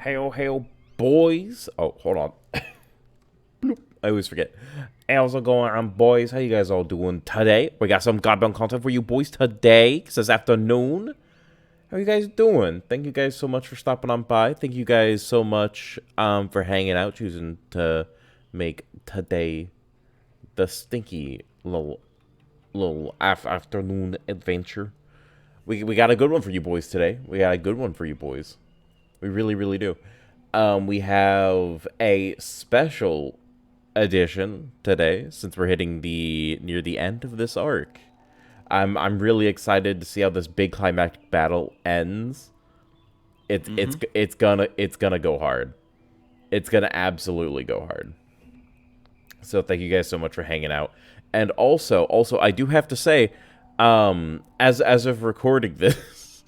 Hail, hail, boys. Oh, hold on. Bloop. I always forget. How's it going on, boys? How you guys all doing today? We got some Godbound content for you boys today, this afternoon. How you guys doing? Thank you guys so much for stopping on by. Thank you guys so much for hanging out, choosing to make today the stinky little afternoon adventure. We got a good one for you boys today. We got a good one for you boys. We really, really do. We have a special edition today since we're hitting near the end of this arc. I'm really excited to see how this big climactic battle ends. It's gonna go hard. It's gonna absolutely go hard. So thank you guys so much for hanging out. And also I do have to say, as of recording this,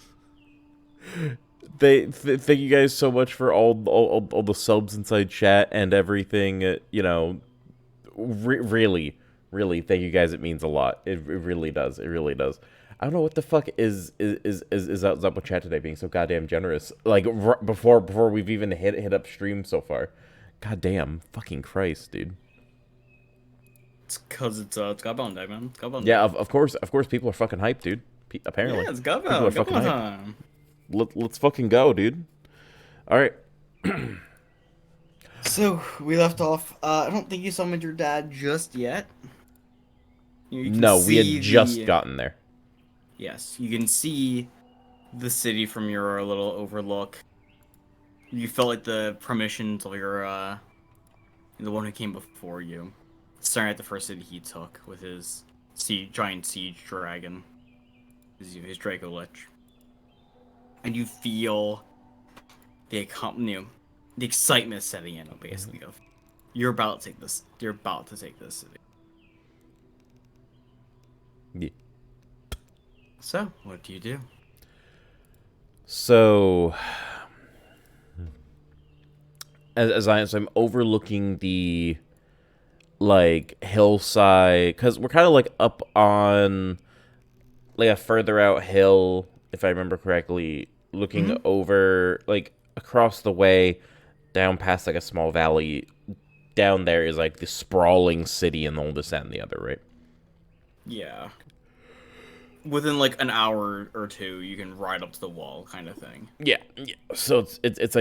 thank you guys so much for all the subs inside chat and everything. Really, really, thank you guys. It means a lot. It really does. It really does. I don't know what the fuck is up with chat today being so goddamn generous. Like before we've even hit up stream so far. Goddamn fucking Christ, dude. It's because it's Godbound Day, man. It's Godbound Day. Yeah, of course people are fucking hyped, dude. Apparently, Yeah, it's people are Godbound. fucking Godbound hyped. time. Let's fucking go, dude. All right. So we left off. I don't think you summoned your dad just yet. You can No, we had see just the gotten there. yes, you can see the city from your little overlook. You felt like the premonitions of the one who came before you, staring at the first city he took with his giant siege dragon, his Draco Lich, and you feel the excitement setting in, basically, of you're about to take this. You're about to take this city. Yeah. So, what do you do? So, as I'm overlooking the like hillside, because we're kind of like up on like a further out hill, if I remember correctly, looking over like across the way, down past like a small valley. Down there is like the sprawling city and all this and the other, right? Yeah. Within like an hour or two, you can ride up to the wall, kind of thing. Yeah, yeah. So it's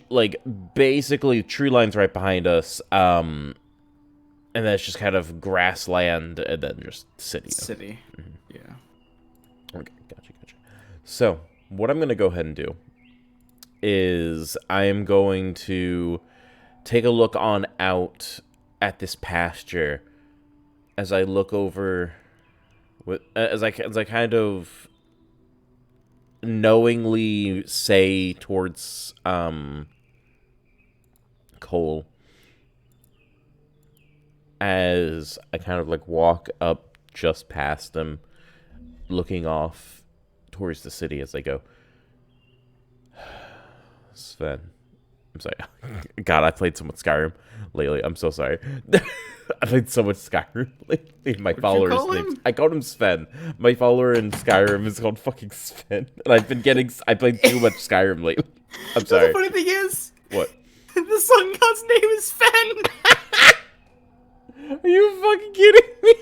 like basically tree lines right behind us, and then it's just kind of grassland and then just city. City. Yeah. Okay, gotcha. So what I'm gonna go ahead and do is I am going to take a look on out at this pasture as I look over as I kind of knowingly say towards Cole as I kind of like walk up just past them, looking off towards the city as I go, Sven. I'm sorry. God, I played so much Skyrim lately. I'm so sorry. I played so much Skyrim lately. My follower's name. I called him Sven. My follower in Skyrim is called fucking Sven. And I played too much Skyrim lately. I'm sorry. The funny thing is, What? the sun god's name is Fen. Are you fucking kidding me?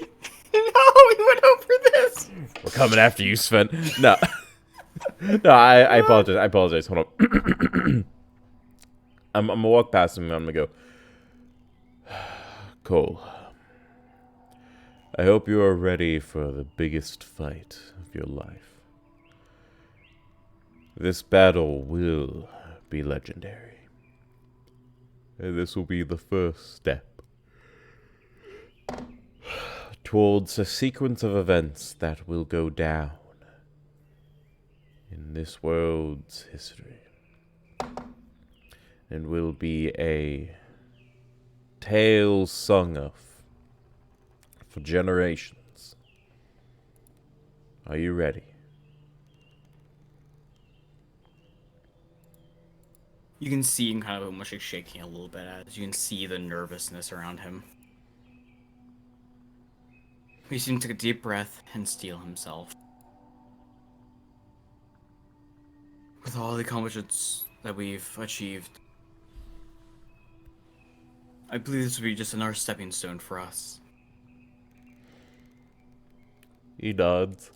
No, we went over this. We're coming after you, Sven. No. No, I apologize. I apologize. Hold on. I'm gonna walk past him and I'm gonna go, Cole, I hope you are ready for the biggest fight of your life. This battle will be legendary. And this will be the first step towards a sequence of events that will go down in this world's history. And will be a tale sung of for generations. Are you ready? You can see him kind of almost like shaking a little bit as you can see the nervousness around him. He seems to take a deep breath and steel himself. With all the accomplishments that we've achieved. I believe this will be just another stepping stone for us. He nods.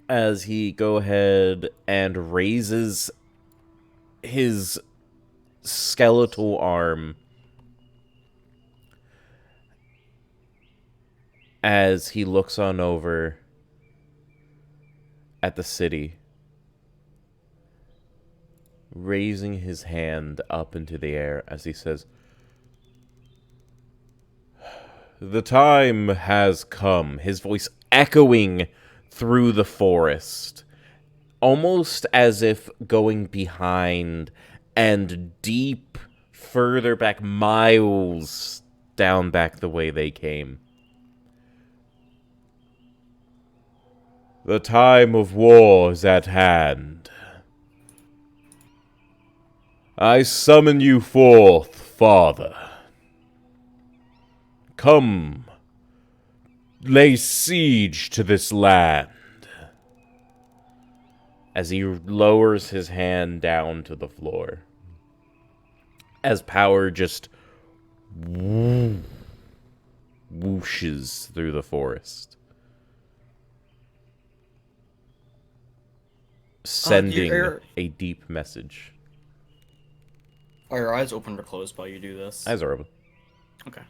As he go ahead and raises his skeletal arm as he looks on over at the city, raising his hand up into the air as he says, "The time has come," his voice echoing through the forest, almost as if going behind and deep further back, miles down back the way they came. "The time of war is at hand. I summon you forth, Father. Come, lay siege to this land." As he lowers his hand down to the floor, as power just whooshes through the forest, sending a deep message. Are your eyes open or closed while you do this? Eyes are open. Okay.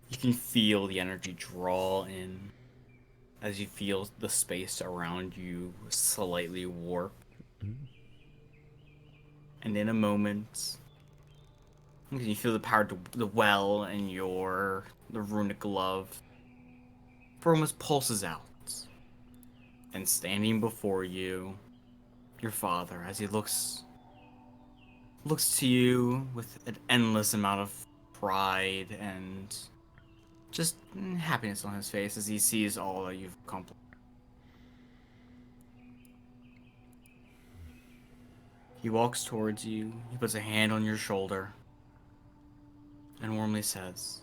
You can feel the energy draw in as you feel the space around you slightly warp. And in a moment, you feel the power to the well in the runic glove. For almost pulses out. And standing before you, your father, as he looks to you with an endless amount of pride and just happiness on his face as he sees all that you've accomplished. He walks towards you, he puts a hand on your shoulder, and warmly says,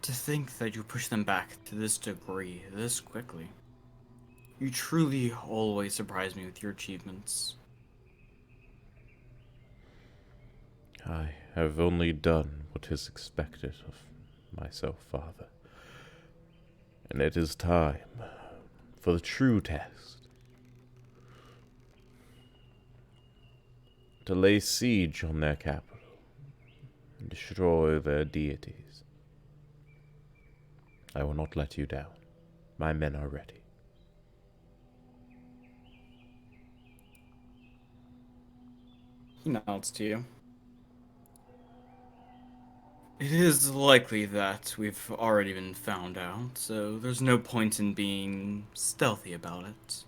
"To think that you push them back to this degree, this quickly. You truly always surprise me with your achievements." I have only done what is expected of myself, Father. And it is time for the true test. To lay siege on their capital and destroy their deities. I will not let you down. My men are ready. He nods to you. "It is likely that we've already been found out, so there's no point in being stealthy about it.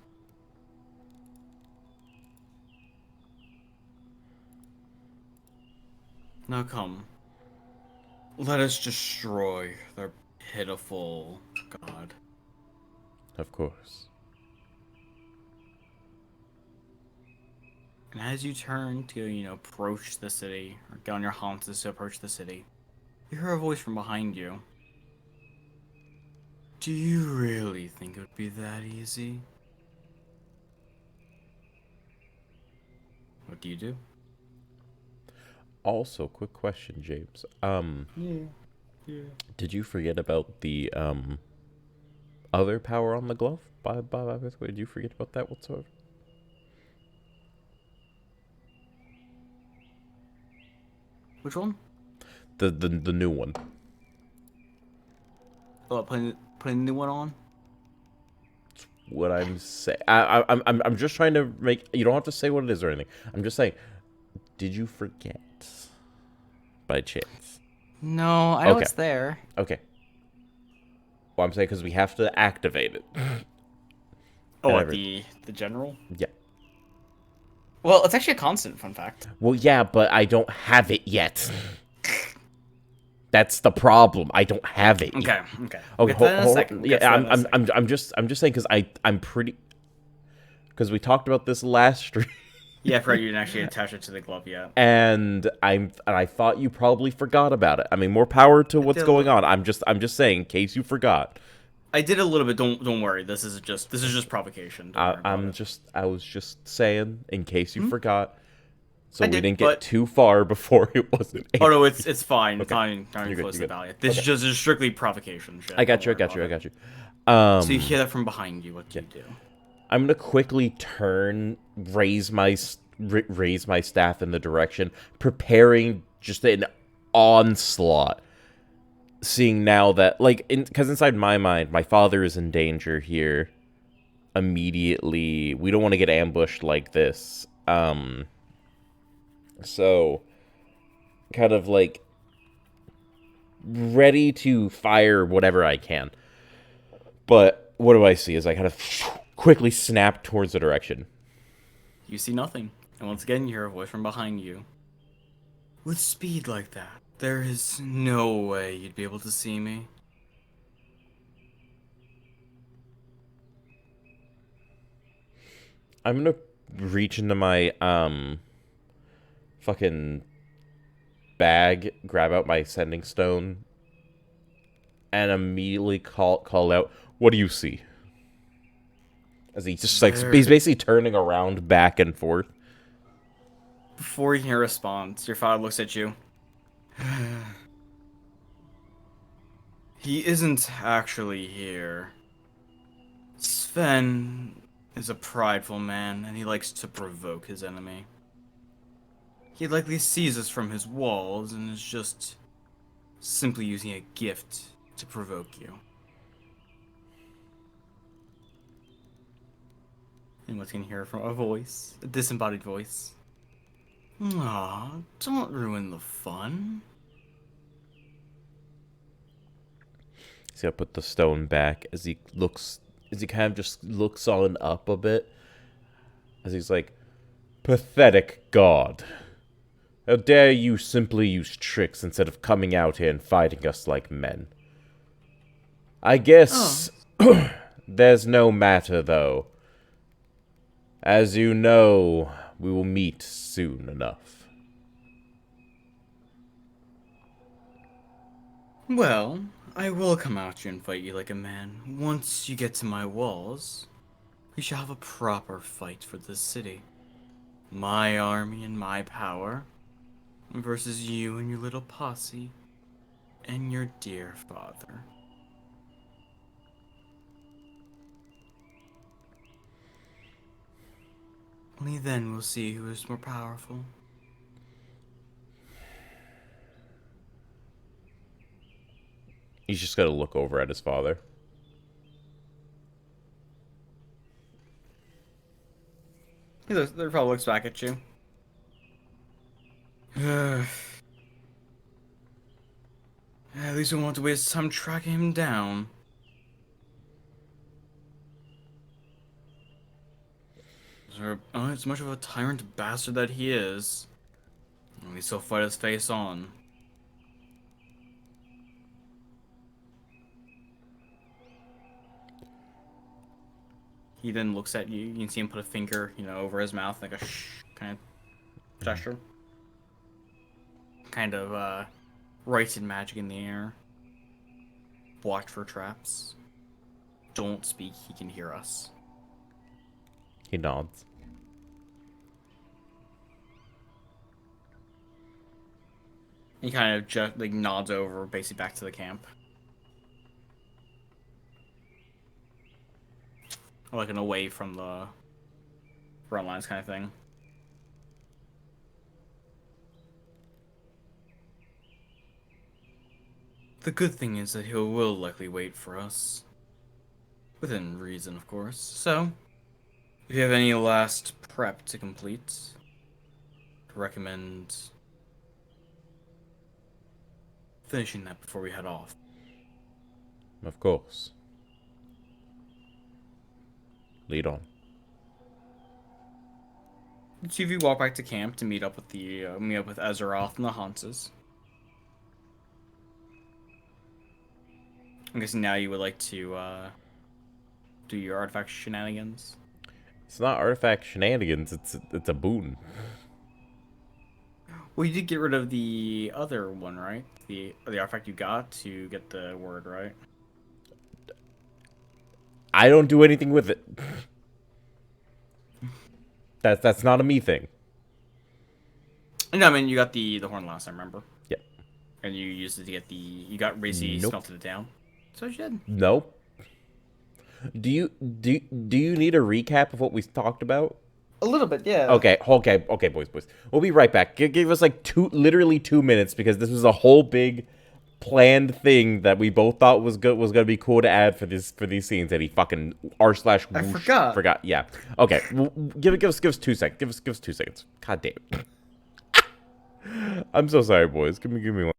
Now come, let us destroy their pitiful god." Of course. And as you turn to, approach the city, or get on your haunches to approach the city, you hear a voice from behind you. "Do you really think it would be that easy?" What do you do? Also, quick question, James. Yeah. Did you forget about the other power on the glove? By the way, did you forget about that whatsoever? Which one? The new one. Oh, putting the new one on? What I'm saying, I'm just trying to make. You don't have to say what it is or anything. I'm just saying. Did you forget? By chance? No, I know it's there. Okay. Well, I'm saying because we have to activate it. Oh, the general? Yeah. Well, it's actually a constant, fun fact. Well, yeah, but I don't have it yet. That's the problem. I don't have it. Okay. Okay. Hold. Yeah, I'm just saying because I'm pretty. Because we talked about this last stream. Yeah, I forgot you didn't actually attach it to the glove yet. And I thought you probably forgot about it. I mean, more power to what's going on. I'm just saying, in case you forgot. I did a little bit. Don't worry. This is just provocation. Don't worry about it. I was just saying, in case you Hmm? forgot, so I we did, didn't get but too far before it wasn't. oh no, it's fine. It's Okay, not even you're good. close You're to good. value. This Okay, is just strictly provocation shit. I got Don't you. I worry got about you. I it. got you. So you hear that from behind you. What do Yeah. you do? I'm gonna quickly turn, raise my staff in the direction, preparing just an onslaught. Seeing now that, like, because inside my mind, my father is in danger here. Immediately, we don't want to get ambushed like this. So kind of like ready to fire whatever I can. But what do I see as I kind of quickly snap towards the direction? You see nothing, and once again you hear a voice from behind you. With speed like that, there is no way you'd be able to see me. I'm gonna reach into my fucking bag, grab out my sending stone, and immediately call out, "What do you see?" As he just like There. he's basically turning around back and forth. Before you can hear a response, your father looks at you. He isn't actually here. Sven is a prideful man, and he likes to provoke his enemy. He likely sees us from his walls and is just simply using a gift to provoke you. And what's gonna hear from a voice, a disembodied voice. Aw, don't ruin the fun. See, I put the stone back as he kind of just looks on up a bit. As he's like, "Pathetic god. How dare you simply use tricks instead of coming out here and fighting us like men? I guess there's no matter, though. As you know, we will meet soon enough." Well, I will come out to you and fight you like a man. Once you get to my walls, we shall have a proper fight for this city. My army and my power versus you and your little posse and your dear father. Only then we'll see who is more powerful. He's just got to look over at his father. He probably looks back at you. At least we won't have to waste time tracking him down. As much of a tyrant bastard that he is, at least he'll fight his face on. He then looks at you. You can see him put a finger, over his mouth, like a shh kind of gesture. Kind of, writes in magic in the air. Watch for traps. Don't speak, he can hear us. He nods. He kind of just, like, nods over, basically back to the camp. Like an away from the front lines kind of thing. The good thing is that he will likely wait for us. Within reason, of course. So, if you have any last prep to complete, I recommend finishing that before we head off. Of course. Lead on. The two of you walk back to camp to meet up with Azeroth and the Hanses. I'm guessing now you would like to do your artifact shenanigans. It's not artifact shenanigans. It's a boon. Well, you did get rid of the other one, right? The artifact you got to get the word, right? I don't do anything with it. That's not a me thing. No, I mean, you got the horn last time, remember? Yeah. And you used it to get the... You got Razy smelted it down. So you did. Nope. Do you need a recap of what we talked about? A little bit, yeah. Okay, boys. We'll be right back. Give us like literally 2 minutes, because this was a whole big planned thing that we both thought was gonna be cool to add for these scenes, and he fucking r/. I forgot. Yeah. Okay. Give us 2 seconds. Give us 2 seconds. God damn it. I'm so sorry, boys. Give me one.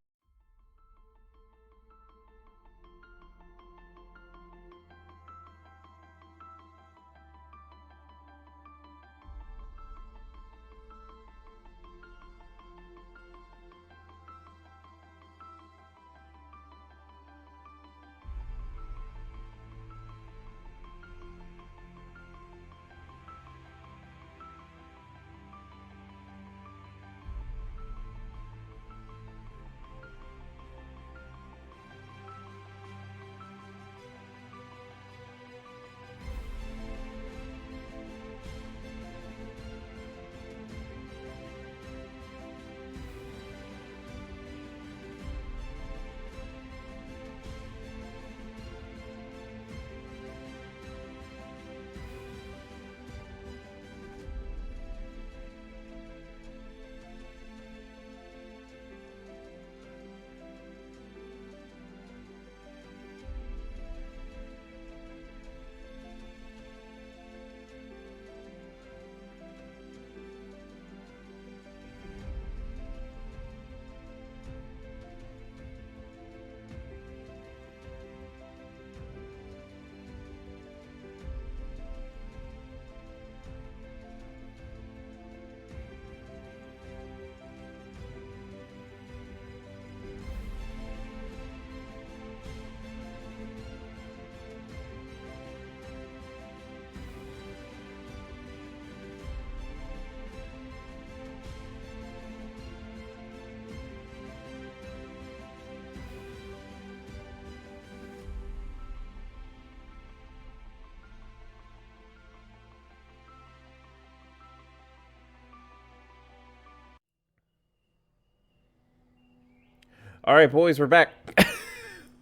All right, boys, we're back.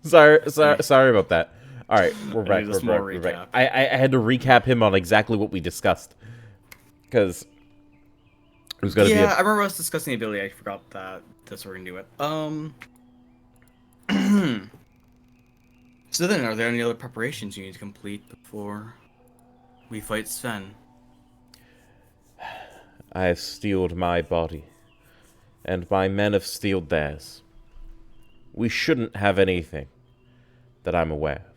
sorry about that. All right, we're back. We're back. I had to recap him on exactly what we discussed, because it was gonna be. Yeah, I remember us discussing the ability. I forgot that. That's where we're gonna do it. So then, are there any other preparations you need to complete before we fight Sven? I have steeled my body, and my men have steeled theirs. We shouldn't have anything that I'm aware of.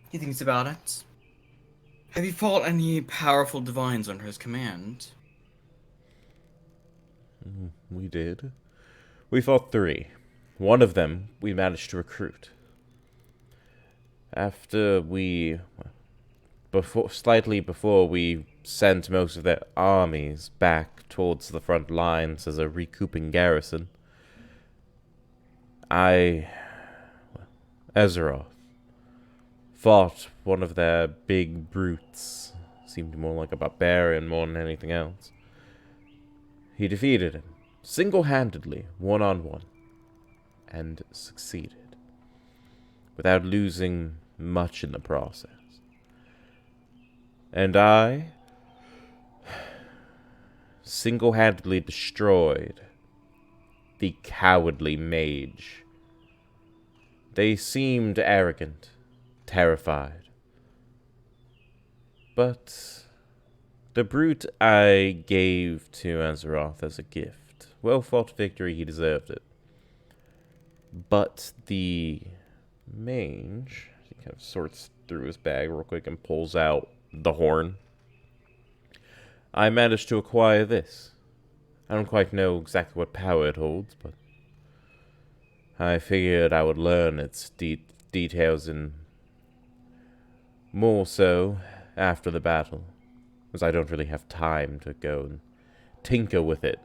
He thinks about it. Have you fought any powerful divines under his command? We did. We fought 3. One of them we managed to recruit. After we... slightly before we sent most of their armies back towards the front lines as a recouping garrison, Azeroth, fought one of their big brutes. Seemed more like a barbarian more than anything else. He defeated him, single-handedly, one-on-one, and succeeded, without losing much in the process. And I single-handedly destroyed the cowardly mage. They seemed arrogant, terrified. But the brute I gave to Azeroth as a gift. Well-fought victory, he deserved it. But the mage, he kind of sorts through his bag real quick and pulls out the horn. I managed to acquire this. I don't quite know exactly what power it holds, but I figured I would learn its details in more so after the battle, because I don't really have time to go and tinker with it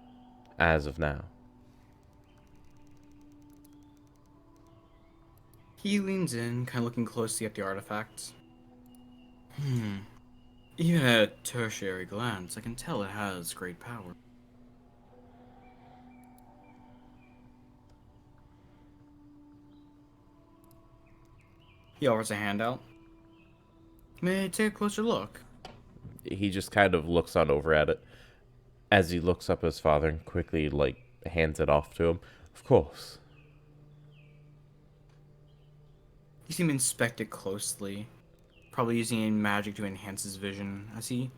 as of now. He leans in, kind of looking closely at the artifact. Even at a tertiary glance, I can tell it has great power. He offers a hand out. May I take a closer look? He just kind of looks on over at it as he looks up at his father and quickly, like, hands it off to him. Of course. You see him inspect it closely, probably using magic to enhance his vision as he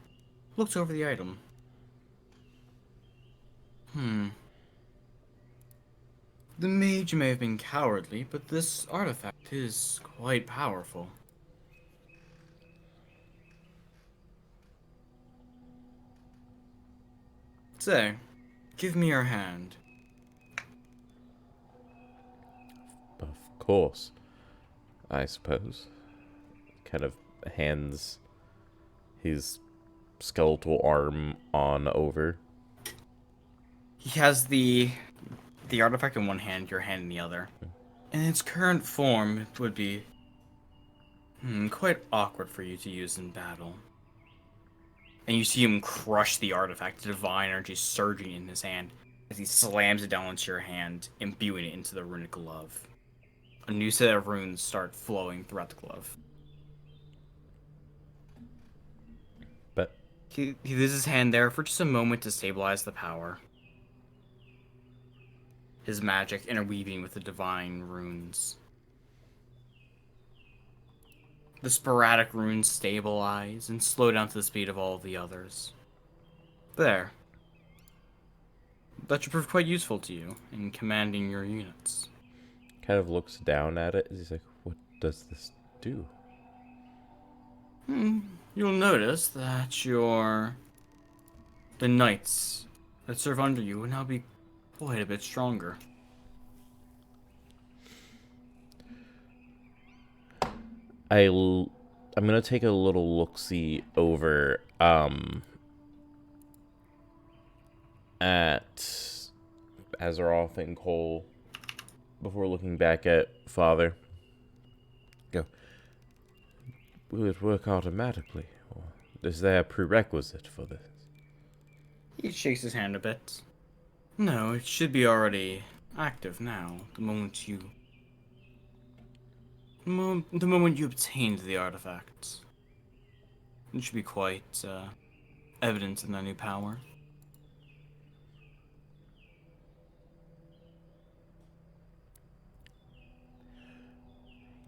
looks over the item. The mage may have been cowardly, but this artifact is quite powerful. Say, give me your hand. Of course. I suppose. Kind of hands his skeletal arm on over. He has the artifact in one hand, your hand in the other. In its current form, it would be quite awkward for you to use in battle. And you see him crush the artifact, the divine energy surging in his hand as he slams it down into your hand, imbuing it into the runic glove. A new set of runes start flowing throughout the glove. But He leaves his hand there for just a moment to stabilize the power. His magic interweaving with the divine runes. The sporadic runes stabilize and slow down to the speed of all of the others. There. That should prove quite useful to you in commanding your units. kind of looks down at it. He's like, what does this do? You'll notice that the knights that serve under you will now be quite a bit stronger. I'm gonna take a little look-see over at Azeroth and Cole before looking back at Father. Go. Will it work automatically, or is there a prerequisite for this? He shakes his hand a bit. No, it should be already active now. The moment you obtained the artifacts. It should be quite evident in their new power.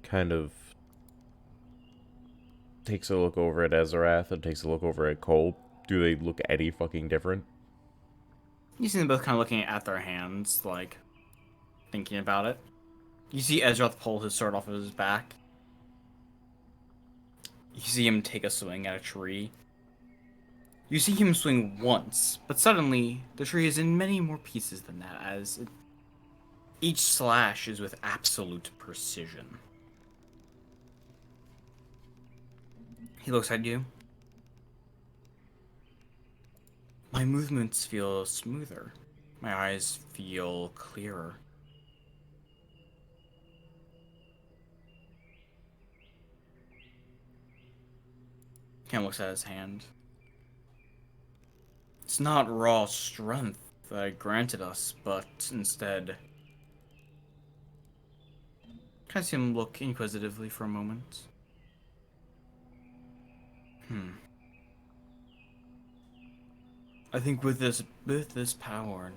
Kind of takes a look over at Ezrath and takes a look over at Cole. Do they look any fucking different? You see them both kind of looking at their hands, like, thinking about it. You see Ezrath pull his sword off of his back. You see him take a swing at a tree. You see him swing once, but suddenly the tree is in many more pieces than that, as each slash is with absolute precision. He looks at you. My movements feel smoother. My eyes feel clearer. Ken looks at his hand. It's not raw strength that I granted us, but instead... Can I see him look inquisitively for a moment? I think with this power,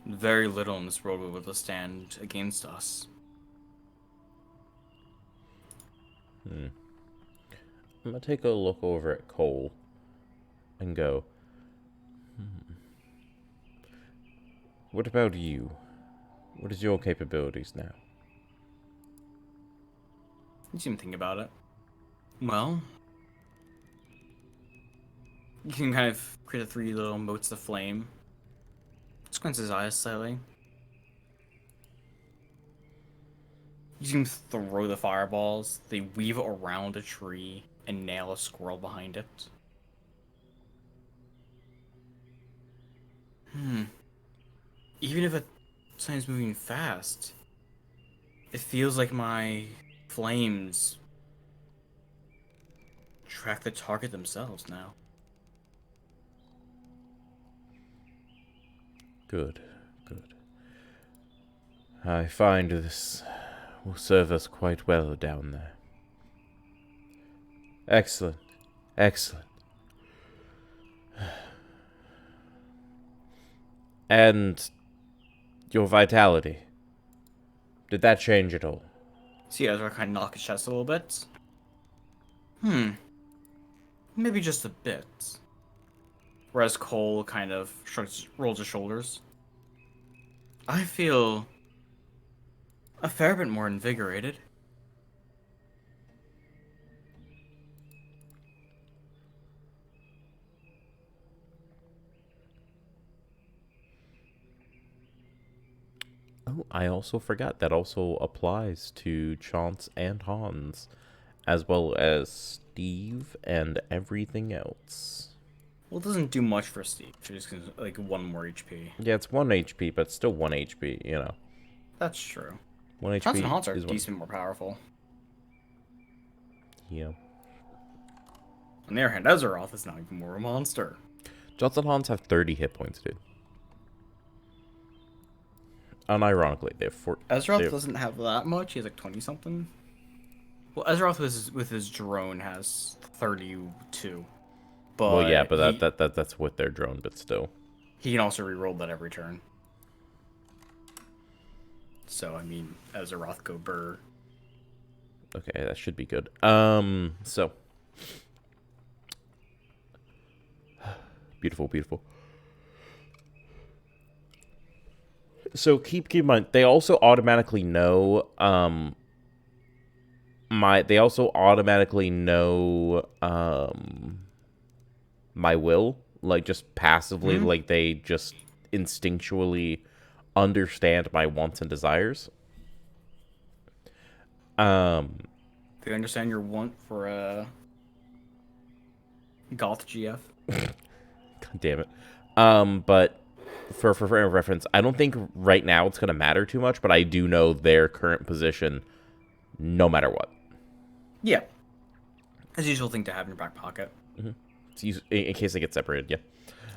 very little in this world will be able to stand against us. I'm gonna take a look over at Cole and go, what about you? What is your capabilities now? You seem to think about it. Well, you can kind of create the three little motes of flame. Squints his eyes slightly. You can throw the fireballs. They weave around a tree and nail a squirrel behind it. Even if something's moving fast, It feels like my flames track the target themselves now. Good, good. I find this will serve us quite well down there. Excellent, excellent. And your vitality, did that change at all? See, Ezra kind of knock his chest a little bit. Maybe just a bit. Whereas Cole kind of rolls his shoulders. I feel a fair bit more invigorated. Oh, I also forgot that also applies to Chance and Hans, as well as Steve and everything else. Well, it doesn't do much for Steve. She just gets like 1 more HP. Yeah, it's 1 HP, but still 1 HP, you know. That's true. 1 HP Chance and Hans are is decent more powerful. Yeah. On the other hand, Azeroth is now even more a monster. Chance and Hans have 30 hit points, dude. Unironically, they have 4. Azeroth doesn't have that much. He has like 20 something. Well, Azeroth with his drone has 32. But well, yeah, but that's with their drone, but still. He can also reroll that every turn. So, I mean, Azeroth go burr. Okay, that should be good. So. Beautiful, beautiful. So keep in mind, they also automatically know, my will, like, just passively, like, they just instinctually understand my wants and desires. They understand your want for a goth GF. God damn it. But for reference, I don't think right now it's gonna matter too much, but I do know their current position no matter what. Yeah. It's a useful thing to have in your back pocket. It's in case they get separated, yeah.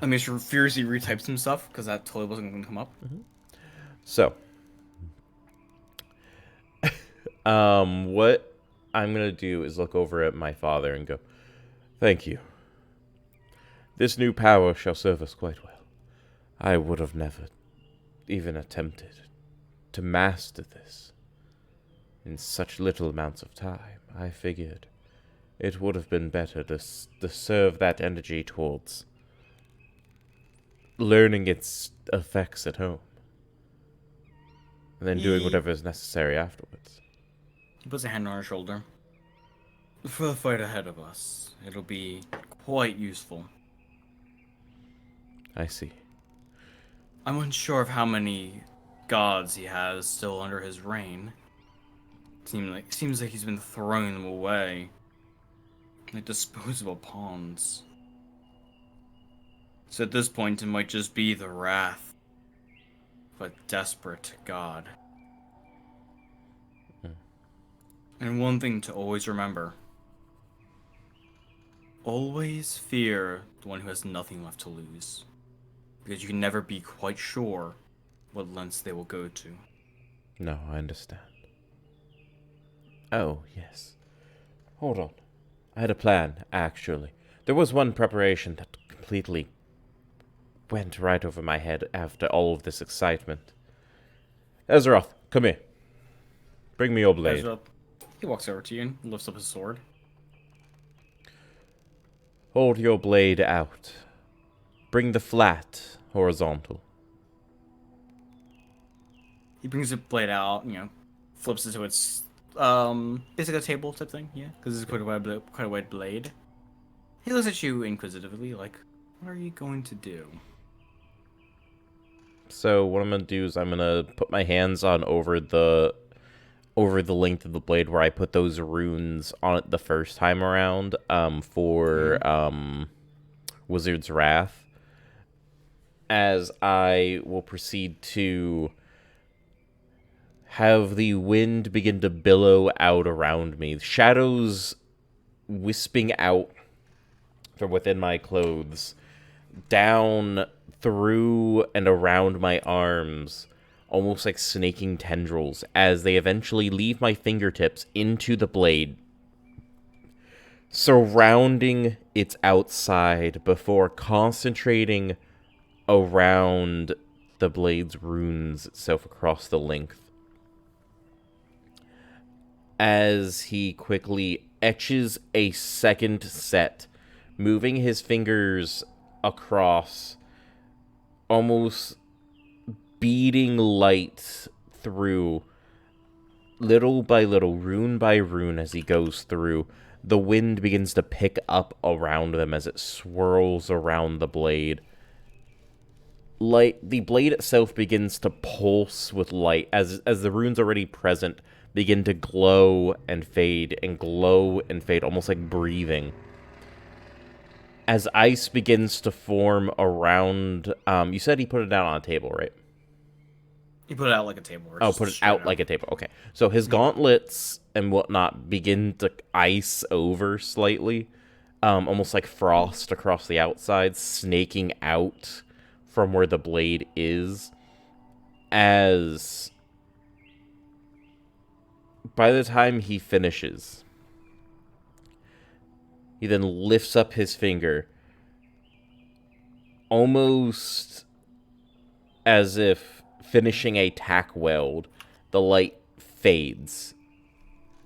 I mean, sure, furiously retype some stuff, because that totally wasn't going to come up. So, what I'm gonna do is look over at my father and go, "Thank you. This new power shall serve us quite well. I would have never even attempted to master this in such little amounts of time. I figured it would have been better to serve that energy towards learning its effects at home, and then doing whatever is necessary afterwards." He puts a hand on her shoulder. For the fight ahead of us, it'll be quite useful. I see. I'm unsure of how many gods he has still under his reign. Seems like he's been throwing them away. Like disposable pawns. So at this point, it might just be the wrath of a desperate god. And one thing to always remember. Always fear the one who has nothing left to lose. Because you can never be quite sure what lengths they will go to. No, I understand. Oh, yes. Hold on. I had a plan, actually. There was one preparation that completely went right over my head after all of this excitement. Ezroth, come here. Bring me your blade. Ezra, he walks over to you and lifts up his sword. Hold your blade out. Bring the flat horizontal. He brings the blade out, flips it so it's basically a table type thing, yeah, because it's quite a wide blade. He looks at you inquisitively, like, what are you going to do? So what I'm gonna do is I'm gonna put my hands on over the length of the blade where I put those runes on it the first time around, for Wizard's Wrath, as I will proceed to have the wind begin to billow out around me. Shadows wisping out from within my clothes, down through and around my arms, almost like snaking tendrils, as they eventually leave my fingertips into the blade, surrounding its outside before concentrating around the blade's runes itself across the length. As he quickly etches a second set, moving his fingers across, almost beading light through, little by little, rune by rune, as he goes through. The wind begins to pick up around them as it swirls around the blade. The blade itself begins to pulse with light as the runes already present begin to glow and fade, almost like breathing. As ice begins to form around, you said he put it down on a table, right? He put it out like a table. Oh, put it out like a table. Okay. So his gauntlets and whatnot begin to ice over slightly, almost like frost across the outside, snaking out from where the blade is. As by the time he finishes, he then lifts up his finger, almost as if finishing a tack weld. The light fades.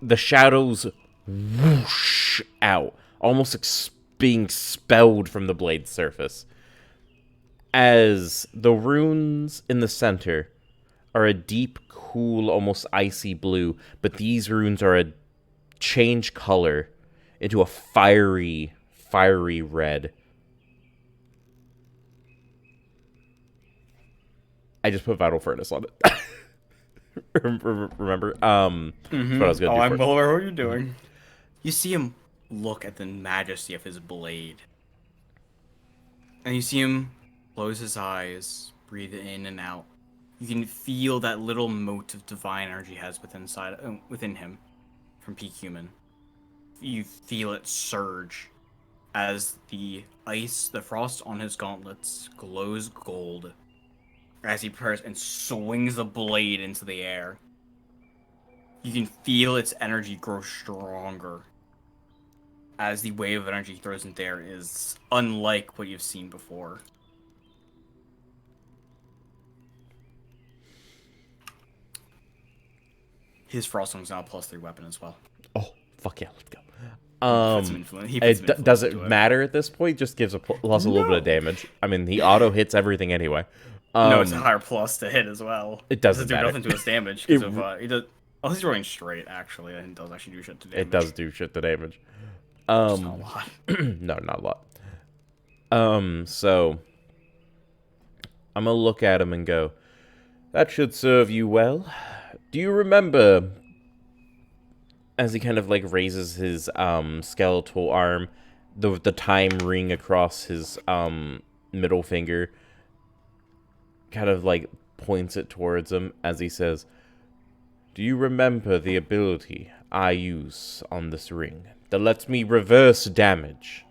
The shadows whoosh out, almost being expelled from the blade's surface. As the runes in the center are a deep, cool, almost icy blue, but these runes are a change color into a fiery red. I just put Vital Furnace on it. Remember? That's what I was going to do. I'm well aware what you're doing. You see him look at the majesty of his blade. And you see him close his eyes, breathe in and out. You can feel that little mote of divine energy he has within him from Peak Human. You feel it surge as the frost on his gauntlets glows gold as he prepares and swings the blade into the air. You can feel its energy grow stronger as the wave of energy he throws into there is unlike what you've seen before. His Frostwing is now a +3 weapon as well. Oh, fuck yeah, let's go. Does it matter at this point? Just gives plus a little bit of damage. I mean, he auto hits everything anyway. No, it's a higher plus to hit as well. It doesn't do matter. Nothing to his damage because he does. Oh, he's rolling straight. Actually, and it does actually do shit to damage. It does do shit to damage. Not a lot. No, not a lot. So I'm gonna look at him and go, "That should serve you well. Do you remember?" As he kind of like raises his skeletal arm, the time ring across his middle finger, kind of like points it towards him as he says, "Do you remember the ability I use on this ring that lets me reverse damage?"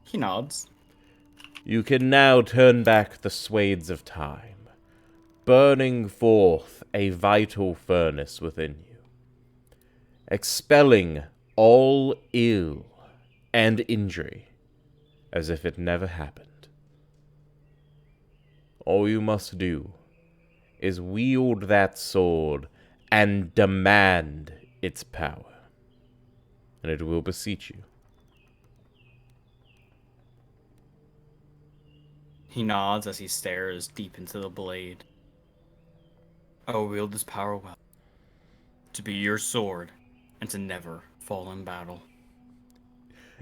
He nods. "You can now turn back the swathes of time, burning forth a vital furnace within you, expelling all ill and injury as if it never happened. All you must do is wield that sword and demand its power, and it will beseech you." He nods as he stares deep into the blade. "I will wield this power well, to be your sword, and to never fall in battle."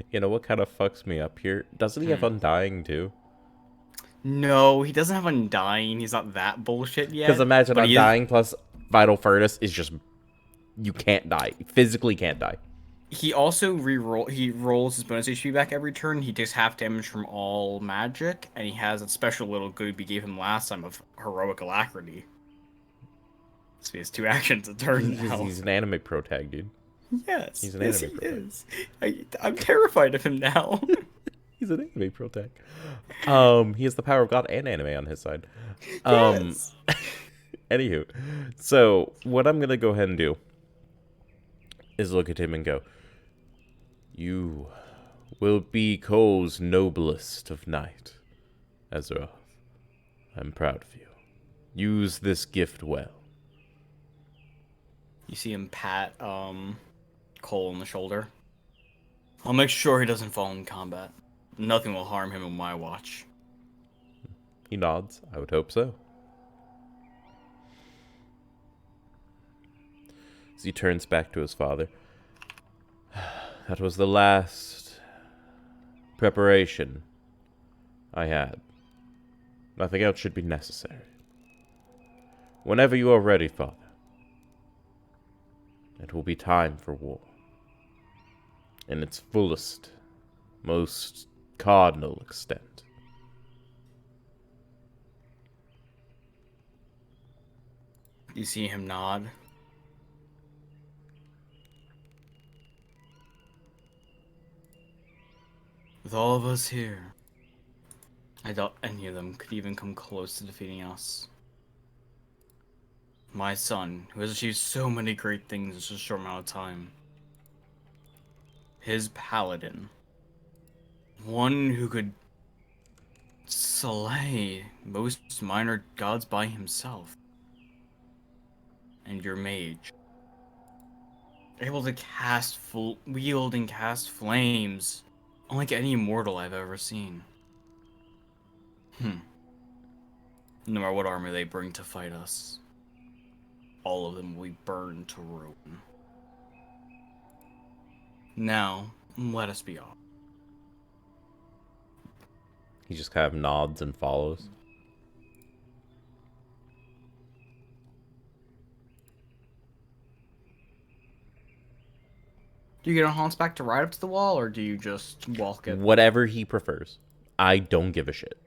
You know what kind of fucks me up here? Doesn't he have Undying too? No, he doesn't have Undying. He's not that bullshit yet. Because imagine Undying plus Vital Furnace is just... You can't die. You physically can't die. He also rolls his bonus HP back every turn. He takes half damage from all magic, and he has a special little good we gave him last time of Heroic Alacrity. he has 2 actions a turn now. He's an anime pro tag, dude. Yes. He's an yes, anime he pro is. I'm terrified of him now. He's an anime pro tag. He has the power of God and anime on his side. Yes. Anywho, so what I'm gonna go ahead and do is look at him and go, "You will be Cole's noblest of knight, Ezra. I'm proud of you. Use this gift well." You see him pat Cole on the shoulder. I'll make sure he doesn't fall in combat. Nothing will harm him on my watch. He nods. I would hope so. As he turns back to his father, "That was the last preparation I had. Nothing else should be necessary. Whenever you are ready, father, it will be time for war. In its fullest, most cardinal extent." You see him nod. With all of us here, I doubt any of them could even come close to defeating us. My son, who has achieved so many great things in such a short amount of time. His paladin. One who could slay most minor gods by himself. And your mage. Able to wield and cast flames. Unlike any mortal I've ever seen. No matter what army they bring to fight us, all of them will be burned to ruin. Now, let us be off. He just kind of nods and follows. Do you get on horseback to ride up to the wall, or do you just walk it? Whatever he prefers. I don't give a shit.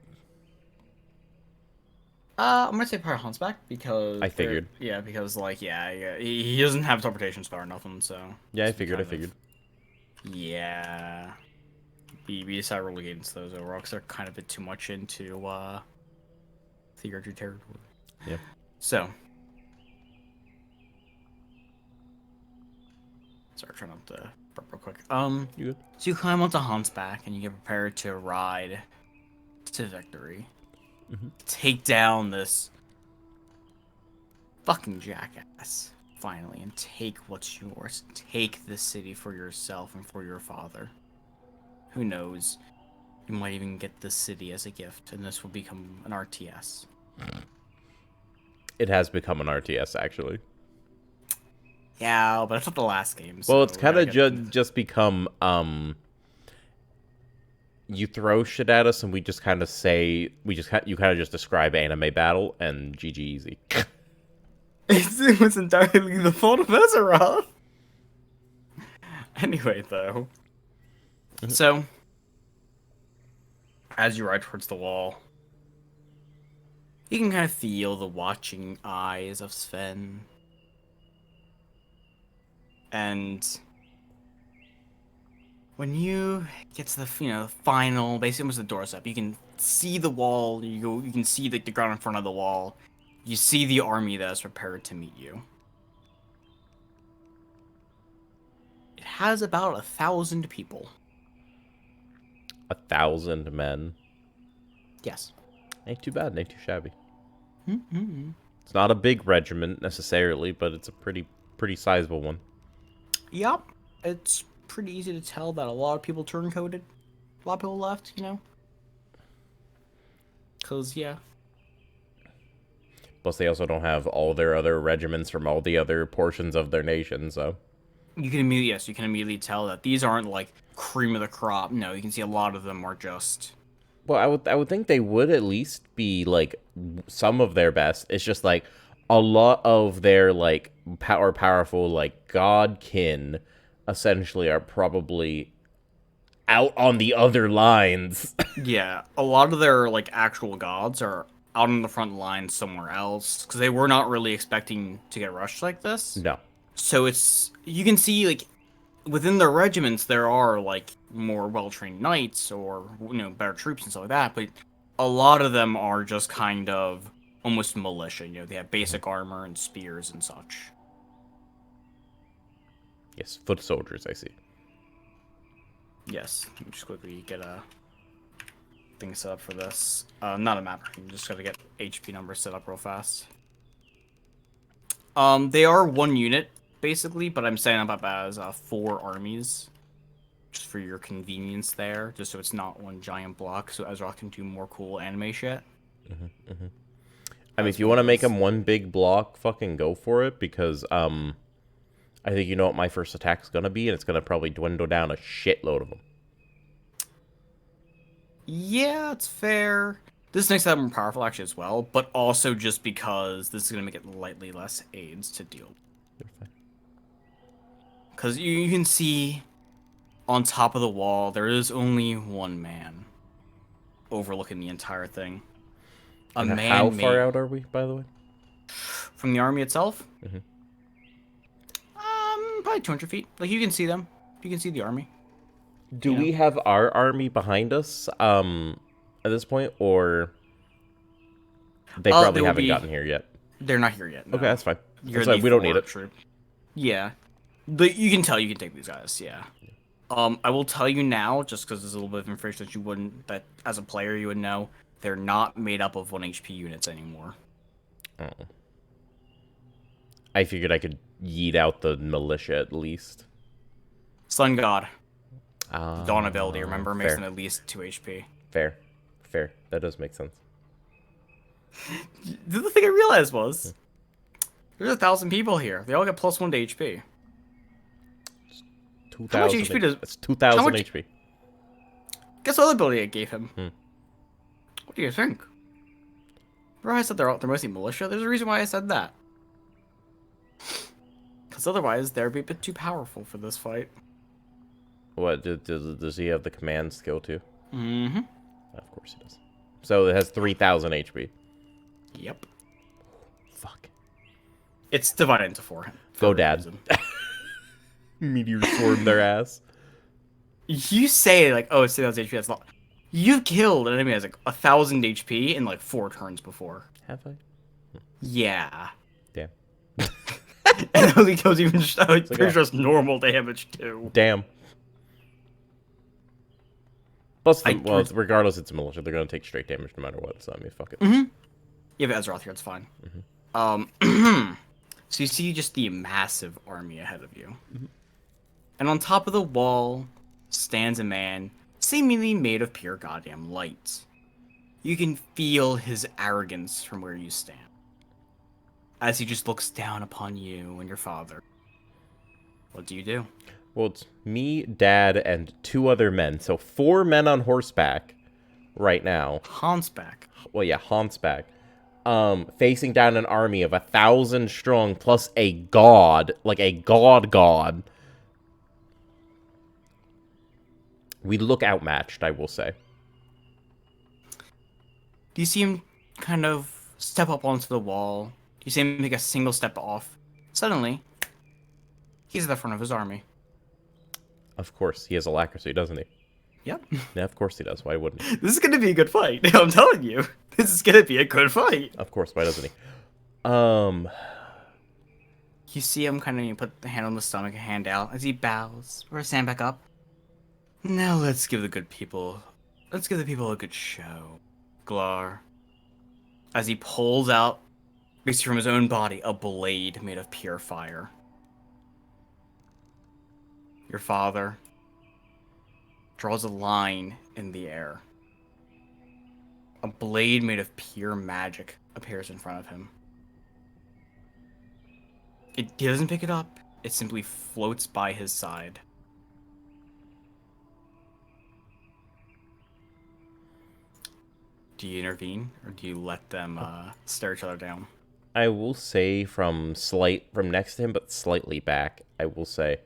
I'm gonna say probably hunchback because I figured. Yeah, because he doesn't have teleportation spell or nothing, so. Yeah, I figured. Yeah. We decided roll against those overall because they're kind of a bit too much into theater territory. Yeah. So. Sorry, turn up the burp real quick. You good? So you climb onto Hunt's back and you get prepared to ride to victory. Mm-hmm. Take down this fucking jackass, finally, and take what's yours. Take the city for yourself and for your father. Who knows? You might even get the city as a gift, and this will become an RTS. It has become an RTS, actually. Yeah, but it's not the last game. Well, it's kind of just become, you throw shit at us and we just kind of say, you kind of just describe anime battle and GG easy. It was entirely the fault of Ezra. Anyway, though. So, as you ride towards the wall, you can kind of feel the watching eyes of Sven. And when you get to the final, basically almost the doorstep, you can see the wall. You can see the ground in front of the wall. You see the army that is prepared to meet you. It has about 1,000 people. 1,000 men. Yes. Ain't too bad. Ain't too shabby. Mm-hmm. It's not a big regiment necessarily, but it's a pretty sizable one. Yep. It's pretty easy to tell that a lot of people turncoated. A lot of people left, Because, yeah. Plus, they also don't have all their other regiments from all the other portions of their nation, so. You can immediately tell that these aren't, like, cream of the crop. No, you can see a lot of them are just... Well, I would think they would at least be, like, some of their best. It's just, like, a lot of their, like, powerful, like, godkin, essentially, are probably out on the other lines. Yeah, a lot of their, like, actual gods are out on the front line somewhere else because they were not really expecting to get rushed like this. No. So you can see like within their regiments there are like more well-trained knights or better troops and stuff like that, but a lot of them are just kind of almost militia. They have basic armor and spears and such. Yes, foot soldiers, I see. Yes, let me just quickly get a thing set up for this. Not a map. I'm just gotta get HP numbers set up real fast. They are one unit basically, but I'm setting them up as 4 armies, just for your convenience there, just so it's not one giant block, so Ezra can do more cool anime shit. I mean, if you want to make them one big block, fucking go for it, because I think you know what my first attack's gonna be, and it's gonna probably dwindle down a shitload of them. Yeah, it's fair. This makes that more powerful actually as well, but also just because this is gonna make it lightly less aids to deal. Because you can see on top of the wall, there is only one man overlooking the entire thing. A And man how far out are we, by the way? from the army itself? Probably 200 feet. Like, you can see them. You can see the army. Do we have our army behind us at this point, or they probably haven't gotten here yet? They're not here yet. No. Okay, that's fine. You're That's fine. We don't need it. Troop. Yeah. But you can tell you can take these guys, yeah. I will tell you now, just because there's a little bit of information that as a player you would know, they're not made up of 1 HP units anymore. Oh. I figured I could yeet out the militia at least. Sun God. Dawn ability, remember? Makes fair. them at least 2 HP. Fair. That does make sense. The other thing I realized was, there's 1,000 people here. They all get +1 to HP. 2,000. How much HP does... It's 2,000 HP. Guess what other ability I gave him? What do you think? Remember I said they're mostly militia? There's a reason why I said that. Because otherwise, they'd be a bit too powerful for this fight. What, does he have the command skill too? Mm-hmm. Of course he does. So it has 3,000 HP. Yep. Fuck. It's divided into 4. Go, Dad. Meteor swarm their ass. You say, like, oh, it's 3,000 HP, that's not... You've killed an enemy that has, like, 1,000 HP in, like, 4 turns before. Have I? Yeah. Damn. And only kills even pretty sure it's normal damage, too. Damn. Plus, regardless, it's a militia. They're gonna take straight damage no matter what. So I mean, fuck it. You have Ezroth here. It's fine. So you see just the massive army ahead of you, and on top of the wall stands a man, seemingly made of pure goddamn light. You can feel his arrogance from where you stand, as he just looks down upon you and your father. What do you do? Well, it's me, Dad, and 2 other men. So 4 men on horseback right now. Hansback. Well, yeah, Hansback. Facing down an army of 1,000 strong plus a god. Like a god. We look outmatched, I will say. Do you see him kind of step up onto the wall? Do you see him make a single step off? Suddenly, he's at the front of his army. Of course, he has alacrity, doesn't he? Yep. Yeah, of course he does. Why wouldn't he? This is gonna be a good fight. I'm telling you. This is gonna be a good fight. Of course, why doesn't he? You see him kind of put the hand on the stomach, a hand out, as he bows, or stand back up. Now let's give the people a good show. Glar. As he pulls out, basically from his own body, a blade made of pure fire. Your father draws a line in the air. A blade made of pure magic appears in front of him. He doesn't pick it up. It simply floats by his side. Do you intervene, or do you let them stare each other down? I will say from next to him, but slightly back, I will say,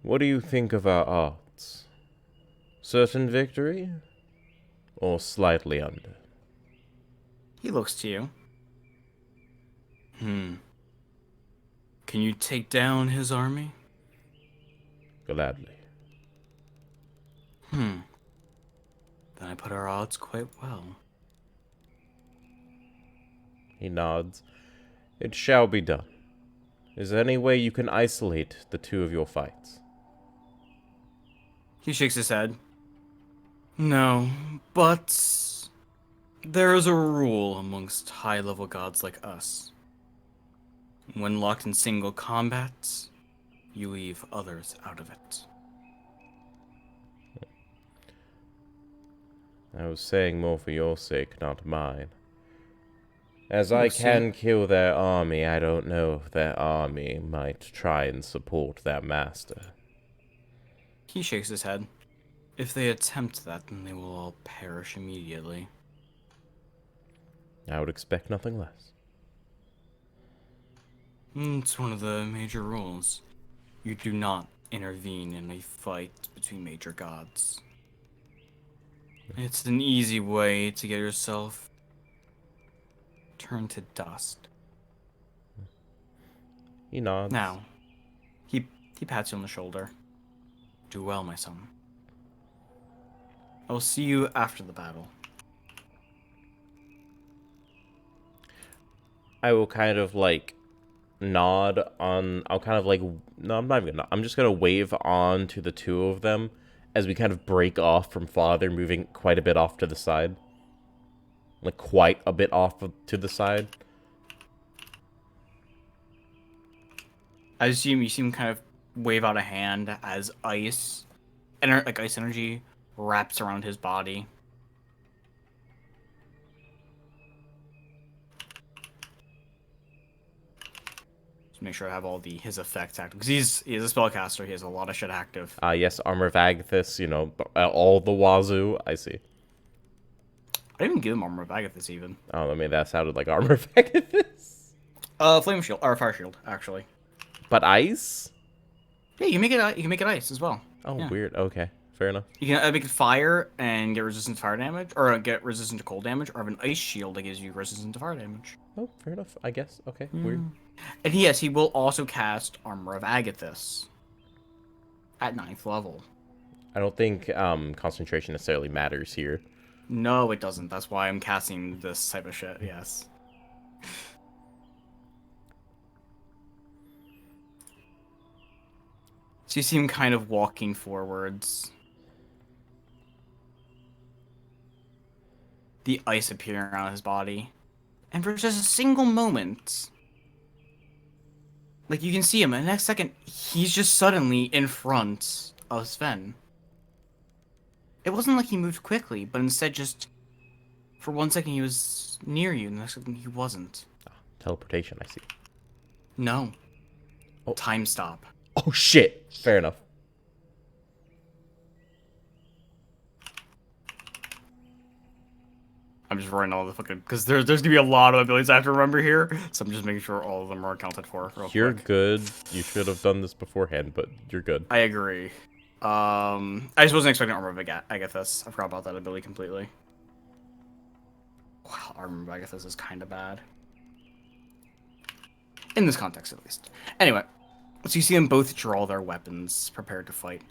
what do you think of our odds? Certain victory? Or slightly under? He looks to you. Can you take down his army? Gladly. Then I put our odds quite well. He nods. It shall be done. Is there any way you can isolate the two of your fights? He shakes his head. No, but there is a rule amongst high-level gods like us. When locked in single combats, you leave others out of it. I was saying more for your sake, not mine. As I We'll see. can kill their army, I don't know if their army might try and support their master. He shakes his head. If they attempt that, then they will all perish immediately. I would expect nothing less. It's one of the major rules. You do not intervene in a fight between major gods. It's an easy way to get yourself turned to dust. He nods. Now, he pats you on the shoulder. Do well, my son. I will see you after the battle. I will kind of like nod on. I'll kind of like. No, I'm not even gonna. I'm just gonna wave on to the two of them as we kind of break off from Father, moving quite a bit off to the side. Like quite a bit off to the side. I assume you see him kind of wave out a hand as ice energy wraps around his body. Just make sure I have all his effects active because he is a spellcaster. He has a lot of shit active. Yes, Armor of Agathis, you know, all the wazoo. I see. I didn't even give him armor of Agathis even. Oh, I mean, that sounded like Armor of Agathis. Flame shield or fire shield actually. But ice? Yeah, you can make it ice as well. Oh, Yeah. weird. Okay, fair enough. You can make it fire and get resistant to fire damage, or get resistant to cold damage, or have an ice shield that gives you resistant to fire damage. Oh, fair enough. I guess. Okay, weird. And yes, he will also cast Armor of Agathis at 9th level. I don't think concentration necessarily matters here. No, it doesn't. That's why I'm casting this type of shit, yes. So you see him kind of walking forwards. The ice appearing on his body. And for just a single moment, like you can see him, and the next second, he's just suddenly in front of Sven. It wasn't like he moved quickly, but instead just, for 1 second he was near you, and the next second he wasn't. Teleportation, I see. No. Oh. Time stop. Oh, shit. Fair enough. I'm just writing all the fucking, because there's gonna be a lot of abilities I have to remember here, so I'm just making sure all of them are accounted for real You're quick. good. You should have done this beforehand, but you're good. I agree. I just wasn't expecting Armor of Agathis. I forgot about that ability completely. Wow, Armor of Agathis is kind of bad. In this context, at least. Anyway, so you see them both draw their weapons, prepared to fight.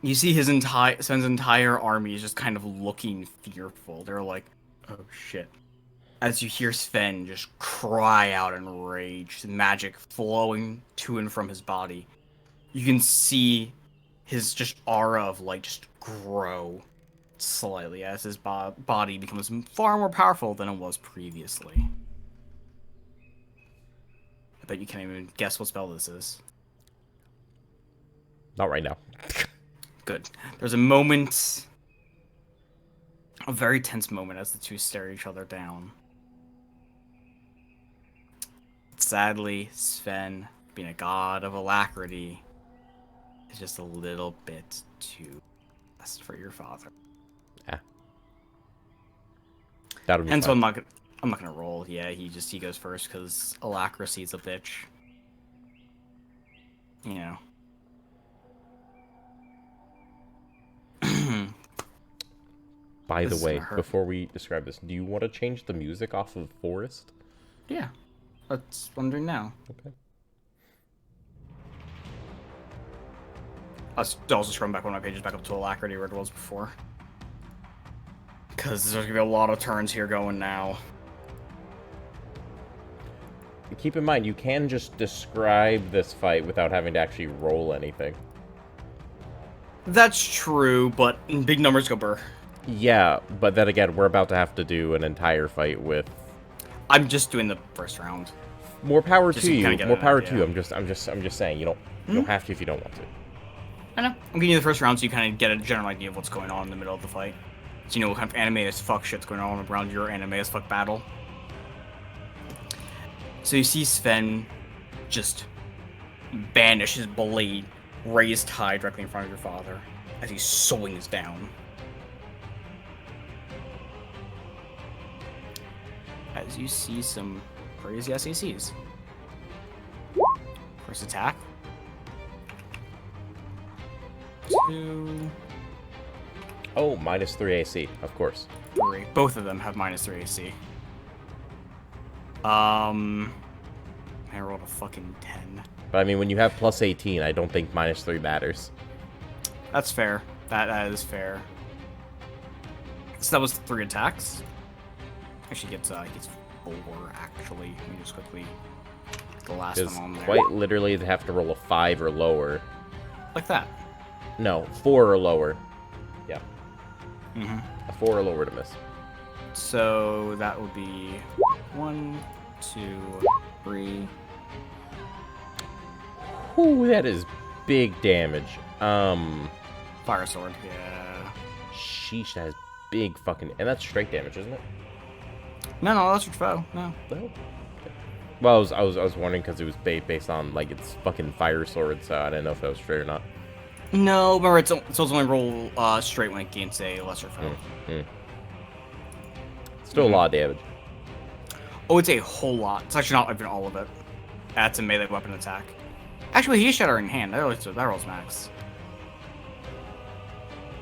You see Sven's entire army is just kind of looking fearful. They're like, oh shit. As you hear Sven just cry out in rage, magic flowing to and from his body. You can see his just aura of light just grow slightly as his body becomes far more powerful than it was previously. I bet you can't even guess what spell this is. Not right now. Good. There's a moment, a very tense moment as the two stare each other down. Sadly, Sven, being a god of alacrity, is just a little bit too fast for your father. Yeah. That'll be Hence, fine. I'm not gonna roll. Yeah, he goes first because alacrity's a bitch. You know. By This the is way, gonna hurt. before we describe this, do you want to change the music off of Forest? Yeah. That's what I'm doing now. Okay. I'll also scrolling back one of my pages back up to Alacrity where it was before. Because there's going to be a lot of turns here going now. Keep in mind, you can just describe this fight without having to actually roll anything. That's true, but big numbers go burr. Yeah, but then again, we're about to have to do an entire fight with... I'm just doing the first round. More power Just to to you. kinda get More an power idea. to you. I'm just saying, you don't have to if you don't want to. I know. I'm giving you the first round so you kind of get a general idea of what's going on in the middle of the fight. So you know what kind of anime as fuck shit's going on around your anime as fuck battle. So you see Sven just banish his blade raised high directly in front of your father as he swings down. As you see some crazy SACs. First attack. 2, Oh, -3 AC, of course. 3. Both of them have -3 AC. I rolled a fucking 10. But I mean, when you have +18, I don't think -3 matters. That's fair. That is fair. So that was 3 attacks. Actually, he gets 4, actually. Let me just quickly get the last Because one on there. quite literally, they have to roll a 5 or lower. Like that. No, 4 or lower. Yeah. Mm-hmm. A 4 or lower to miss. So that would be 1, 2, 3. Whew, that is big damage. Fire sword, yeah. Sheesh, that is big fucking... And that's straight damage, isn't it? No, that's your foe. No. No. Okay. Well, I was wondering because it was based on, like, its fucking fire sword, so I didn't know if that was straight or not. No, remember, it's only roll straight when it gains a lesser foe. Still a lot of damage. Oh, it's a whole lot. It's actually not even all of it. That's a melee weapon attack. Actually, he is Shattering Hand. That rolls max.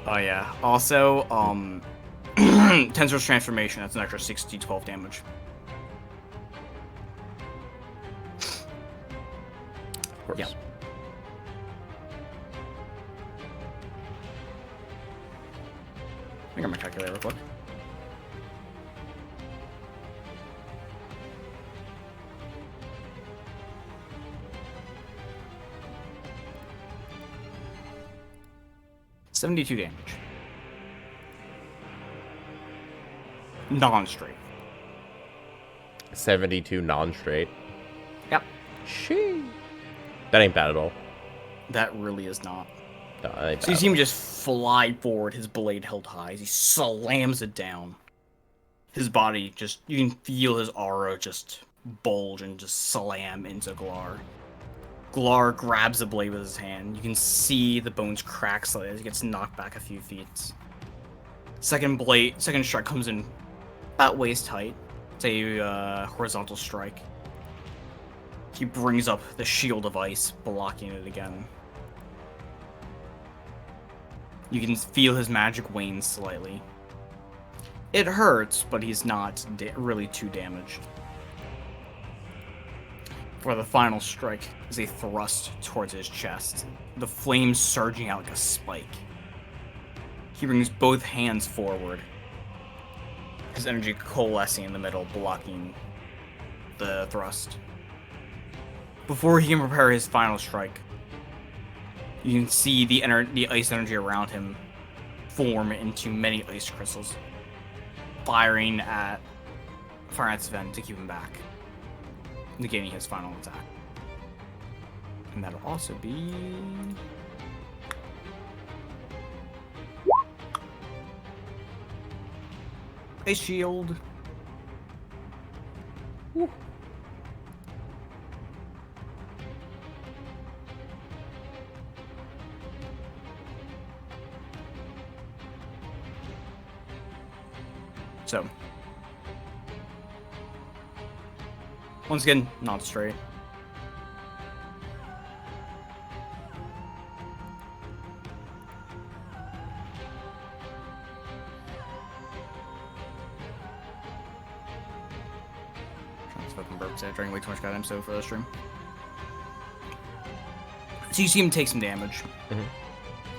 Oh, yeah. Also, Tensor's Transformation. That's an extra 6d12 damage. Of course. Yeah. I got my calculator real quick. $72 damage. Non-straight. 72 non-straight. Yep. Shee. That ain't bad at all. That really is not. No, that ain't So you bad. see him just fly forward, his blade held high, as he slams it down. His body just, you can feel his aura just bulge and just slam into Glar. Glar grabs the blade with his hand. You can see the bones crack slightly as he gets knocked back a few feet. Second strike comes in about waist height. It's a horizontal strike. He brings up the shield of ice, blocking it again. You can feel his magic wane slightly. It hurts, but he's not really too damaged. For the final strike is a thrust towards his chest, the flames surging out like a spike. He brings both hands forward, his energy coalescing in the middle, blocking the thrust. Before he can prepare his final strike, you can see the ice energy around him form into many ice crystals, firing at Sven to keep him back, negating his final attack. And that'll also be... a shield. Woo. So, once again, not straight. It's fucking burps. I drank way too much goddamn soda for this stream. So you see him take some damage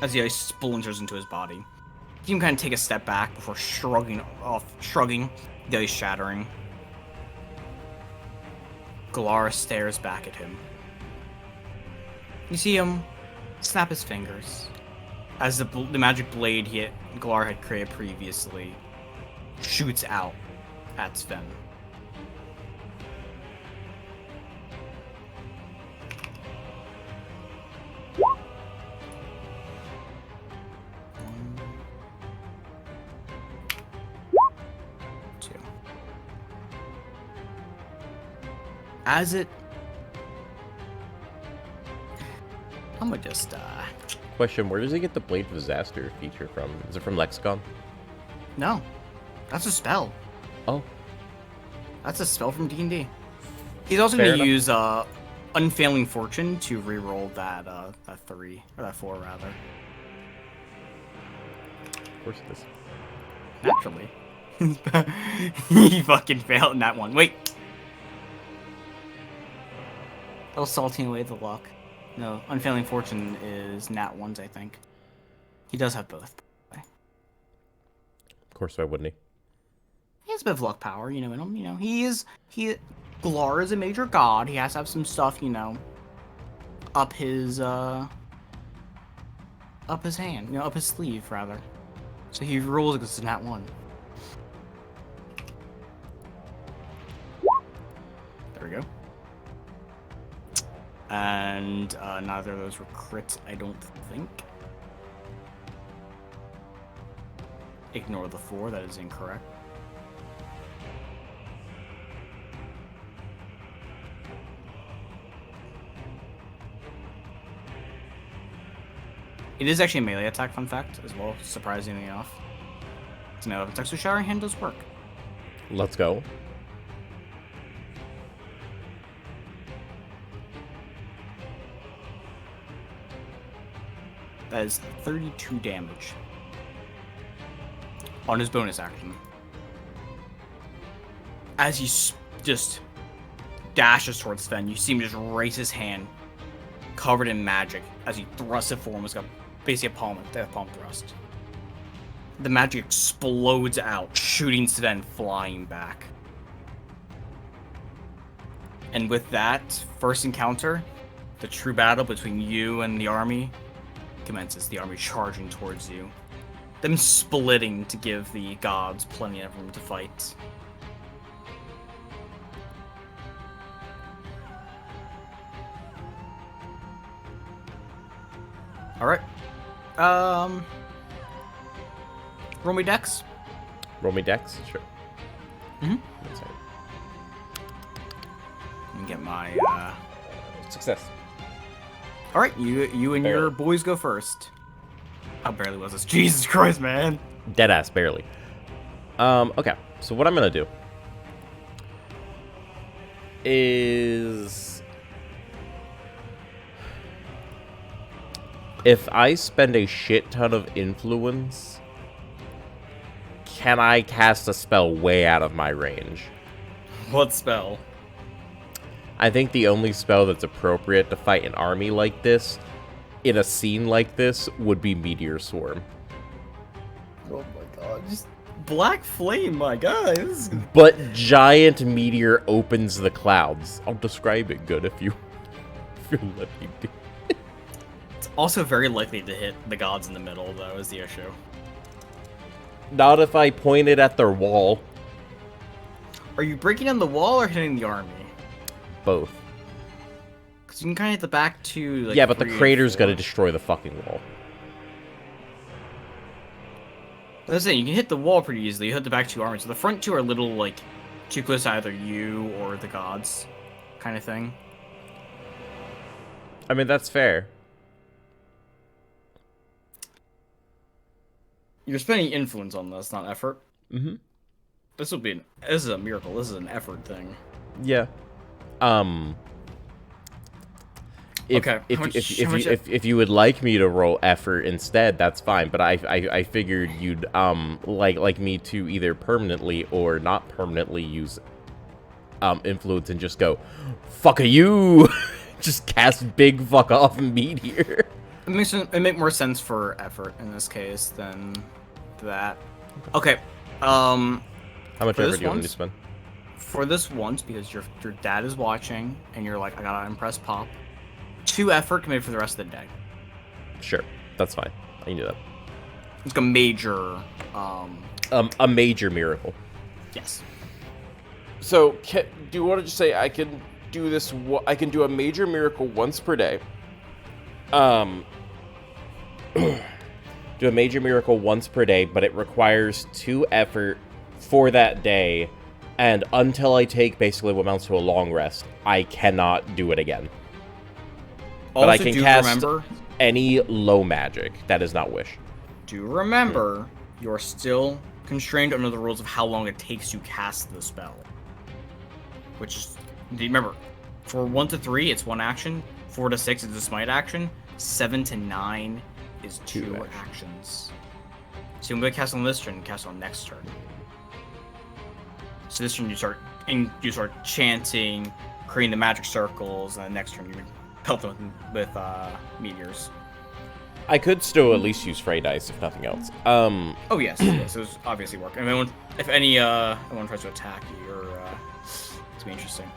as the ice splinters into his body. You see him kind of take a step back before shrugging, the ice shattering. Galara stares back at him. You see him snap his fingers as the magic blade Galara had created previously shoots out at Sven. As it... I'm gonna just, Question, where does he get the Blade of Disaster feature from? Is it from Lexicon? No. That's a spell. Oh. That's a spell from D&D. He's also Fair gonna enough. use, Unfailing Fortune to reroll that 3, or that 4, rather. Of course it is. Naturally. He fucking failed in that one. Wait. That was salting away the luck. No, Unfailing Fortune is nat 1s, I think. He does have both. Of course, why wouldn't he? He has a bit of luck power, in him. Galar is a major god. He has to have some stuff, up his hand, up his sleeve, rather. So he rolls against a nat 1. There we go. And neither of those were crits, I don't think. Ignore the 4, that is incorrect. It is actually a melee attack, fun fact, as well, surprisingly enough. It's a melee attack, so Showering Hand does work. Let's go. That is 32 damage. On his bonus action. As he just dashes towards Sven, you see him just raise his hand, covered in magic, as he thrusts it forward. It's got basically a palm thrust. The magic explodes out, shooting Sven flying back. And with that first encounter, the true battle between you and the army commences. The army charging towards you, them splitting to give the gods plenty of room to fight. All right. Roll me dex. Roll me dex? Sure. Mhm. One second. And get my. Success. All right, you and your boys go first. How barely was this? Jesus Christ, man! Deadass, barely. Okay, so what I'm gonna do is, if I spend a shit ton of influence, can I cast a spell way out of my range? What spell? I think the only spell that's appropriate to fight an army like this, in a scene like this, would be Meteor Swarm. Oh my god, just Black Flame, my guys. But giant meteor opens the clouds. I'll describe it good if you let me do. It's also very likely to hit the gods in the middle, though, is the issue. Not if I point it at their wall. Are you breaking down the wall or hitting the army? Both. Because you can kind of hit the back two. Like, yeah, but the 3 and crater's 4. gonna destroy the fucking wall. That's it. You can hit the wall pretty easily. You hit the back 2 armies. So the front 2 are a little like too close to either you or the gods, kind of thing. I mean, that's fair. You're spending influence on this, not effort. Mm-hmm. This is a miracle. This is an effort thing. Yeah. Okay. If you would like me to roll effort instead, that's fine. But I figured you'd like me to either permanently or not permanently use influence and just go, fuck you! Just cast big fuck off meteor. It make more sense for effort in this case than that. Okay. How much For effort this do you want me to once? spend? For this once, because your dad is watching, and you're like, I gotta impress Pop. 2 effort committed for the rest of the day. Sure, that's fine. I can do that. It's like a major, A major miracle. yes. So, do you want to just say I can do this? I can do a major miracle once per day. Do a major miracle once per day, but it requires 2 effort for that day, and until I take basically what amounts to a long rest, I cannot do it again. Also, But I can cast remember, any low magic. That is not wish. do remember, you're still constrained under the rules of how long it takes to cast the spell. Which is, do you remember, for 1 to 3, it's 1 action. 4 to 6 is a smite action. 7 to 9 is 2 actions. actions. So you're going to cast on this turn, cast on next turn. So this turn you start chanting, creating the magic circles, and the next turn you pelt them with meteors. I could still at least use Fray Dice, if nothing else. Oh yes, yes, it was obviously work. I mean, if anyone tries to attack you, or it's gonna be interesting.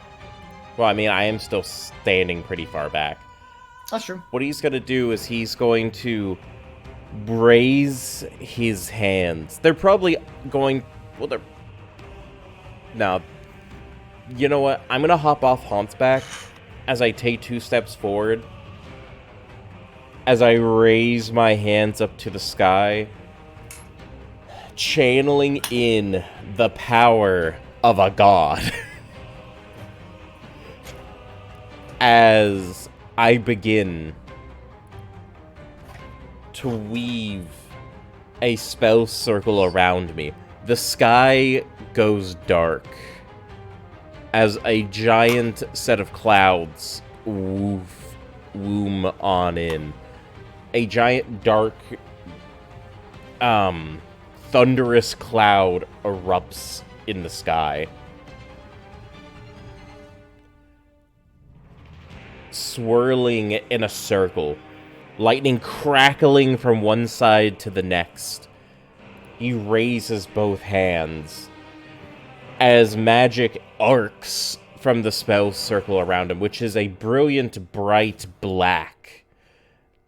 Well, I mean, I am still standing pretty far back. That's true. What he's going to do is he's going to raise his hands. They're probably going... Well, they're... Now, you know what? I'm going to hop off Haunt's back as I take 2 steps forward. As I raise my hands up to the sky, channeling in the power of a god. As I begin to weave a spell circle around me, the sky goes dark as a giant set of clouds woom on in. A giant dark, thunderous cloud erupts in the sky. Swirling in a circle, lightning crackling from one side to the next. He raises both hands as magic arcs from the spell circle around him, which is a brilliant, bright black,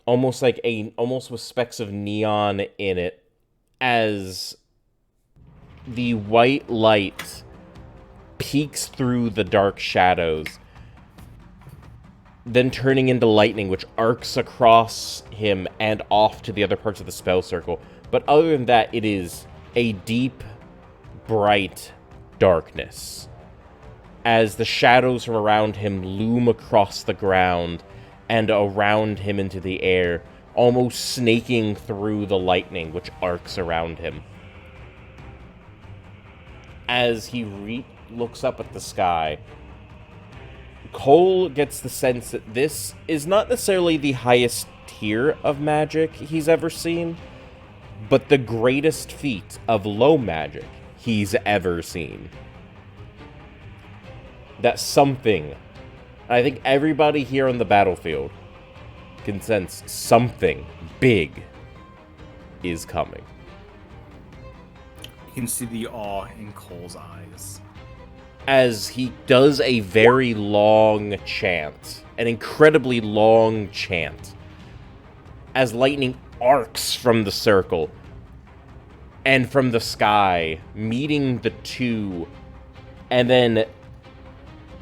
almost with specks of neon in it, as the white light peeks through the dark shadows, then turning into lightning, which arcs across him and off to the other parts of the spell circle. But other than that, it is a deep, bright darkness, as the shadows from around him loom across the ground and around him into the air, almost snaking through the lightning, which arcs around him. As he looks up at the sky, Cole gets the sense that this is not necessarily the highest tier of magic he's ever seen, but the greatest feat of low magic he's ever seen. That something, I think everybody here on the battlefield can sense something big is coming. You can see the awe in Cole's eyes. As he does a very long chant, an incredibly long chant, as lightning arcs from the circle and from the sky, meeting the two, and then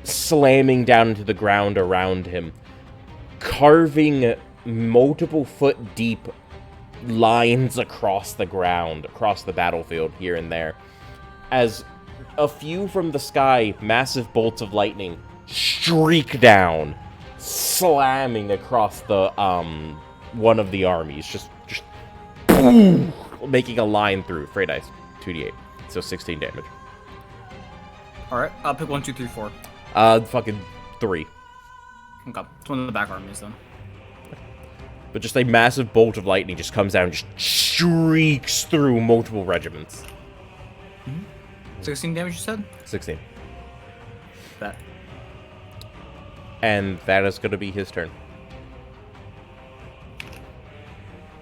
slamming down into the ground around him, carving multiple foot deep lines across the ground, across the battlefield here and there, as a few from the sky, massive bolts of lightning streak down, slamming across the one of the armies, just boom, making a line through. Fray dice, 2d8, so 16 damage. All right, I'll pick 1, 2, 3, 4. Fucking 3. Okay, it's one of the back armies then. But just a massive bolt of lightning just comes down and just streaks through multiple regiments. 16 damage, you said? 16. that. And that is going to be his turn.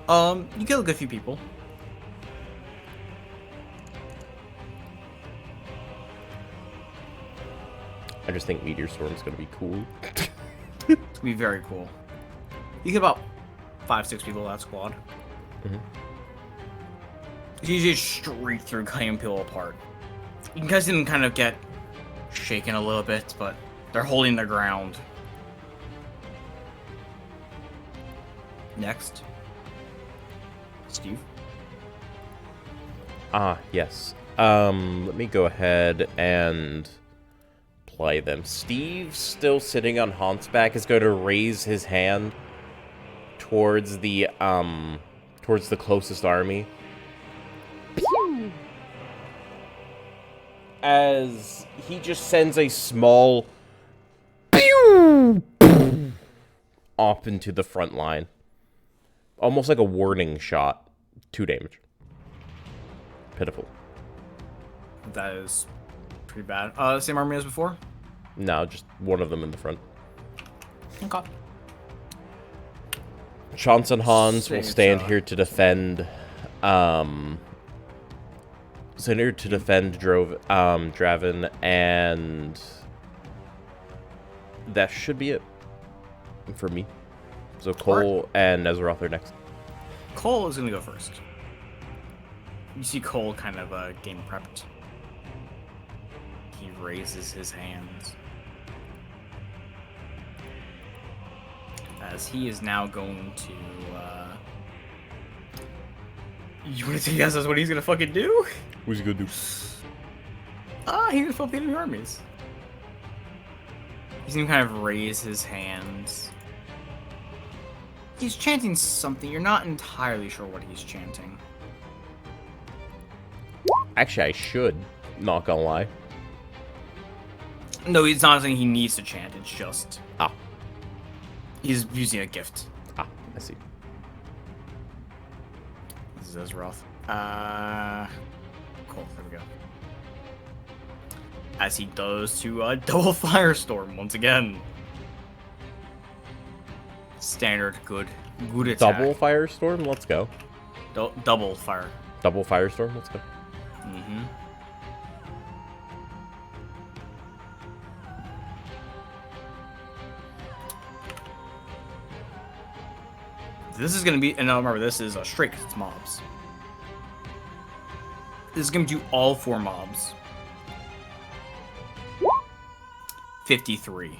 You kill a good few people. I just think Meteor Storm's going to be cool. It's gonna be very cool. You kill about 5-6 people in that squad. Mm-hmm. You just straight through, cutting people apart. You guys didn't kind of get shaken a little bit, but they're holding their ground. Next. Steve. Yes. Let me go ahead and play them. Steve, still sitting on Hans's back, is going to raise his hand towards the closest army. Pew! As he just sends a small pew up into the front line. Almost like a warning shot. 2 damage. Pitiful. That is pretty bad. Same army as before? No, just one of them in the front. Okay. Chance and Hans will Same stand shot. here to defend. Stand here to defend Draven, and that should be it for me. So Cole and Azeroth are next. Cole is gonna go first. You see Cole kind of game prepped. He raises his hands. As he is now going to, You wanna take guesses what he's gonna fucking do? What's he gonna do? He's gonna fill up the enemy armies. He's gonna kind of raise his hands. He's chanting something. You're not entirely sure what he's chanting. Actually, I should. Not gonna lie. No, it's not something he needs to chant. It's just Ah. he's using a gift. Ah, I see. This is Azeroth. Cool. There we go. As he does to double firestorm once again. Standard good attack. Double Firestorm? Let's go. Double fire. Double Firestorm? Let's go. Mm-hmm. This is gonna be, and remember, this is a straight 'cause it's mobs. This is gonna do all 4 mobs. 53.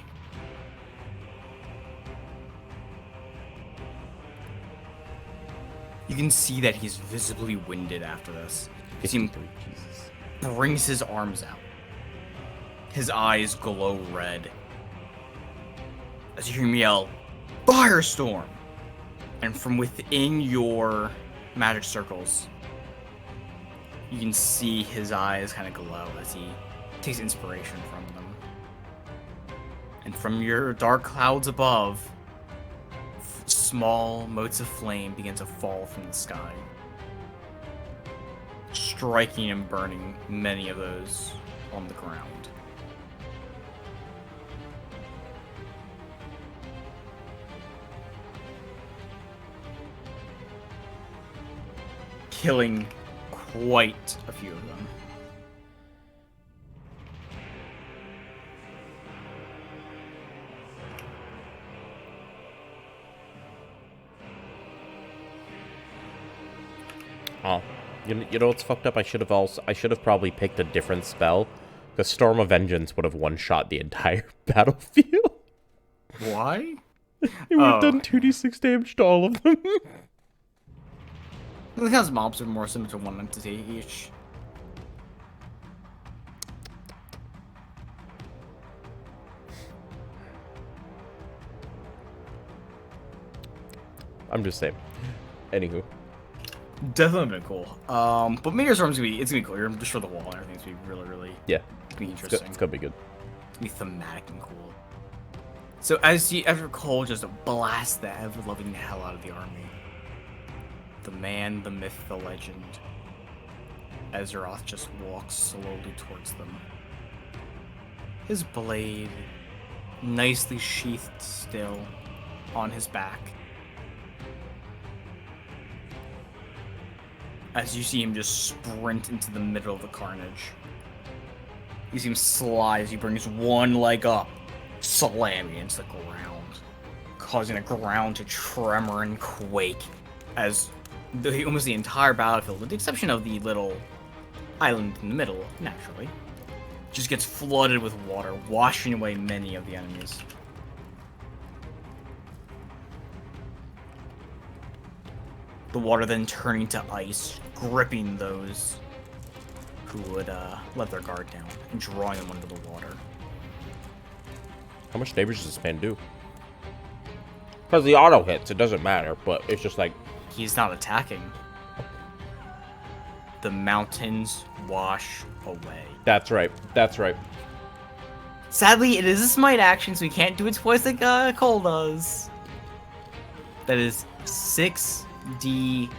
You can see that he's visibly winded after this. You see him 53, Jesus. brings his arms out. His eyes glow red. As you hear him yell, Firestorm! And from within your magic circles, you can see his eyes kind of glow as he takes inspiration from them. And from your dark clouds above, small motes of flame begin to fall from the sky, striking and burning many of those on the ground. Killing quite a few of them. Oh, you know what's fucked up? I should have probably picked a different spell. The Storm of Vengeance would have one-shot the entire battlefield. Why? It would have done 2d6 damage to all of them. Because mobs are more similar to one entity each. I'm just saying. Anywho. Definitely been cool. But Meteor Storm's gonna be cool. You're just for the wall and everything's gonna be really Yeah. it's gonna be It's interesting. gonna be good. It's gonna be thematic and cool. So after Cole just blasts the ever-loving hell out of the army, the man, the myth, the legend, Azeroth just walks slowly towards them. his blade nicely sheathed still on his back. As you see him just sprint into the middle of the carnage. You see him slide as he brings one leg up, slamming into the ground, causing the ground to tremor and quake as almost the entire battlefield, with the exception of the little island in the middle, naturally, just gets flooded with water, washing away many of the enemies. The water then turning to ice, gripping those who would let their guard down and drawing them under the water. How much damage does this man do? Because the auto hits, it doesn't matter, but it's just like... He's not attacking. The mountains wash away. That's right. That's right. Sadly, it is a smite action, so we can't do it twice like Cole does. That is 6d8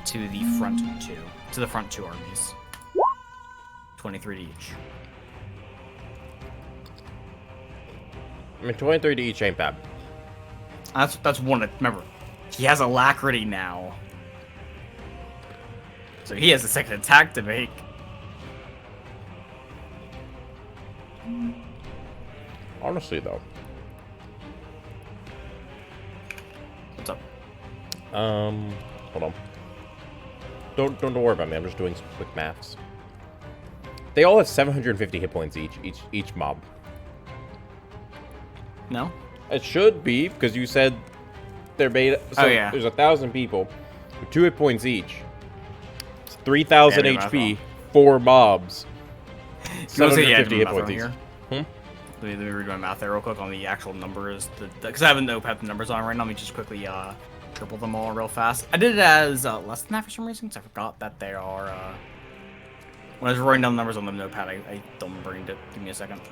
to the front two. To the front two armies. 23 to each. I mean, 23 to each ain't bad. That's one. Remember, he has alacrity now, so he has a second attack to make. Honestly, though. What's up? Hold on. Don't worry about me. I'm just doing some quick maths. They all have 750 hit points each mob. No. It should be, because you said they're made. So Oh, yeah. There's 1,000 people with 2 hit points each. It's 3,000 Yeah, HP, 4 mobs. You want to say 750 hit math points on each. here? Hmm? Let me redo my math there real quick on the actual numbers. Because I haven't had the numbers on right now. Let me just quickly triple them all real fast. I did it as less than that for some reason, because I forgot that they are. When I was writing down the numbers on the notepad, I don't remember it. Give me a second.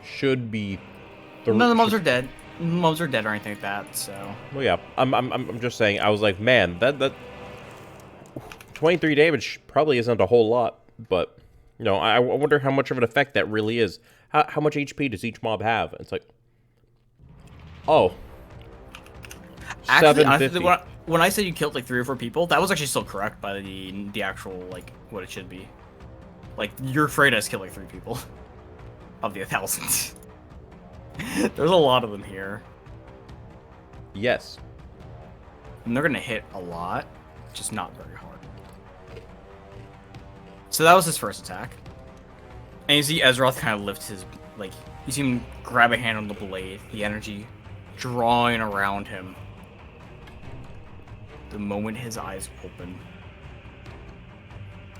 Should be. None of the mobs are dead. Mobs are dead or anything like that. So. Well, yeah. I'm just saying. I was like, man, that 23 damage probably isn't a whole lot, but you know, I wonder how much of an effect that really is. How much HP does each mob have? It's like, oh. Actually, 750. when I said you killed like 3 or 4 people, that was actually still correct by the actual like what it should be. Like your Freydis killed like 3 people of the 1,000. There's a lot of them here, Yes. and they're gonna hit a lot, just not very hard. So that was his first attack, and you see Ezroth kind of lift his you see him grab a hand on the blade, the energy drawing around him. The moment his eyes open.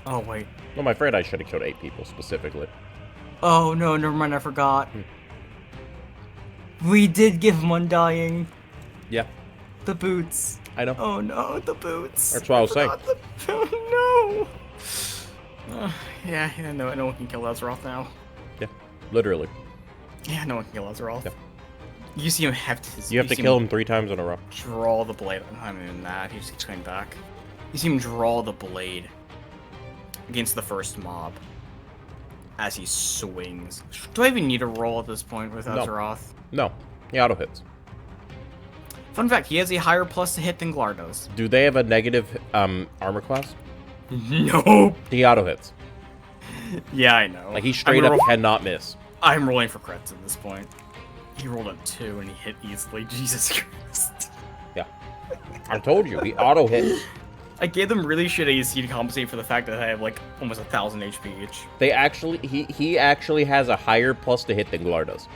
Oh, wait. Well, my friend, I should have killed 8 people specifically. Oh, no, never mind, I forgot. We did give him Undying. Yeah, The boots. I know. Oh, no, the boots. That's what I was saying. Oh, no. Yeah, no one can kill Azeroth now. Yeah, literally. Yeah, no one can kill Azeroth. Yeah. You see him heft his... You have to see kill him 3 times in a row. Draw the blade. I mean, that. He just keeps going back. You see him draw the blade against the first mob as he swings. Do I even need a roll at this point with Azeroth? No, he auto hits. Fun fact, he has a higher plus to hit than Glar does. Do they have a negative armor class? Nope. He auto hits. Yeah, I know. Like he straight up cannot miss. I'm rolling for crits at this point. He rolled a 2 and he hit easily. Jesus Christ. Yeah, I told you he auto hits. I gave them really shit AC to compensate for the fact that I have like almost 1,000 HP each. They actually, he actually has a higher plus to hit than Glar does.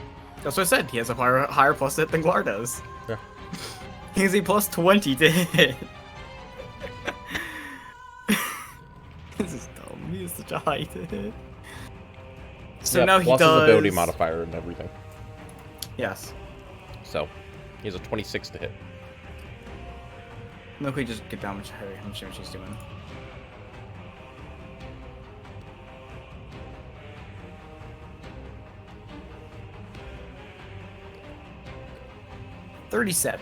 That's what I said. He has a higher plus to hit than Glar does. Yeah. He has a plus 20 to hit. This is dumb. He has such a high to hit. So yeah, now he plus does... his ability modifier and everything. Yes. So, he has a 26 to hit. Look, we just get down much heavy. I'm sure what she's doing. $37.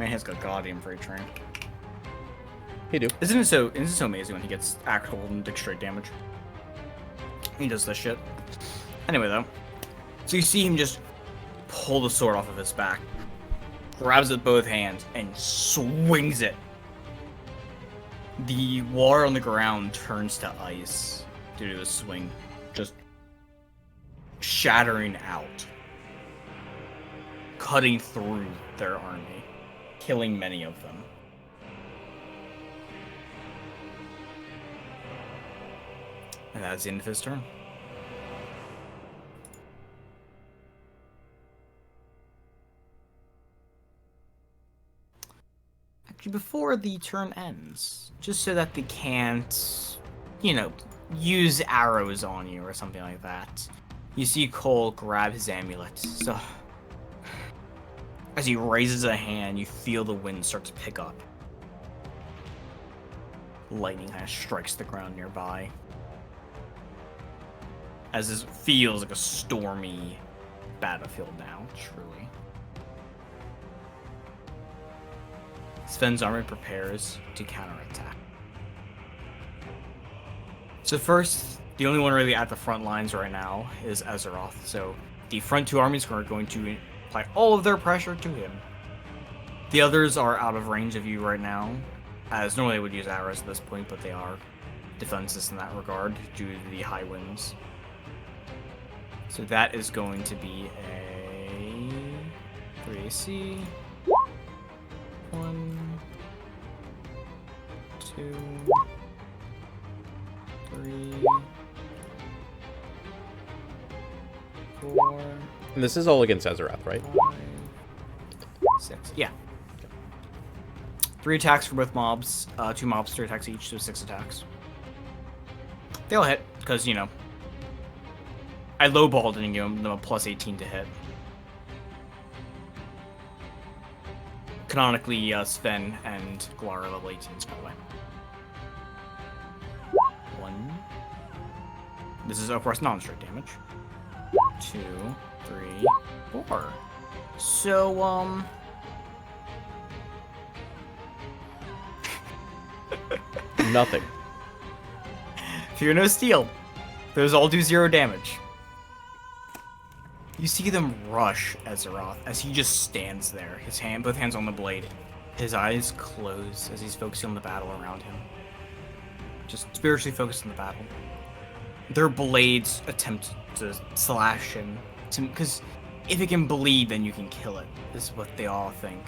Man, he's got goddamn freight train. He do. Isn't it so amazing when he gets actual and dick straight damage? He does this shit. Anyway, though. So you see him just pull the sword off of his back, grabs it with both hands, and swings it. The water on the ground turns to ice due to the swing, just shattering out, cutting through their army, killing many of them. And that's the end of his turn. Actually, before the turn ends, just so that they can't, you know, use arrows on you or something like that, you see Cole grab his amulet. So, as he raises a hand, you feel the wind start to pick up. Lightning kind of strikes the ground nearby. As this feels like a stormy battlefield now, truly. Sven's army prepares to counterattack. So first, the only one really at the front lines right now is Azeroth. So the front two armies are going to apply all of their pressure to him. The others are out of range of you right now, as normally they would use arrows at this point, but they are defenseless in that regard due to the high winds. So that is going to be a 3AC. 1, 2, 3, 4. And this is all against Azeroth, right? 5, 6. Yeah. 3 attacks for both mobs. 2 mobs, 3 attacks each, so 6 attacks. They all hit, because, you know, I lowballed and gave them a plus 18 to hit. Canonically, Sven and Galar are level 18s, by the way. 1. This is, of course, non-straight damage. 2, 3, 4. So, Nothing. Fear no steel. Those all do 0 damage. You see them rush Azeroth as he just stands there, both hands on the blade, his eyes closed as he's focusing on the battle around him. Just spiritually focused on the battle. Their blades attempt to slash him, because if it can bleed, then you can kill it, is what they all think.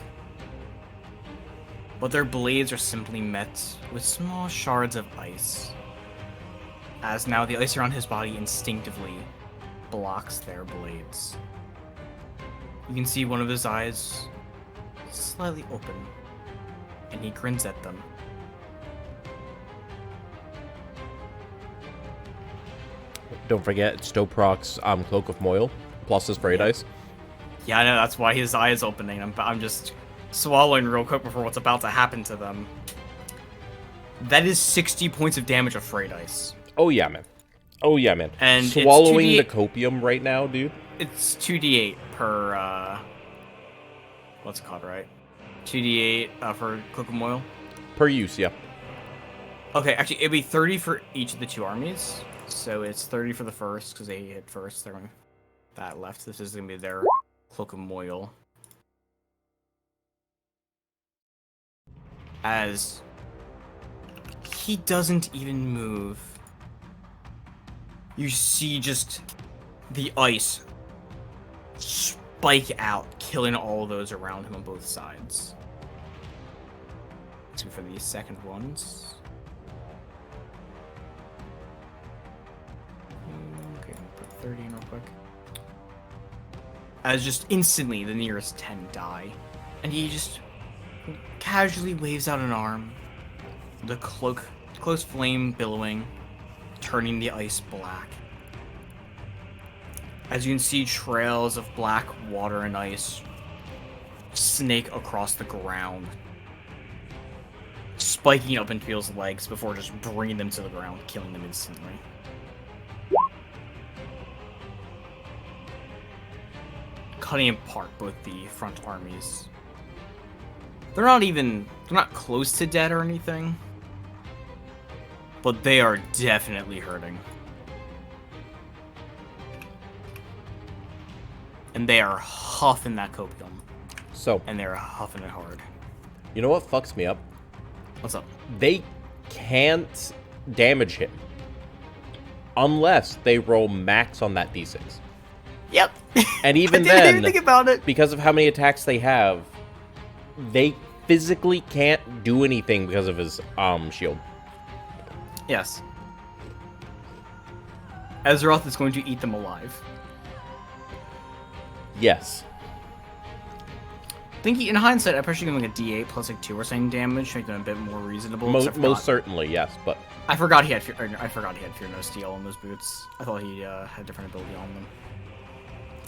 But their blades are simply met with small shards of ice, as now the ice around his body instinctively blocks their blades. You can see one of his eyes slightly open, and he grins at them. Don't forget, Stoproc's Cloak of Moil, plus his Freight Ice. Yeah, I know, that's why his eye is opening. I'm just swallowing real quick before what's about to happen to them. That is 60 points of damage of Freight Ice. Oh yeah, man. Oh yeah, man. And swallowing it's the copium right now, dude. It's 2d8 per, what's it called, right? 2d8 for Cloak of Moil? Per use, yeah. Okay, actually, it'd be 30 for each of the 2 armies. So it's 30 for the first, because they hit first. They're going that left. This is going to be their Cloak of Moil. As he doesn't even move. You see just the ice spike out, killing all those around him on both sides. So for the second ones. Okay, I'm gonna put 30 in real quick. As just instantly the nearest 10 die. And he just casually waves out an arm. The close flame billowing, turning the ice black. As you can see, trails of black water and ice snake across the ground, spiking up into people's legs before just bringing them to the ground, killing them instantly. Cutting apart both the front armies. They're not close to dead or anything. But they are definitely hurting. And they are huffing that copium. So, And they're huffing it hard. you know what fucks me up? What's up? They can't damage him unless they roll max on that d6. Yep. And even I didn't then, even think about it. because of how many attacks they have, they physically can't do anything because of his shield. Yes. Azeroth is going to eat them alive. Yes. I think in hindsight, I probably give him like a D8 plus like 2 or something damage to make them a bit more reasonable. Most certainly, yes, but I forgot he had Fear No Steel on those boots. I thought he had a different ability on them.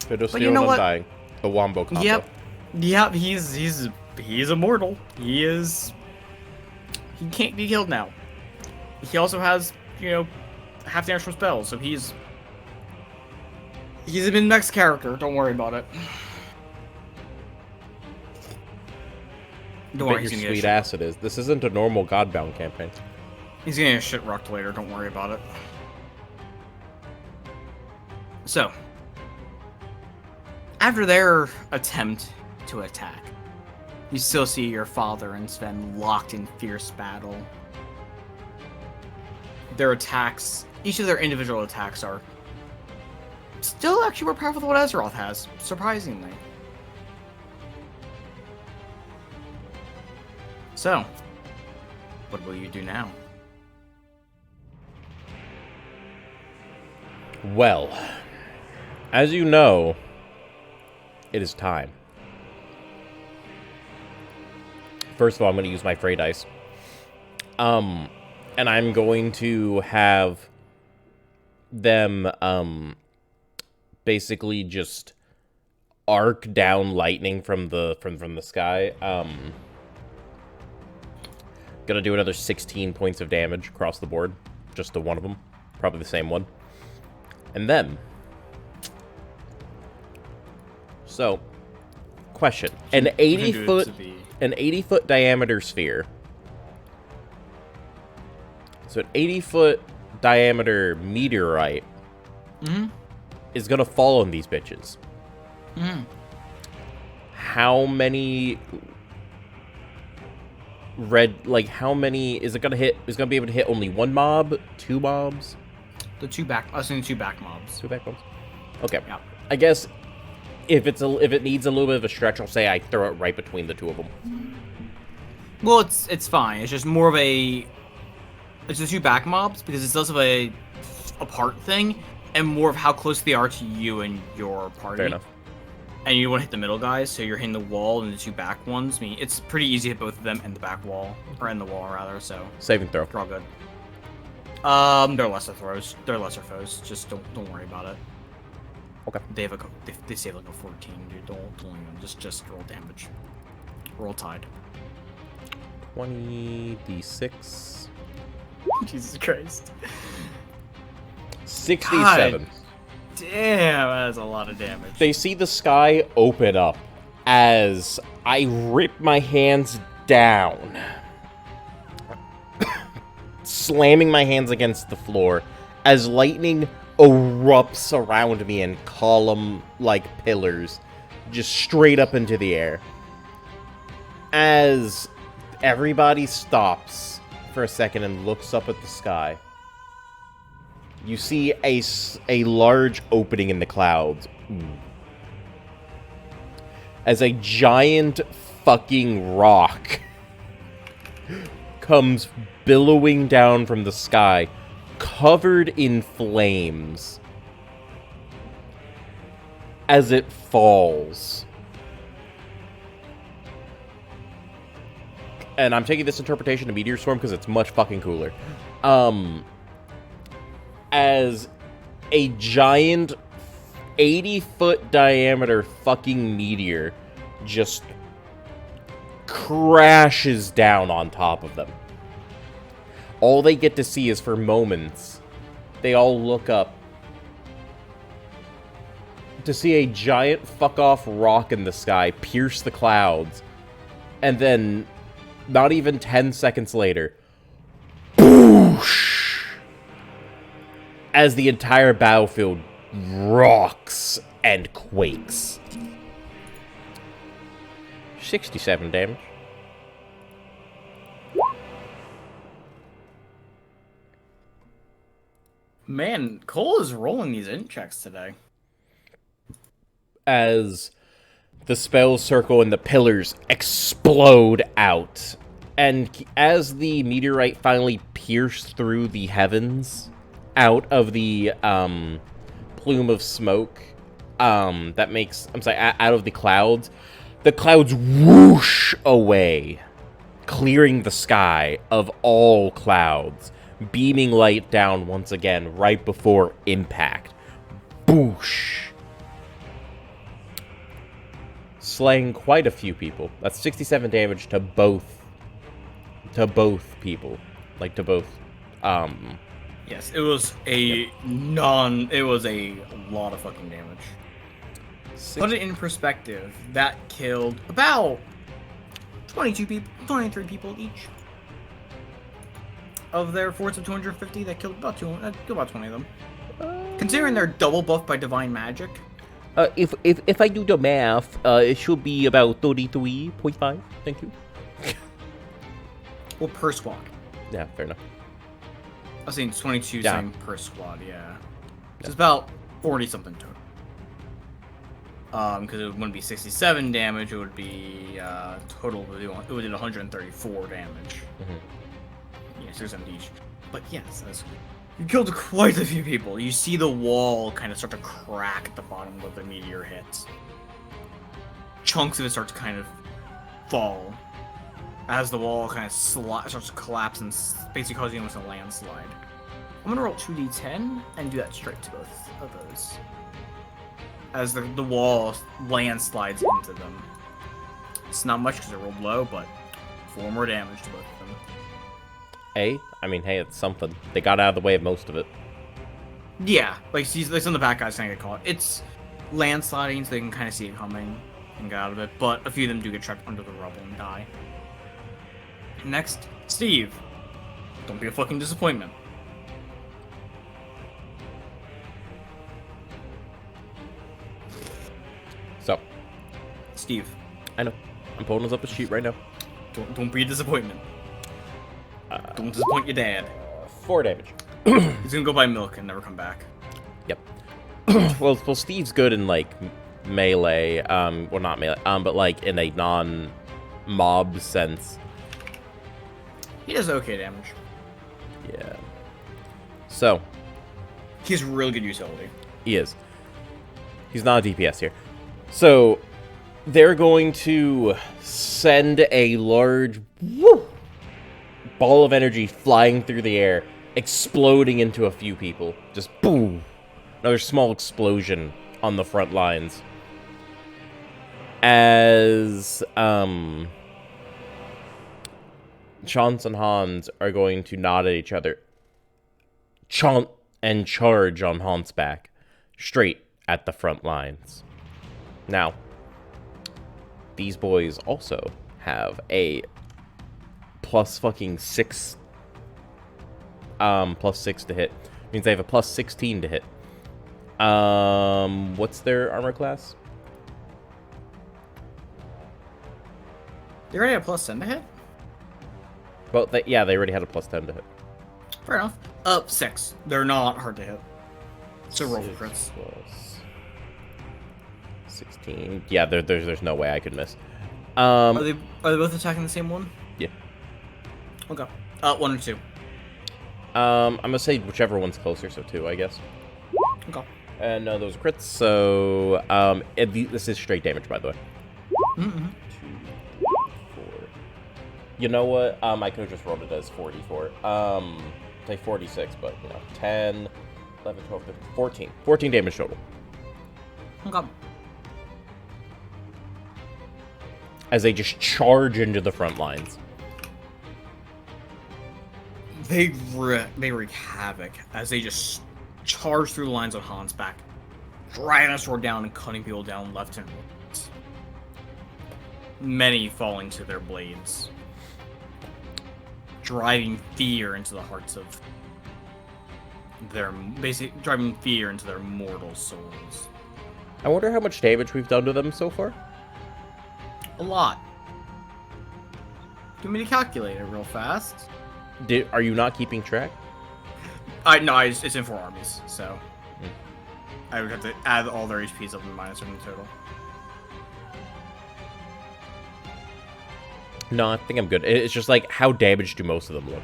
Fiddle But you Steel know and what? Undying. The Wombo combo. Yep, he's immortal. He can't be killed now. He also has, half damage from spells, so he's a min-max character. Don't worry about it. Don't worry, Your he's gonna sweet get ass it is. This isn't a normal Godbound campaign. He's gonna get shit rocked later. Don't worry about it. So, after their attempt to attack, you still see your father and Sven locked in fierce battle. Their attacks, each of their individual attacks are still actually more powerful than what Azeroth has, surprisingly. So, what will you do now? Well, as you know, it is time. First of all, I'm going to use my Frey dice. And I'm going to have them, basically just arc down lightning from the sky. Gonna do another 16 points of damage across the board, just to one of them, probably the same one. And then, so, question: an 80-foot diameter sphere. So an 80-foot diameter meteorite is gonna fall on these bitches. How many how many is it gonna hit? Is it gonna be able to hit only one mob, two mobs? I was thinking two back mobs. Two back mobs. Okay. Yeah. I guess if it needs a little bit of a stretch, I'll say I throw it right between the two of them. Well, it's fine. It's just more of it's the two back mobs because it's less of a part thing and more of how close they are to you and your party. Fair enough. And you want to hit the middle guys, so you're hitting the wall and the two back ones. I mean, it's pretty easy to hit both of them and the back wall, or in the wall rather. So Saving throw. they're all good. They're lesser throws. They're lesser foes. Just don't worry about it. Okay. They have they save like a 14, dude. Don't even just roll damage. Roll tide. 20d6. Jesus Christ. 67. God. Damn, that's a lot of damage. They see the sky open up as I rip my hands down, slamming my hands against the floor as lightning erupts around me in column-like pillars, just straight up into the air. As everybody stops for a second and looks up at the sky, you see a large opening in the clouds. As a giant fucking rock comes billowing down from the sky, covered in flames, as it falls. And I'm taking this interpretation to Meteor Swarm because it's much fucking cooler. As a giant 80-foot diameter fucking meteor just crashes down on top of them. All they get to see is for moments, they all look up to see a giant fuck-off rock in the sky pierce the clouds And then, not even 10 seconds later, boosh! As the entire battlefield rocks and quakes. 67 damage. Man, Cole is rolling these int checks today. As the spell circle and the pillars explode out. And as the meteorite finally pierced through the heavens, out of the plume of smoke, out of the clouds whoosh away, clearing the sky of all clouds, beaming light down once again right before impact. Boosh! Slaying quite a few people. That's 67 damage to both people. Like, to both, Yes, it was a lot of fucking damage. Put it in perspective, that killed about 23 people each. Of their force of 250, that killed about 20 of them. Considering they're double buffed by divine magic. If I do the math, it should be about 33.5. Thank you. Well, per squad. Yeah, fair enough. I was saying 22 Yeah. per squad, yeah. So it's about 40 something total. Because it wouldn't be 67 damage, it would be total. It would do 134 damage. Yeah, 67 each. But yes, you killed quite a few people. You see the wall kind of start to crack at the bottom of the meteor hits. Chunks of it start to kind of fall as the wall kind of starts to collapse and basically causing almost a landslide. I'm gonna roll 2d10 and do that straight to both of those. As the wall landslides into them. It's not much because they rolled low, but 4 more damage to both of them. Hey, it's something. They got out of the way of most of it. Yeah, like some of the back guys kind of get caught. It's landsliding, so they can kind of see it coming and get out of it. But a few of them do get trapped under the rubble and die. Next, Steve. Don't be a fucking disappointment. So, Steve. I know. I'm pulling us up a sheet right now. Don't be a disappointment. Don't disappoint your dad. 4 damage. He's gonna go buy milk and never come back. Yep. well, Steve's good in, like, melee. Well, not melee. But, like, in a non-mob sense. He does okay damage. Yeah. So. He has really good utility. He is. He's not a DPS here. So, they're going to send a large ball of energy flying through the air, exploding into a few people. Just boom. Another small explosion on the front lines. As, Chance and Hans are going to nod at each other. Chant and charge on Hans' back. Straight at the front lines. Now, these boys also have a +6 to hit. Means they have a +16 to hit. What's their armor class? They already have +10 to hit? Well, they already had a +10 to hit. Fair enough. 6. They're not hard to hit. So roll for crits. 16. Yeah, there's no way I could miss. Are they both attacking the same one? Yeah. Okay. 1 or 2. I'm gonna say whichever one's closer, so 2, I guess. Okay. And no, those are crits, so this is straight damage, by the way. 2, 4. You know what? I could have just rolled it as 44. Say 46, but 10, 11, 12, 13, 14. 14 damage total. Okay. As they just charge into the front lines. They wreak havoc as they just charge through the lines on Hans' back, dragging a sword down and cutting people down left and right. many falling to their blades, driving fear into the hearts of their driving fear into their mortal souls. I wonder how much damage we've done to them so far. A lot. Do you want me to calculate it real fast? Are you not keeping track? No, it's in 4 armies, so I would have to add all their HPs up and minus them in total. No, I think I'm good. It's just like, how damaged do most of them look?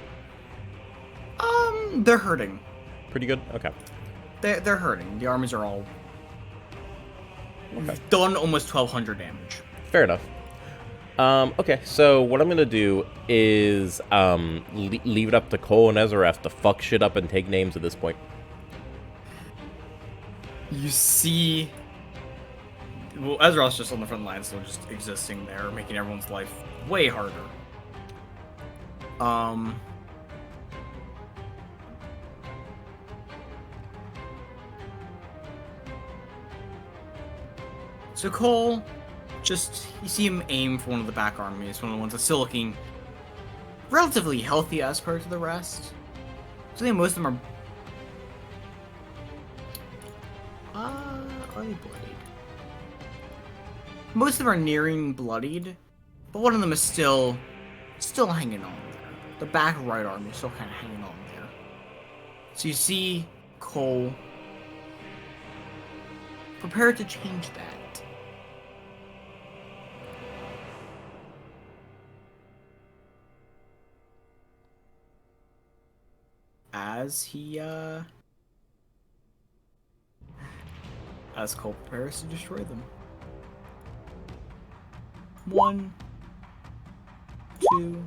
They're hurting. Pretty good? Okay. They're hurting. The armies are all done almost 1,200 damage. Fair enough. Okay, so what I'm gonna do is leave it up to Cole and Ezra to fuck shit up and take names at this point. You see... Well, Ezra's just on the front line, so just existing there, making everyone's life way harder. So Cole, you see him aim for one of the back armies, one of the ones that's still looking relatively healthy as compared to the rest. So I think most of them are they bloodied? Most of them are nearing bloodied, but one of them is still hanging on there. The back right arm is still kind of hanging on there. So you see Cole prepare to change that. As Cole prepares to destroy them. 1, 2,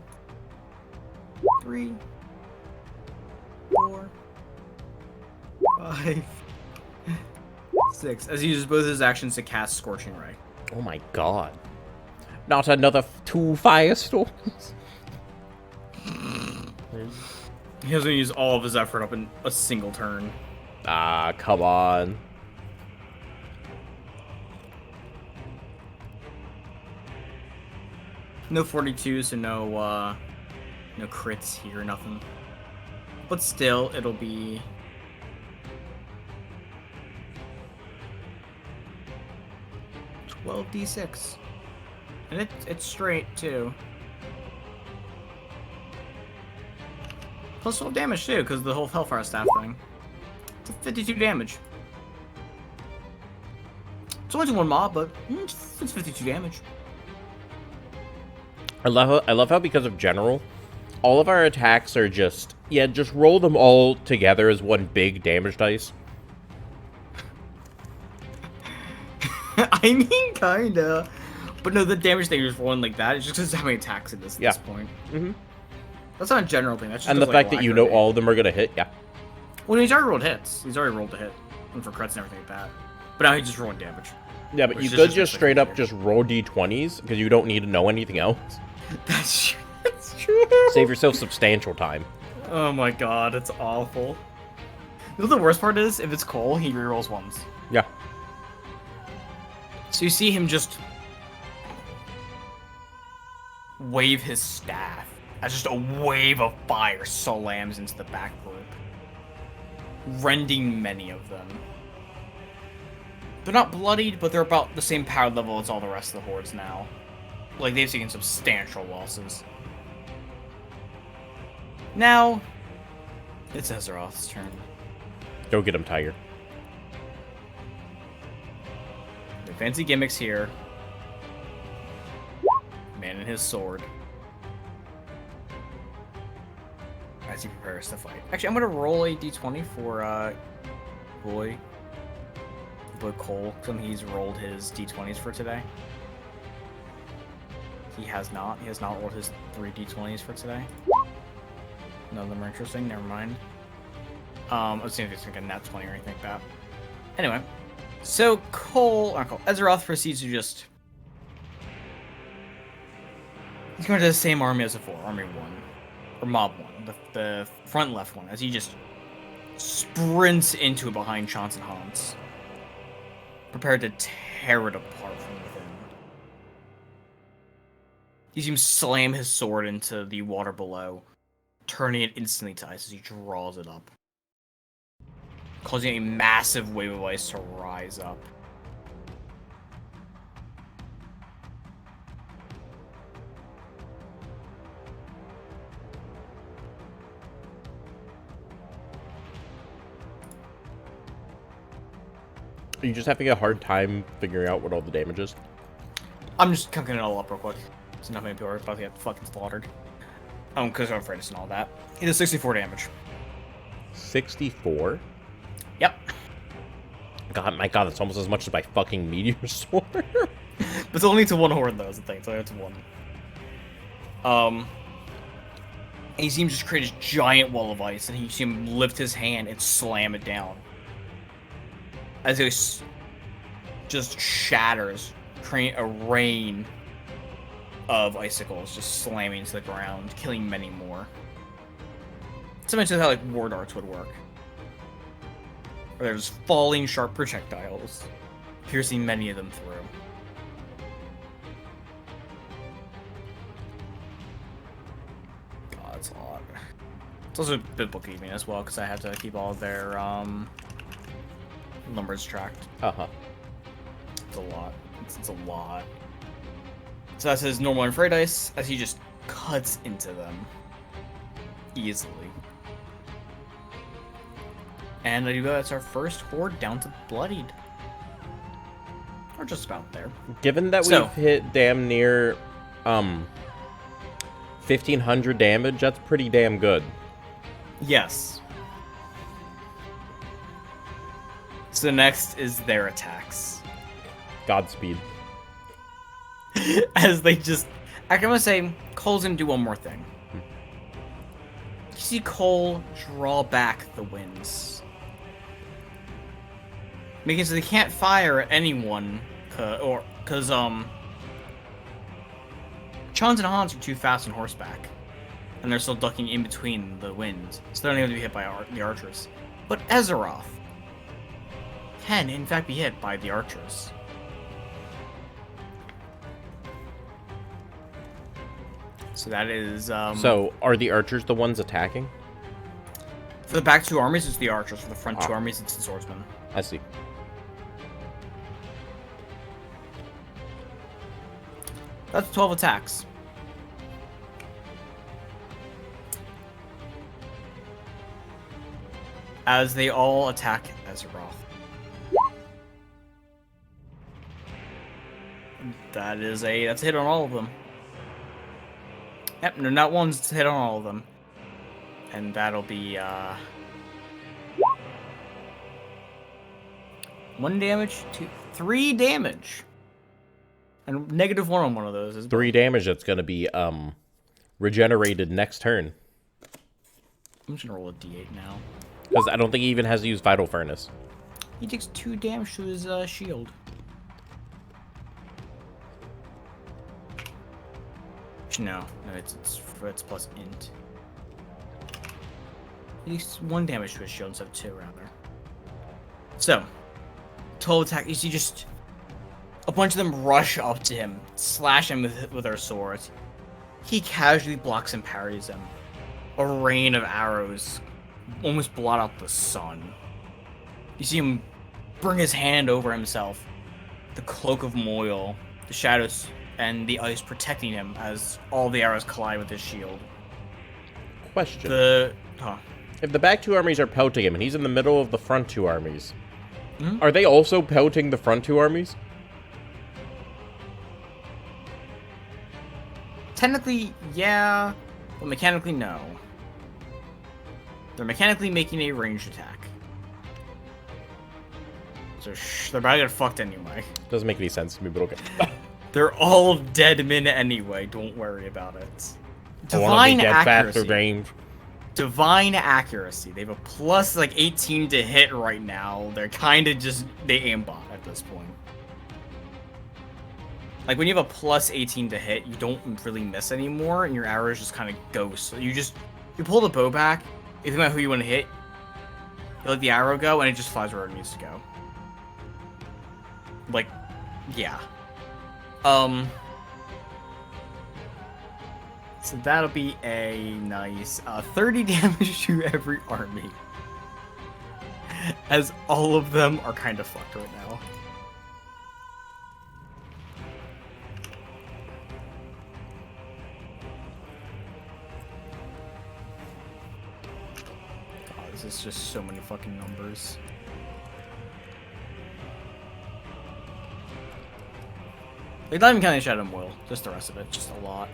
3, 4, 5, 6. As he uses both his actions to cast Scorching Ray. Oh my god. Not another 2 firestorms. He doesn't use all of his effort up in a single turn. Ah, come on. No 42, so no crits here, nothing. But still, it'll be... $12d6. And it's straight, too. Plus 12 damage, too, because of the whole Hellfire Staff thing. It's 52 damage. It's only to one mob, but it's 52 damage. I love how because of General, all of our attacks are just roll them all together as one big damage dice. I mean, kinda. But no, the damage thing is rolling like that. It's just because how many attacks it is at this point. Mm-hmm. That's not a general thing. That's just and the fact that you know all of them are gonna hit, yeah. Well, he's already rolled hits. He's already rolled a hit. And for crits and everything like that. But now he's just rolling damage. Yeah, but you could just straight up just roll d20s, because you don't need to know anything else. That's true. That's true. Save yourself substantial time. Oh my god, it's awful. You know what the worst part is? If it's Cole, he rerolls ones. Yeah. So you see him just wave his staff as just a wave of fire slams into the back group, rending many of them. They're not bloodied, but they're about the same power level as all the rest of the hordes now. Like, they've taken substantial losses. Now, it's Azeroth's turn. Go get him, Tiger. The fancy gimmicks here. Man and his sword. As he prepares to fight. Actually, I'm gonna roll a d20 for, Boy Cole. Because he's rolled his d20s for today. He has not. He has not rolled his 3 d20s for today. None of them are interesting. Never mind. I was seeing if it's like a nat 20 or anything like that. Anyway. So, Azeroth proceeds to just... He's going to the same army as before. Army 1. Or Mob 1. The front left one. As he just sprints into it behind Chance and Hans. Prepared to tear it apart from within. You see him slam his sword into the water below, turning it instantly to ice as he draws it up, causing a massive wave of ice to rise up. Are you just having a hard time figuring out what all the damage is? I'm just cooking it all up real quick. So not many people are about to get fucking slaughtered. Because of Arthritis and all that. He does 64 damage. 64? Yep. God, my God, that's almost as much as my fucking meteor sword. But it's only to one horde, though, is the thing. It's only to one. And you see him just create this giant wall of ice, and you see him lift his hand and slam it down. As it just shatters, creating a rain of icicles just slamming to the ground, killing many more. Similar to how like war darts would work. Where there's falling sharp projectiles, piercing many of them through. God, it's a lot. It's also bit bookkeeping as well, because I have to keep all of their numbers tracked. Uh-huh. It's a lot. It's a lot. So that's his normal and fray dice, as he just cuts into them. Easily. And there you go, that's our first horde down to bloodied. Or just about there. Given that we've hit damn near 1,500 damage, that's pretty damn good. Yes. So next is their attacks. Godspeed. As they just... I'm gonna say, Cole's gonna do one more thing. You see Cole draw back the winds. Making so they can't fire at anyone, because Chons and Hans are too fast on horseback. And they're still ducking in between the winds, so they're not going to be hit by the archers. But Azeroth can, in fact, be hit by the archers. So that is... So, are the archers the ones attacking? For the back two armies, it's the archers. For the front two armies, it's the swordsmen. I see. That's 12 attacks. As they all attack Azeroth. That's a hit on all of them. Yep, no, not one's it's a hit on all of them. And that'll be 1 damage, 3 damage. And -1 on one of those is 3 damage, that's gonna be regenerated next turn. I'm just gonna roll a d8 now. Because I don't think he even has to use Vital Furnace. He takes 2 damage to his shield. No, it's plus int. He takes 1 damage to his shield instead of 2, rather. So, 12 attack. You see just a bunch of them rush up to him, slash him with their swords. He casually blocks and parries them. A rain of arrows almost blot out the sun. You see him bring his hand over himself. The cloak of Moil, the shadows, and the ice protecting him as all the arrows collide with his shield. Question. If the back two armies are pelting him and he's in the middle of the front two armies, are they also pelting the front two armies? Technically, yeah, but mechanically, no. They're mechanically making a ranged attack. So they're probably gonna fucked anyway. Doesn't make any sense to me, but okay. They're all dead men anyway, don't worry about it. Divine accuracy. Divine accuracy. They have a plus like 18 to hit right now. They're kind of just, they aimbot at this point. Like when you have a plus 18 to hit, you don't really miss anymore, and your arrows just kind of ghost. So you pull the bow back, you think about who you want to hit, you let the arrow go, and it just flies where it needs to go. Like, yeah. So that'll be a nice 30 damage to every army. As all of them are kind of fucked right now. God, this is just so many fucking numbers. Like, not even counting Shadow Moil, just the rest of it, just a lot.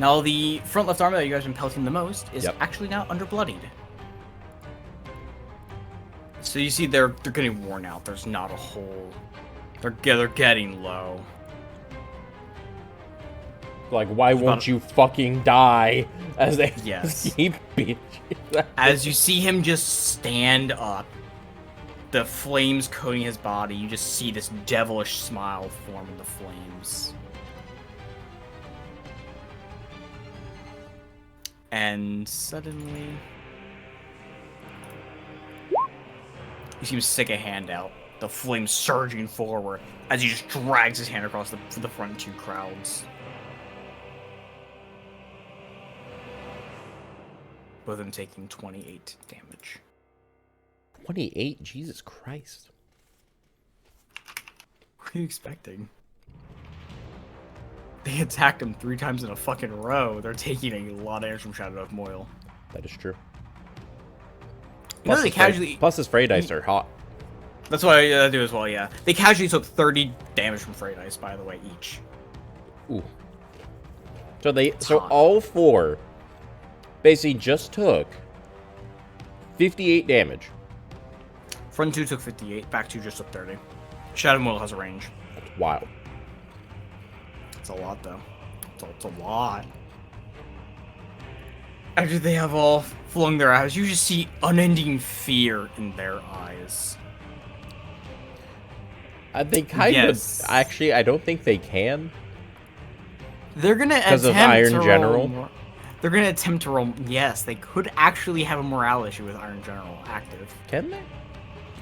Now, the front left armor that you guys have been pelting the most is actually now underbloodied. So you see they're getting worn out. There's not a whole... They're getting low. Like, why won't you fucking die? As they keep beating you. As you see him just stand up, the flames coating his body, you just see this devilish smile form in the flames. And suddenly, you see him stick a hand out, the flames surging forward as he just drags his hand across the front two crowds. Both of them taking 28 damage. 28? Jesus Christ. What are you expecting? They attacked him 3 times in a fucking row. They're taking a lot of damage from Shadow of Moil. That is true. You know, they casually... Plus his Fray Dice are hot. That's what I do as well, yeah. They casually took 30 damage from Fray Dice, by the way, each. Ooh. So all 4 basically just took 58 damage. Front 2 took 58, back 2 just took 30. Shadow Moil has a range. That's wild. It's a lot, though. It's a lot. After they have all flung their eyes, you just see unending fear in their eyes. They kind of... Actually, I don't think they can. They're gonna attempt of Iron General? They're gonna attempt to roll... Yes, they could actually have a morale issue with Iron General active. Can they?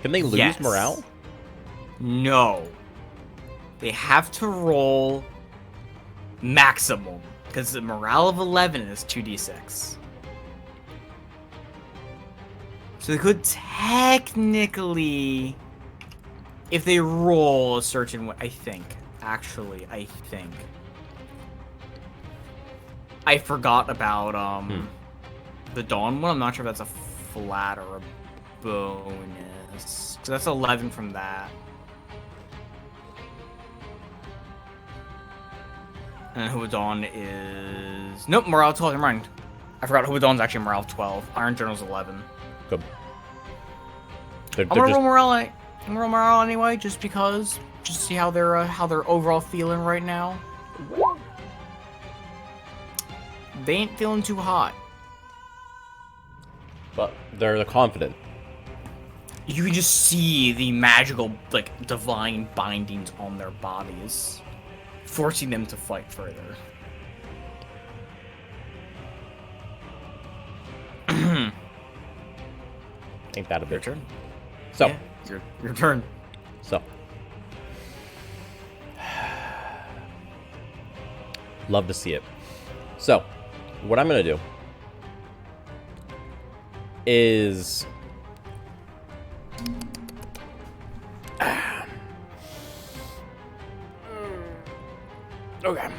Can they lose morale? No. They have to roll maximum, because the morale of 11 is 2d6. So they could technically, if they roll a certain way, I think. I forgot about the Dawn one. I'm not sure if that's a flat or a bonus. So that's 11 from that. And Huadon is... Nope, morale 12, never mind. I forgot Huadon's actually morale 12. Iron General's 11. Good. I'm gonna roll morale anyway, just because. Just to see how they're overall feeling right now. They ain't feeling too hot. But they're confident. You can just see the magical, like, divine bindings on their bodies, forcing them to fight further. Ain't that a bit? Your turn. So. Yeah, your turn. So. Love to see it. So, what I'm going to do is... Okay.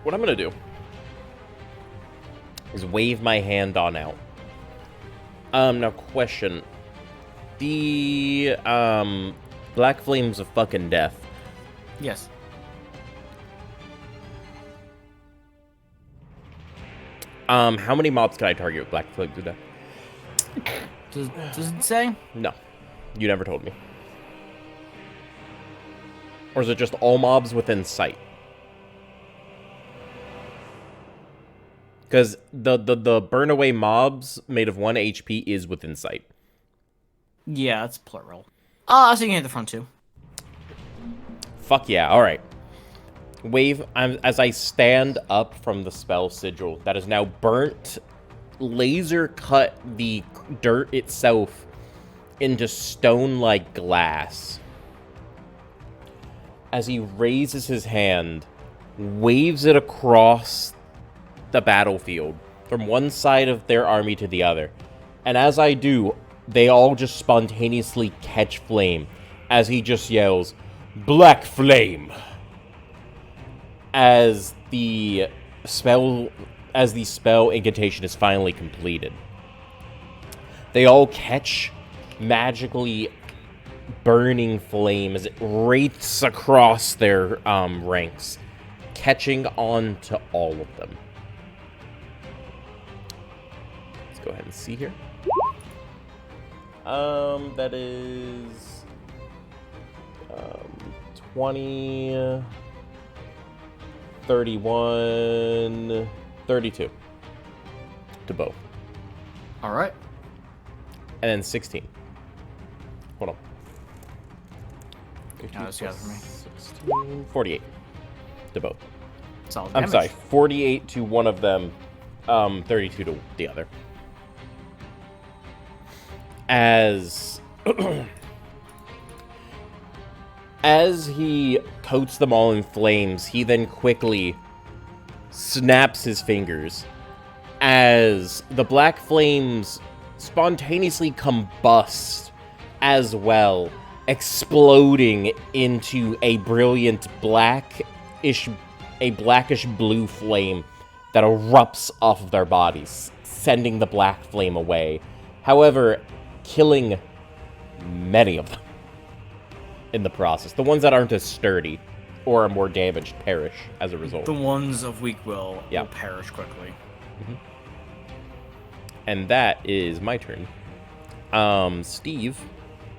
What I'm going to do is wave my hand on out. Now question. The, Black Flames of fucking Death. Yes. How many mobs can I target with Black Flames of Death? Does it say? No. You never told me. Or is it just all mobs within sight? Because the burn away mobs made of 1 HP is within sight. Yeah, it's plural. Oh, so you can hit the front two. Fuck yeah, alright. Wave, as I stand up from the spell sigil that is now burnt, laser cut the dirt itself into stone-like glass. as he raises his hand, waves it across the battlefield from one side of their army to the other. And as I do, they all just spontaneously catch flame as he just yells, "Black Flame!" As the spell incantation is finally completed. They all catch magically burning flame as it wraiths across their ranks, catching on to all of them. Let's go ahead and see here. That is 20, 31, 32 to both. All right. And then 16. Hold on. Now that's the other for me. 16, 48 to both. Solid I'm damage. sorry, 48 to one of them, 32 to the other. As as he coats them all in flames, he then quickly snaps his fingers as the black flames spontaneously combust as well, exploding into a brilliant blackish blue flame that erupts off of their bodies, sending the black flame away. However, killing many of them in the process. The ones that aren't as sturdy or are more damaged perish as a result. The ones of weak will Yeah. will perish quickly. And that is my turn. Steve.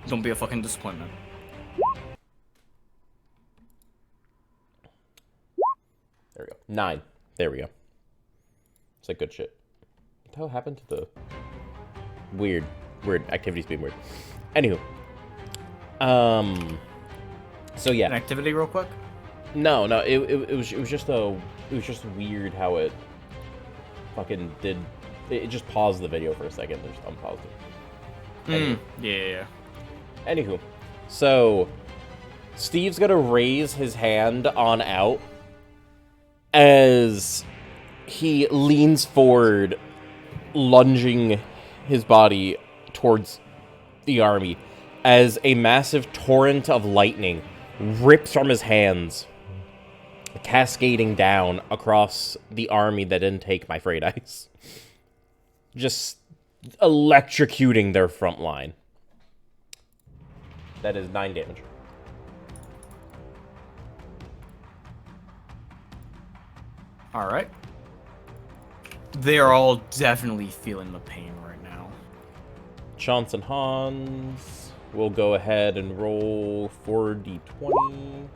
Don't be a fucking disappointment. There we go. 9. There we go. It's like good shit. What the hell happened to the weird activities being weird? Anywho. So yeah. An activity real quick? No, it was just weird how it fucking did. It just paused the video for a second and just unpaused it. Yeah. Anywho, so Steve's gonna raise his hand on out as he leans forward, lunging his body towards the army as a massive torrent of lightning rips from his hands, cascading down across the army that didn't take my frayed ice, just electrocuting their front line. That is 9 damage. All right. They are all definitely feeling the pain right now. Chance and Hans will go ahead and roll 4d20.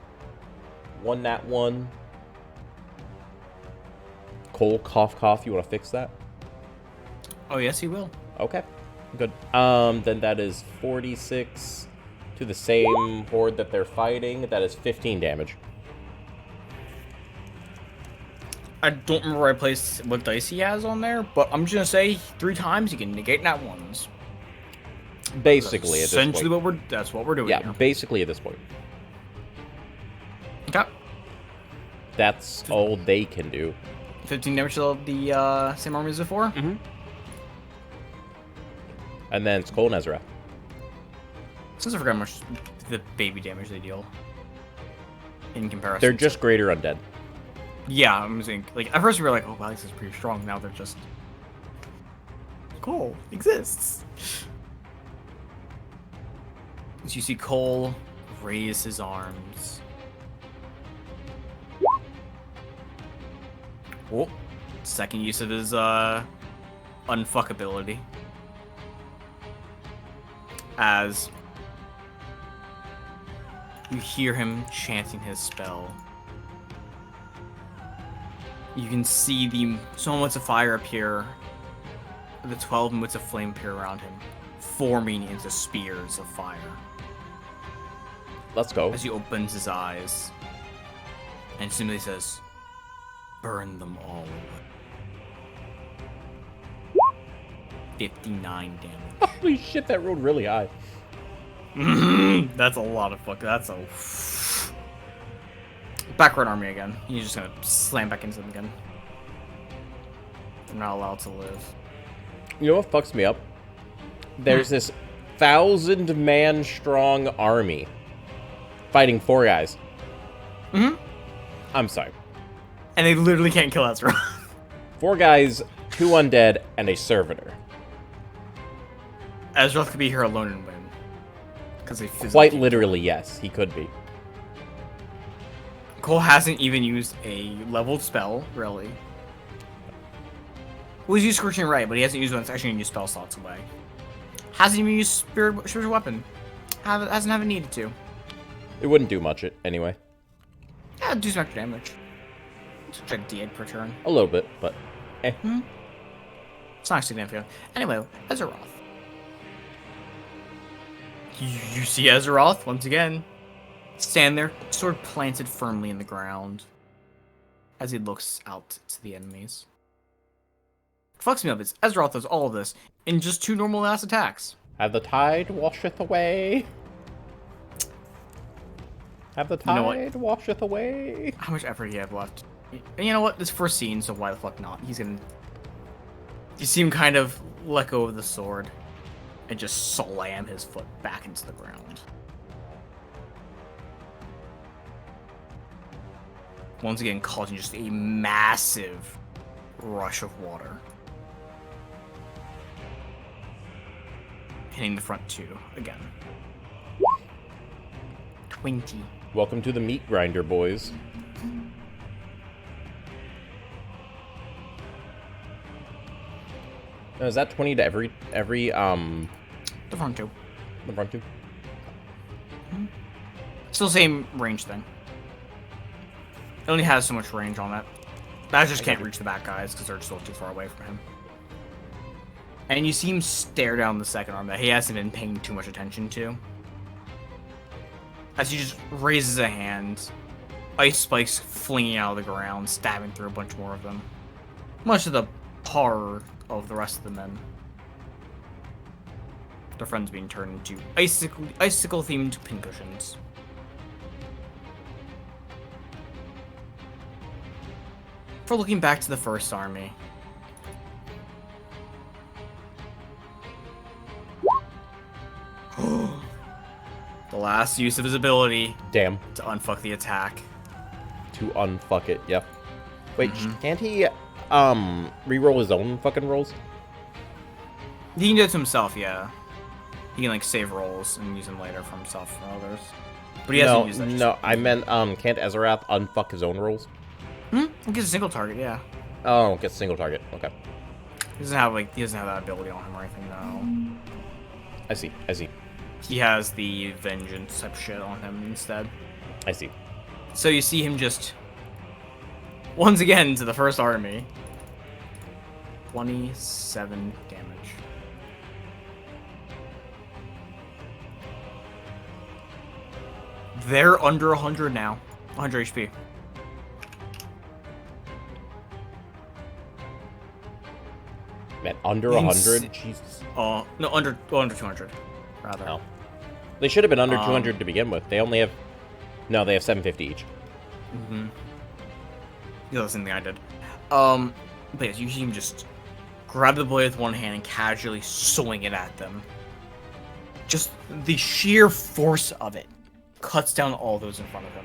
1 nat 1. Cole, cough. You want to fix that? Oh, yes, he will. Okay, good. Then that is 46 to the same horde that they're fighting. That is 15 damage. I don't remember where I placed what dice he has on there, but I'm just gonna say 3 times you can negate nat ones. Basically, at this point. Essentially, that's what we're doing Yeah, here. basically at this point. Okay. That's all they can do. 15 damage to the same army as before. And then it's Cole and Ezra. Since I forgot how much the baby damage they deal in comparison. They're just greater undead. Yeah, I'm saying, like, at first we were like, oh, wow, this is pretty strong. Now they're just... Cole exists. As you see Cole raise his arms. Oh, second use of his, unfuck ability. As you hear him chanting his spell. You can see the moments of fire appear, the 12 moments of flame appear around him, forming into spears of fire. Let's go. As he opens his eyes, and simply says, "Burn them all away." 59 damage. Holy shit, that rolled really high. That's a lot of fuck. That's a. Backward army again. He's just gonna slam back into them again. They're not allowed to live. You know what fucks me up? There's this 1,000-man strong army fighting 4 guys. Mm-hmm. I'm sorry. And they literally can't kill Ezra. 4 guys, 2 undead, and a servitor. Ezra could be here alone and win. Because they Quite literally, yes, he could be. Cole hasn't even used a leveled spell, really. Well, he's used Scorching Ray, but he hasn't used one that's actually going to use spell slots away. Hasn't even used Spiritual Weapon. Hasn't needed to. It wouldn't do much anyway. Yeah, do some extra damage. It's like D8 per turn. A little bit, but eh. It's not significant. Anyway, Azeroth. You see Azeroth, once again, stand there, sword planted firmly in the ground, as he looks out to the enemies. What fucks me up is Azeroth does all of this in just 2 normal ass attacks. Have the tide washeth away. Have the tide washeth away. How much effort do you have left? And you know what? This first scene, so why the fuck not? He's gonna... You see him kind of let go of the sword and just slam his foot back into the ground. Once again, causing just a massive rush of water. Hitting the front 2 again. 20. Welcome to the meat grinder, boys. Now, is that 20 to every The front 2. the front 2? Still same range thing. It only has so much range on it. I just can't reach the back guys because they're still too far away from him. And you see him stare down the second arm that he hasn't been paying too much attention to. As he just raises a hand, ice spikes flinging out of the ground, stabbing through a bunch more of them. Much to the horror of the rest of the men. Their friends being turned into icicle-themed pincushions. For looking back to the first army. The last use of his ability Damn. to unfuck the attack. To unfuck it, yep. Wait, can't he, re-roll his own fucking rolls? He can do it to himself, yeah. He can, like, save rolls and use them later for himself or others. But he hasn't used that. No, I meant, can't Ezrath unfuck his own rolls? He gets a single target, yeah. Oh, gets single target, okay. He doesn't have that ability on him or anything, no. I see. He has the vengeance type shit on him instead. I see. So you see him just once again to the first army. 27 damage. They're under 100 now. 100 HP. Man, under 100? Jesus. Oh, no, under 200, rather. No. They should have been under 200 to begin with. They only have... No, they have 750 each. Yeah, that's the thing I did. But yes, you see him just grab the blade with one hand and casually swing it at them. Just the sheer force of it cuts down all those in front of him.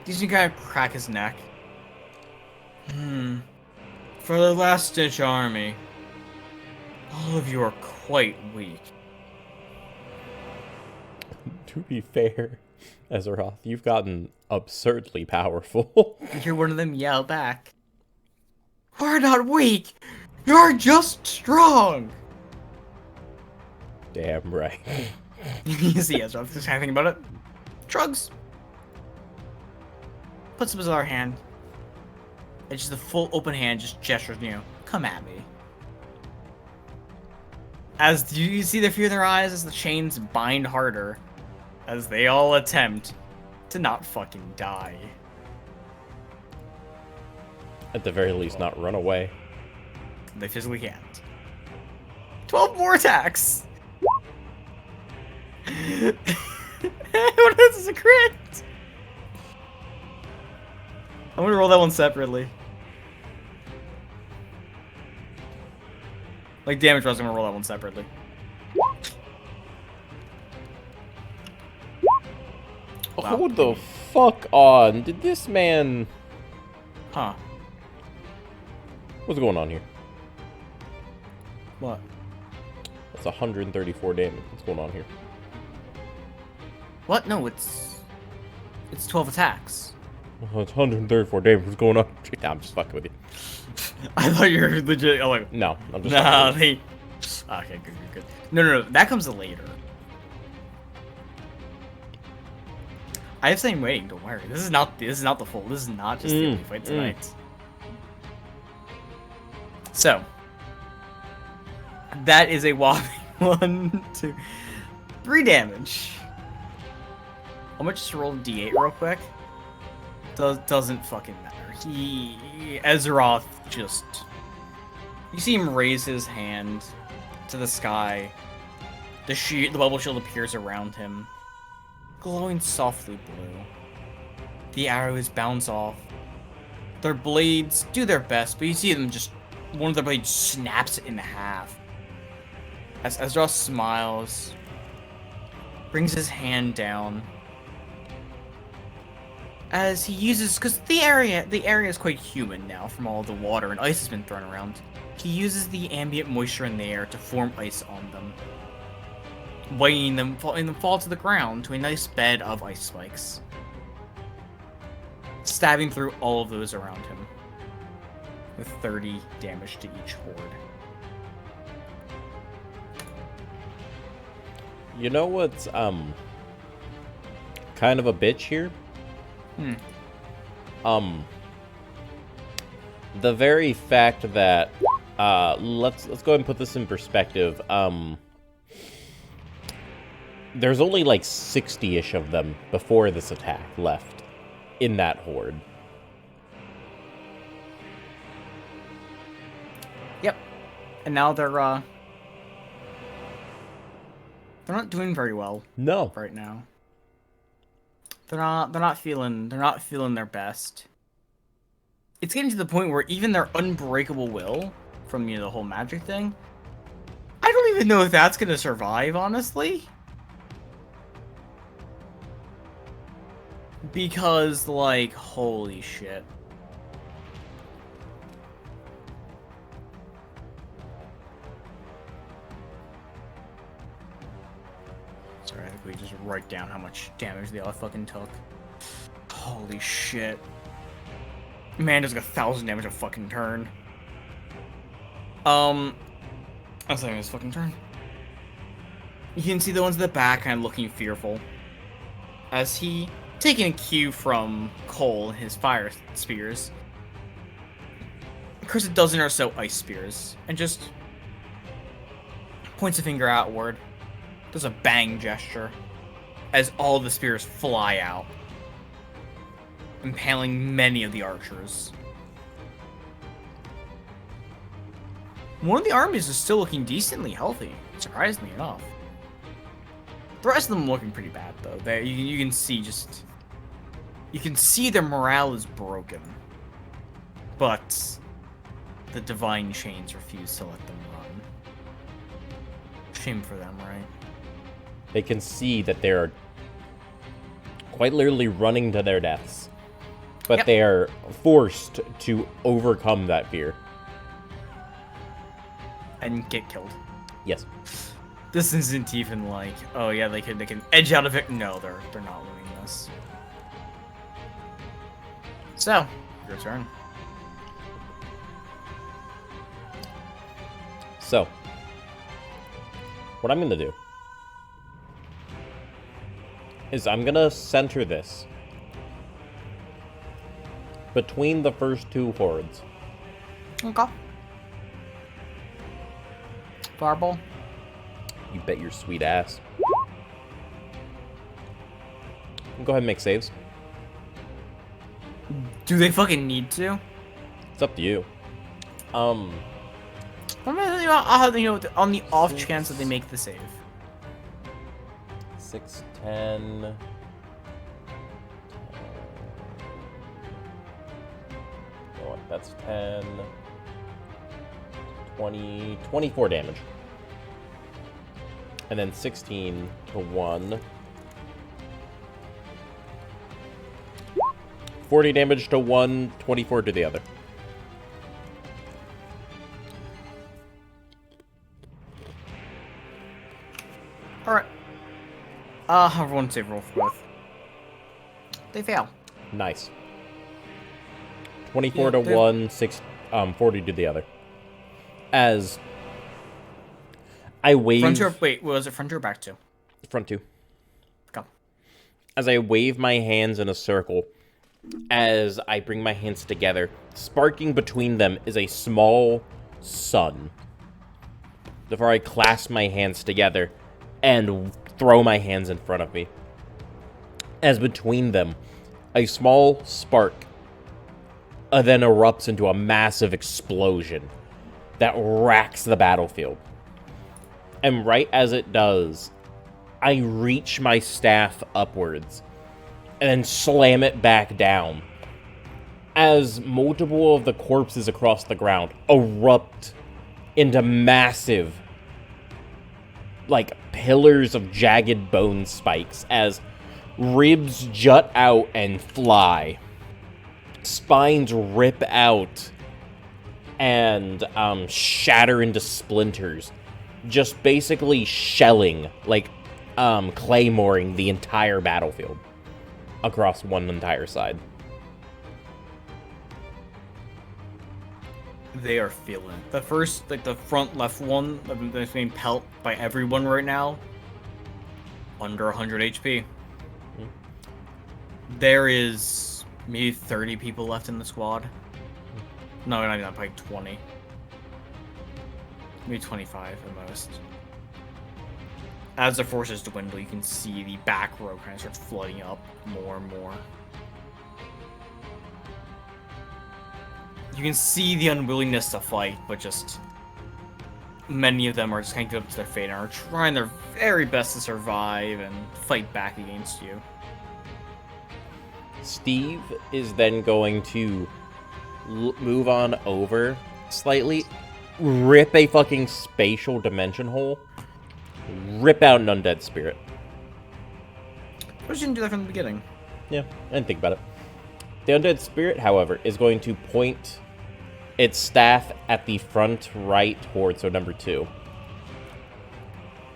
Does he kind of crack his neck? For the last ditch army, all of you are quite weak. To be fair, Azeroth, you've gotten absurdly powerful. You hear one of them yell back. We're not weak! You're just strong! Damn right. You see Ezra just kind of thinking about it. Shrugs. Puts up his other hand. And just the full open hand just gestures, come at me. As you see the fear in their eyes as the chains bind harder. As they all attempt to not fucking die. At the very least, not run away. They physically can't. 12 more attacks! What is this, a crit? I'm gonna roll that one separately. Like damage wise, I'm gonna roll that one separately. Wow. Hold the fuck on. Did this man... Huh. What's going on here? What? That's 134 damage. What's going on here? What? No, it's 12 attacks. Oh, it's 134 damage. What's going on? Nah, I'm just fucking with you. I thought you were legit. Oh wait. No, I'm just Nah, fucking with they. Okay, good. No. That comes later. I have something waiting. Don't worry. This is not the full. This is not just the only fight tonight. So that is a whopping 1, 2, 3 damage. I'm gonna just roll a d8 real quick. Doesn't fucking matter. Ezroth just... You see him raise his hand to the sky. The bubble shield appears around him, glowing softly blue. The arrows bounce off. Their blades do their best, but you see them just... One of their blades snaps in half. As Ezroth smiles, brings his hand down. As he uses, because the area is quite humid now from all the water and ice has been thrown around. He uses the ambient moisture in the air to form ice on them, weighing them, letting them fall to the ground to a nice bed of ice spikes, stabbing through all of those around him, with 30 damage to each horde. You know what's kind of a bitch here? The very fact that let's go ahead and put this in perspective. There's only like 60-ish of them before this attack left in that horde. Yep. And now they're not doing very well. No. Right now. They're not feeling their best. It's getting to the point where even their unbreakable will from, the whole magic thing, I don't even know if that's gonna survive, honestly. Because, like, holy shit. Sorry, I think we just write down how much damage they all fucking took. Holy shit. Man does like 1,000 damage a fucking turn. That's not even his fucking turn. You can see the ones in the back kind of looking fearful. As he, taking a cue from Cole and his fire spears, occurs a dozen or so ice spears, and just points a finger outward. Does a bang gesture as all the spears fly out, impaling many of the archers. One of the armies is still looking decently healthy, surprisingly enough. The rest of them looking pretty bad though. You can see their morale is broken, but the divine chains refuse to let them run. Shame for them, right? They can see that they're quite literally running to their deaths. But Yep. they are forced to overcome that fear. And get killed. Yes. This isn't even like, oh yeah, they can edge out of it. No, they're not winning this. So, your turn. So, what I'm going to do is I'm going to center this between the first two hordes. Okay. Fireball. You bet your sweet ass. Go ahead and make saves. Do they fucking need to? It's up to you. I'll have, on the off chance that they make the save. 6, 10... that's 10, 20, 24 damage. And then 16 to one. 40 damage to one, 24 to the other. Alright. Everyone save roll for both. They fail. Nice. 24 Yeah, to they're- one, 40 to the other. As I wave... Wait, was it front or back two? Front two. Go. As I wave my hands in a circle, as I bring my hands together, sparking between them is a small sun. Before I clasp my hands together and throw my hands in front of me. As between them, a small spark then erupts into a massive explosion that racks the battlefield. And right as it does, I reach my staff upwards and then slam it back down as multiple of the corpses across the ground erupt into massive, like, pillars of jagged bone spikes as ribs jut out and fly. Spines rip out and shatter into splinters, just basically shelling, like claymoring the entire battlefield across one entire side. They are feeling it. The first, like the front left one, that's being pelt by everyone right now, under 100 HP. There is maybe 30 people left in the squad. No, not even, probably 20. Maybe 25 at most. As the forces dwindle, you can see the back row kind of start flooding up more and more. You can see the unwillingness to fight, but just many of them are just kind of give up to their fate and are trying their very best to survive and fight back against you. Steve is then going to move on over slightly, rip a fucking spatial dimension hole, rip out an undead spirit. I wish you didn't do that from the beginning. Yeah, I didn't think about it. The undead spirit, however, is going to point its staff at the front right horde, so number 2.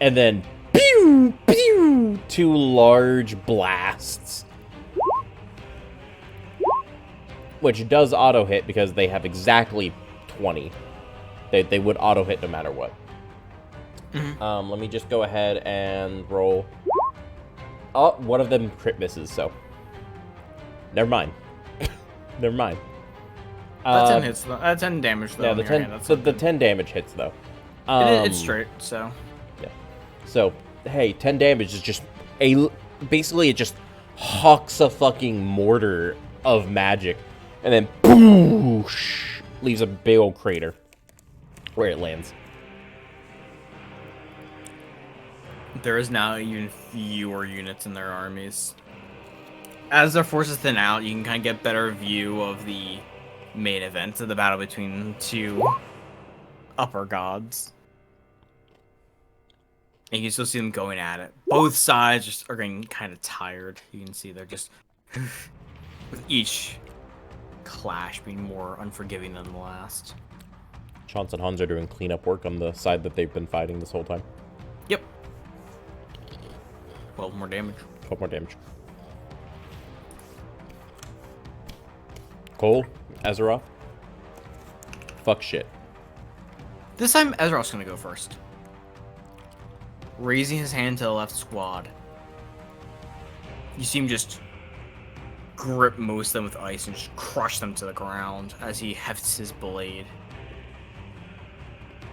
And then, pew, pew, 2 large blasts. Which does auto-hit because they have exactly 20. They would auto-hit no matter what. Mm-hmm. Let me just go ahead and roll. Oh, one of them crit misses, so... Never mind. Never mind. That's 10 hits, though. 10 damage, though. Yeah, on the your 10, hand. That's so the 10 damage hits, though. it's straight, so... Yeah. So, hey, 10 damage is just basically, it just hucks a fucking mortar of magic, and then boosh, leaves a big old crater where it lands. There is now even fewer units in their armies. As their forces thin out, you can kind of get better view of the main event of the battle between two upper gods. And you can still see them going at it. Both sides just are getting kind of tired. You can see they're just with each clash being more unforgiving than the last. Chance and Hans are doing cleanup work on the side that they've been fighting this whole time. Yep. 12 more damage. 12 more damage. Cole, Azeroth. Fuck shit. This time, Ezra's gonna go first. Raising his hand to the left squad. You see him just grip most of them with ice and just crush them to the ground as he hefts his blade.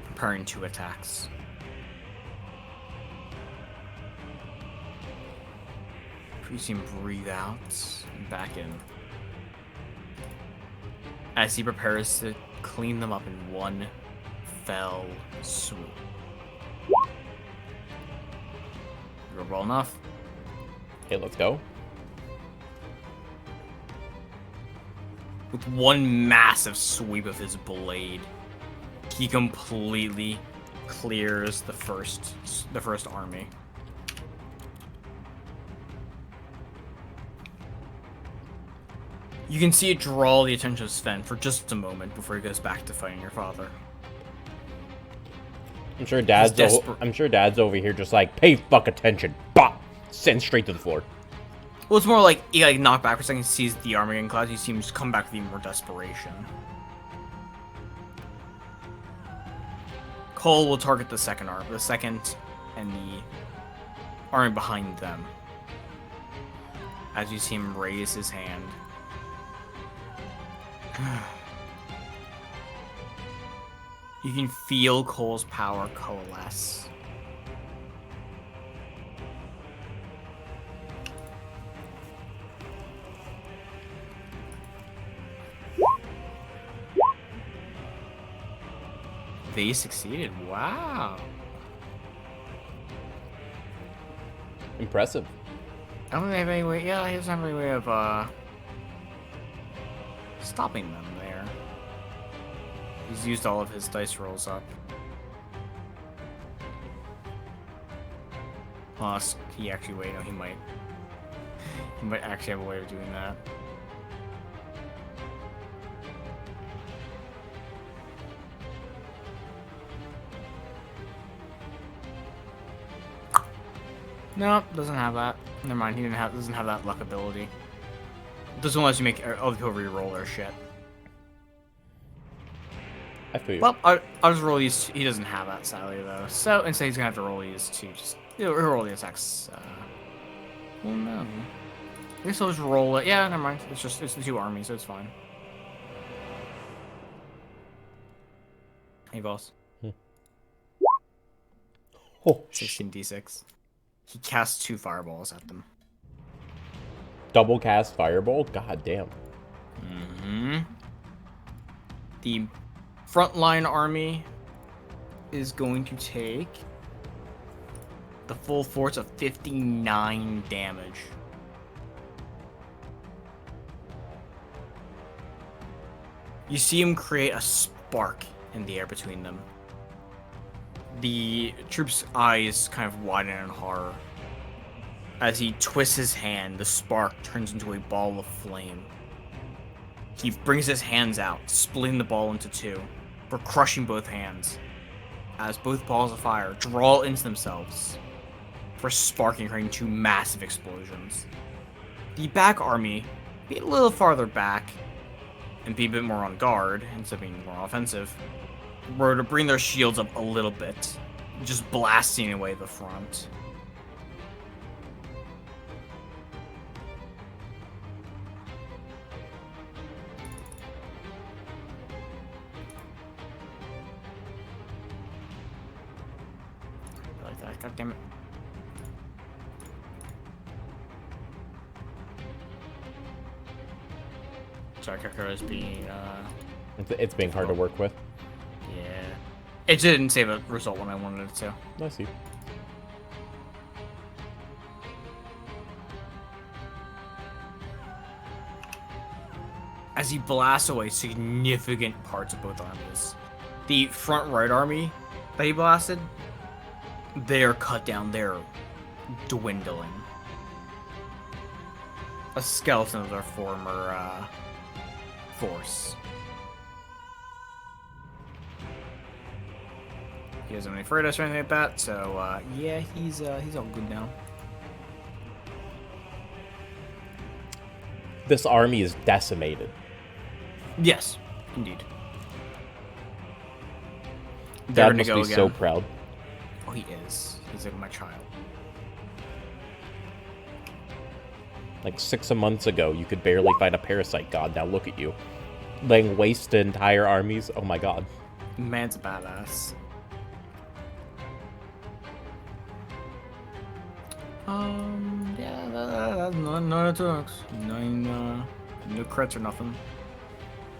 Preparing 2 attacks. You see him breathe out and back in. As he prepares to clean them up in one fell swoop. You're well enough. Okay, let's go. With one massive sweep of his blade, he completely clears the first army. You can see it draw the attention of Sven for just a moment before he goes back to fighting your father. I'm sure Dad's over here just like, pay fuck attention. Bop! Send straight to the floor. Well, it's more like he like knocked back for a second, sees the armor getting clouds, he seems to come back with even more desperation. Cole will target the second and the army behind them. As you see him raise his hand. You can feel Cole's power coalesce. They succeeded. Wow. Impressive. I don't think they have any way. Yeah, he doesn't have any way of stopping them there. He's used all of his dice rolls up. Plus, he actually wait. No, he might actually have a way of doing that. No, doesn't have that. Never mind, doesn't have that luck ability. Doesn't let you make other people re-roll their shit. I feel you. Well, I'll just roll these. He doesn't have that, sadly, though. So instead, he's gonna have to roll these two. He'll roll the attacks. Well, no. I guess I'll just roll it. Yeah, never mind. It's the two armies, so it's fine. Hey, boss. Oh, 16d6. He casts 2 fireballs at them. double cast fireball? God damn. Mm-hmm. The frontline army is going to take the full force of 59 damage. You see him create a spark in the air between them. The troops' eyes kind of widen in horror. As he twists his hand, the spark turns into a ball of flame. He brings his hands out, splitting the ball into 2, for crushing both hands, as both balls of fire draw into themselves, for sparking, creating 2 massive explosions. The back army, be a little farther back, and be a bit more on guard, instead of being more offensive, were to bring their shields up a little bit, just blasting away the front. Like that, goddammit. Sorry, Kakura is being, It's being hard to work with. yeah. It didn't save a result when I wanted it to. I see. As he blasts away significant parts of both armies. The front right army that he blasted, they're cut down, they're dwindling. A skeleton of their former force. He doesn't have any Fredos or anything like that, so yeah, he's all good now. This army is decimated. Yes, indeed. Dad must be so proud. Oh, he is. He's like my child. Like 6 months ago, you could barely fight a parasite god. Now look at you. Laying waste to entire armies. Oh my god. Man's a badass. Yeah, that's none attacks. No crits or nothing.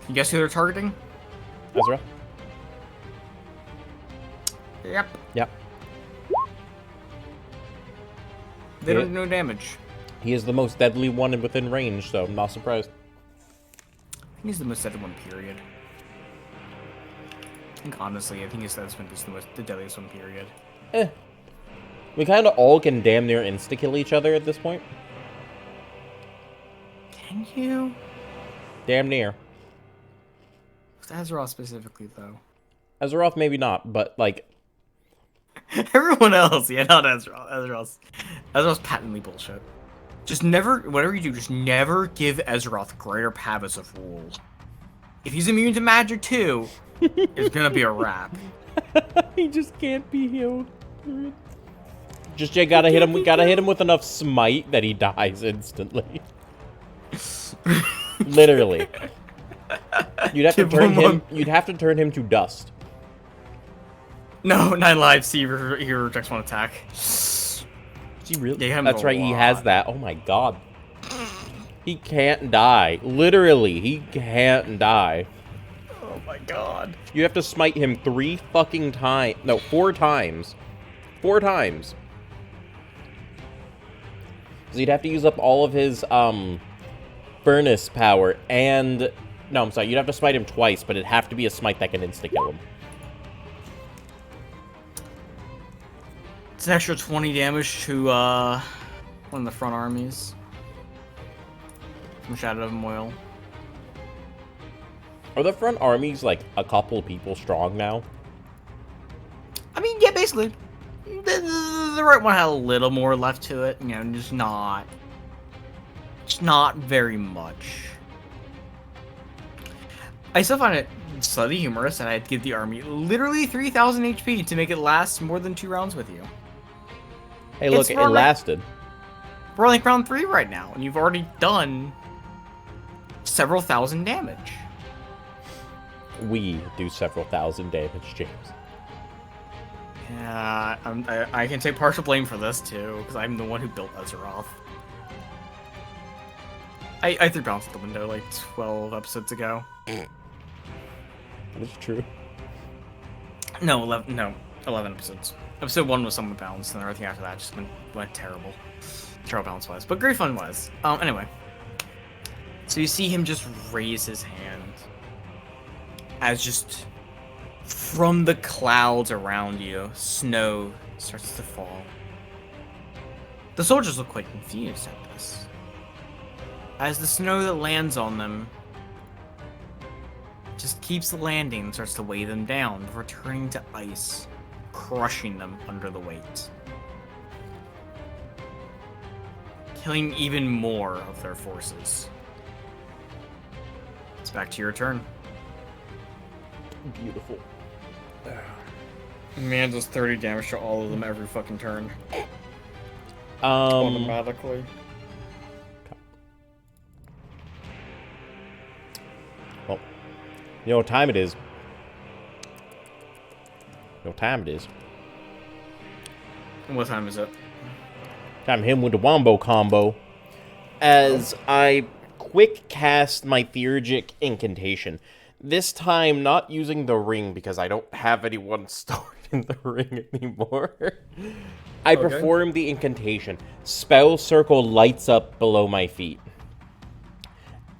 You guess who they're targeting? Ezra? Yep. Yep. They don't do no damage. He is the most deadly one within range, so I'm not surprised. he's the most deadly one, period. I think, honestly, I think his assessment is the deadliest one, period. We kind of all can damn near insta-kill each other at this point. Can you? Damn near. Azeroth specifically, though. Azeroth, maybe not, but, like... Everyone else, yeah, not Azeroth. Azeroth's patently bullshit. Just never, whatever you do, just never give Azeroth greater pav as a rule. If he's immune to magic too, it's gonna be a wrap. He just can't be healed. Just you gotta hit him. We gotta hit him with enough smite that he dies instantly. Literally. You'd have to turn him. You'd have to turn him to dust. No, 9 lives. See, he rejects one attack. He really? Yeah, That's right. He has that. Oh my god. He can't die. Literally, he can't die. Oh my god. You have to smite him 3 fucking times. No, 4 times. 4 times. So you'd have to use up all of his furnace power and... No, I'm sorry. You'd have to smite him twice, but it'd have to be a smite that can insta-kill him. It's an extra 20 damage to one of the front armies. From Shadow of Moil. Are the front armies, like, a couple people strong now? I mean, yeah, basically. The right one had a little more left to it, you know, just not very much. I still find it slightly humorous that I'd give the army literally 3,000 HP to make it last more than 2 rounds with you. Hey, look, it lasted. We're on like round 3 right now, and you've already done several thousand damage. We do several thousand damage, James. Yeah, I can take partial blame for this too, because I'm the one who built Azeroth. I threw Bounce out the window like 12 episodes ago. That's true. No, 11 episodes. Episode 1 was somewhat balanced, and everything after that just went terrible. Terrible balance-wise, but great fun-wise. Anyway. So you see him just raise his hand as just from the clouds around you, snow starts to fall. The soldiers look quite confused at this, as the snow that lands on them just keeps landing and starts to weigh them down before turning to ice, crushing them under the weight, killing even more of their forces. It's back to your turn. Beautiful. Man does 30 damage to all of them every fucking turn. Automatically. Well, you know what time it is. You know what time it is. What time is it? Time him with the wombo combo. As I quick cast my Theurgic incantation. This time not using the ring because I don't have anyone stored in the ring anymore. I perform the incantation. Spell circle lights up below my feet.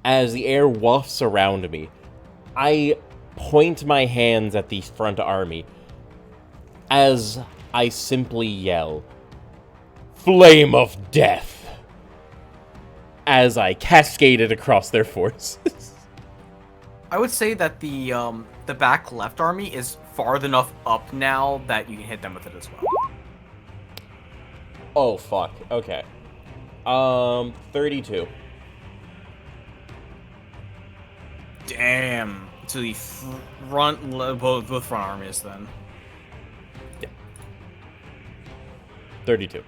As the air wafts around me, I point my hands at the front army as I simply yell, "Flame of Death!" as I cascade it across their forces. I would say that the back left army is far enough up now that you can hit them with it as well. Oh, fuck. Okay. 32. Damn. To the front, both front armies then. Yeah. 32.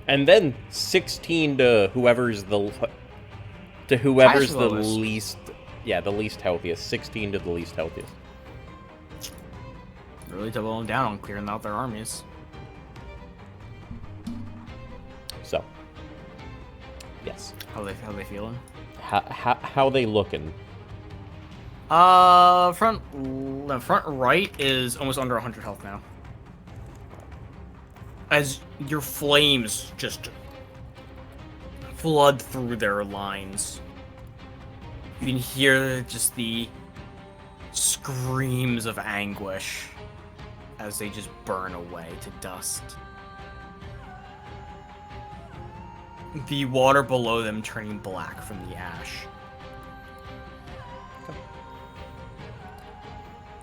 And then 16 to whoever's the least. Yeah, the least healthiest. 16 to the least healthiest. Really doubling down on clearing out their armies. So, yes. How they feeling? How they looking? Front right is almost under 100 health now. As your flames just flood through their lines. You can hear just the screams of anguish as they just burn away to dust. The water below them turning black from the ash.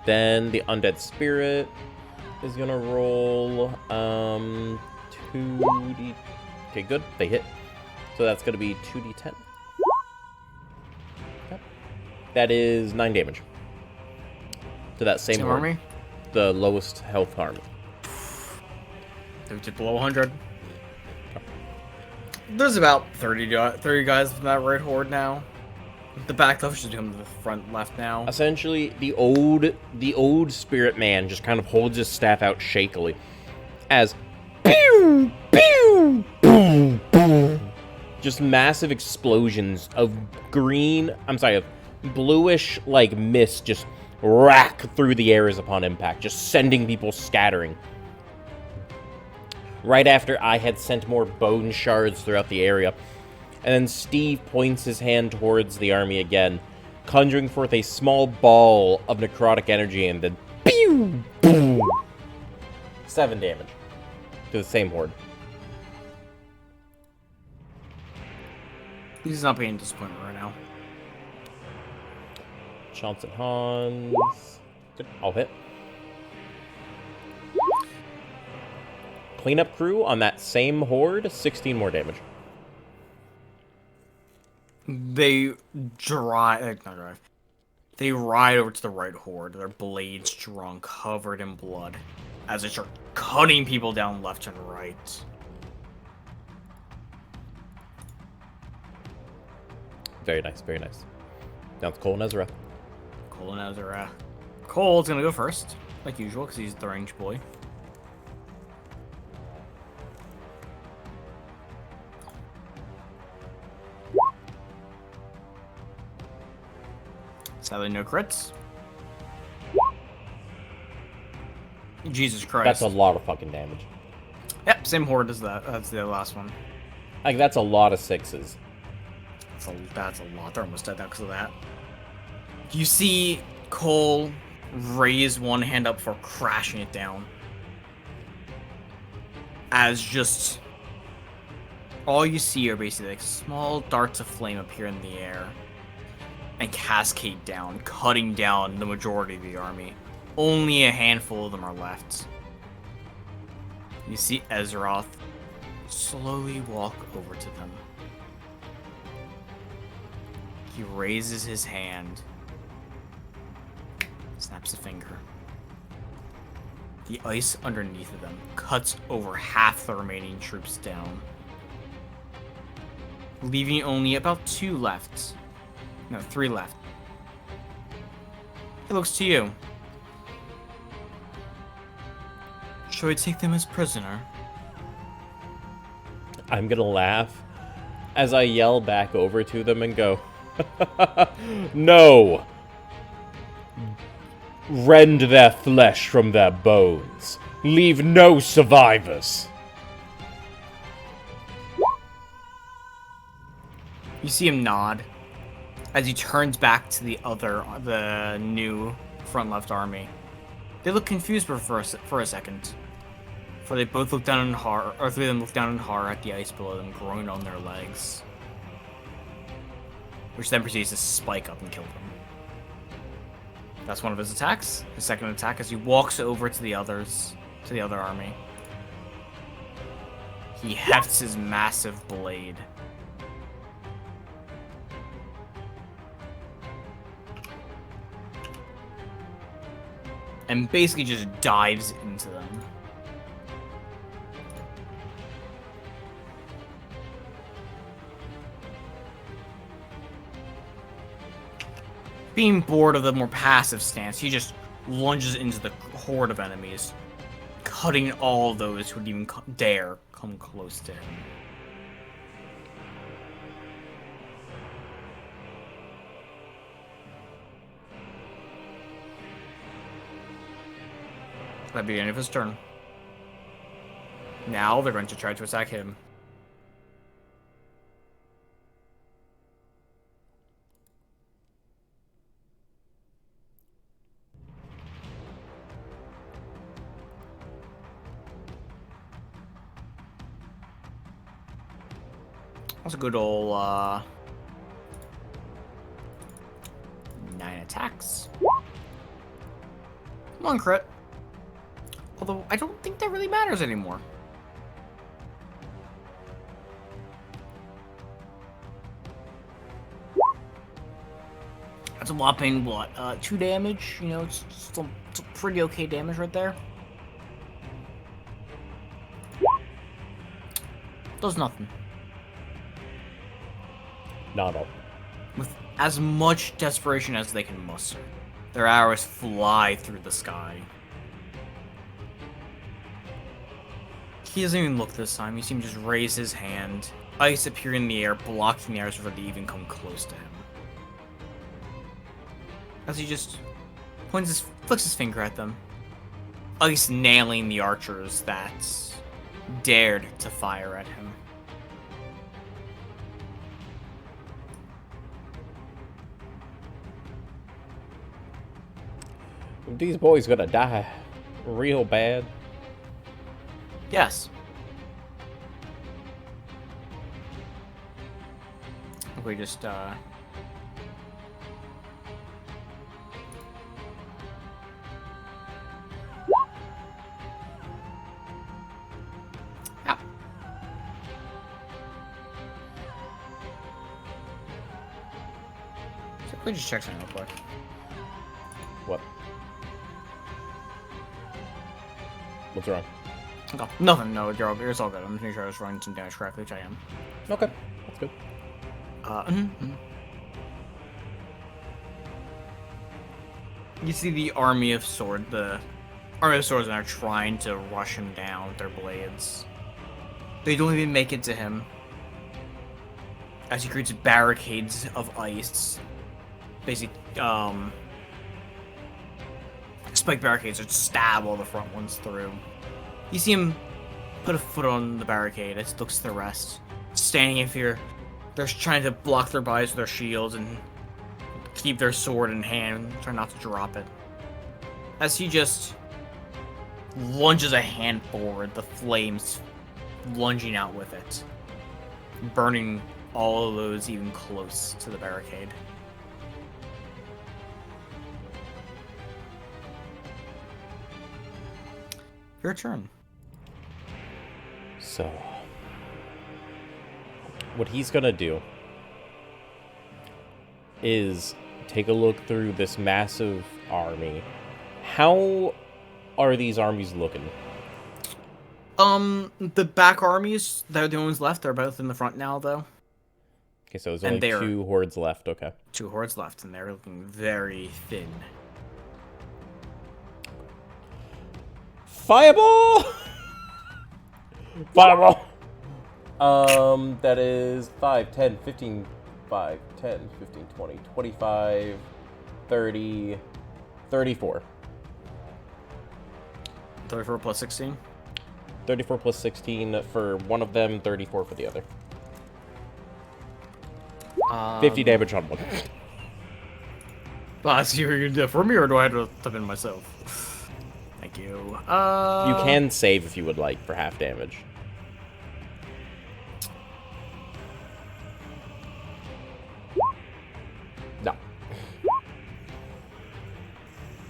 Then the undead spirit is gonna roll 2d. Okay, good. They hit. So that's gonna be 2d10. Okay. That is 9 damage. To that same army? The lowest health army. They're just below 100. There's about 30 guys from that right horde now. The back left should come to the front left now. Essentially, the old spirit man just kind of holds his staff out shakily as pew, pew, boom, boom. Just massive explosions of bluish like mist just rack through the air as upon impact, just sending people scattering. Right after I had sent more bone shards throughout the area. And then Steve points his hand towards the army again, conjuring forth a small ball of necrotic energy, and then pew, boom, 7 damage to the same horde. He's not being disappointed right now. Johnson Hans. Good. I'll hit. Cleanup crew on that same horde, 16 more damage. They They ride over to the right horde, their blades drawn, covered in blood, as they start cutting people down left and right. Very nice, very nice. Now it's Cole and Ezra. Cole and Ezra. Cole's gonna go first, like usual, because he's the range boy. Sadly, no crits. Jesus Christ. That's a lot of fucking damage. Yep, same horde as that. That's the last one. Like, that's a lot of 6s. That's a lot. They're almost dead now because of that. You see Cole raise one hand up for crashing it down. As just... all you see are basically like small darts of flame appear in the air. And cascade down, cutting down the majority of the army. Only a handful of them are left. You see Ezroth slowly walk over to them. He raises his hand, snaps a finger. The ice underneath of them cuts over half the remaining troops down, leaving only about 2 left. No, 3 left. It looks to you. Shall we take them as prisoner? I'm gonna laugh as I yell back over to them and go, no! Rend their flesh from their bones. Leave no survivors. You see him nod as he turns back to the new front left army. They look confused for a second. For they both look down in horror, or 3 of them look down in horror at the ice below them growing on their legs. Which then proceeds to spike up and kill them. That's one of his attacks. His second attack as he walks over to the other army. He hefts his massive blade. And basically just dives into them. Being bored of the more passive stance, he just lunges into the horde of enemies, cutting all those who would even dare come close to him. That'd be the end of his turn. Now they're going to try to attack him. That's a good old 9 attacks. Come on, crit. Although I don't think that really matters anymore. That's a whopping, what, 2 damage? You know, it's a pretty okay damage right there. Does nothing. Not at all. With as much desperation as they can muster, their arrows fly through the sky. He doesn't even look this time. You see him just raise his hand. Ice appear in the air, blocking the arrows before they even come close to him. As he just flicks his finger at them. Ice nailing the archers that dared to fire at him. These boys gonna die real bad. Yes. We just yeah. So we just check something real quick. What? What's wrong? Okay. Nothing. No, it's all good. I'm just making sure I was running some damage correctly, which I am. Okay, that's good. You see the army of swords are trying to rush him down with their blades. They don't even make it to him. As he creates barricades of ice. Basically, spike barricades that stab all the front ones through. You see him put a foot on the barricade as he looks at the rest. Standing in fear. They're trying to block their bodies with their shields and keep their sword in hand, try not to drop it. As he just lunges a hand forward, the flames lunging out with it, burning all of those even close to the barricade. Your turn. So, what he's gonna do is take a look through this massive army. How are these armies looking? The back armies, they're the ones left. They're both in the front now, though. Okay, so there's only 2 hordes left. Okay. 2 hordes left, and they're looking very thin. Fireball! Fireball! That is 5, 10, 15, 5, 10, 15, 20, 25, 30, 34. 34 plus 16? 34 plus 16 for one of them, 34 for the other. 50 damage on one. Well, I see what you did for me, or do I have to step in myself? Thank you. You can save if you would like for half damage. No.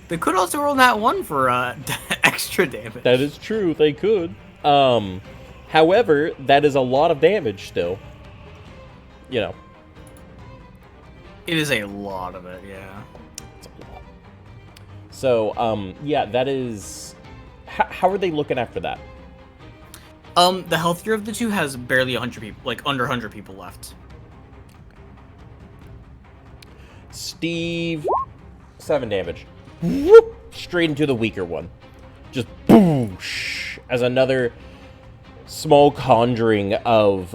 They could also roll that one for extra damage. That is true, they could. However, that is a lot of damage still. You know. It is a lot of it, yeah. It's a lot. So, yeah, that is... How are they looking after that? The healthier of the two has barely 100 people, like under 100 people left. Steve, 7 damage. Whoop! Straight into the weaker one. Just boosh! As another small conjuring of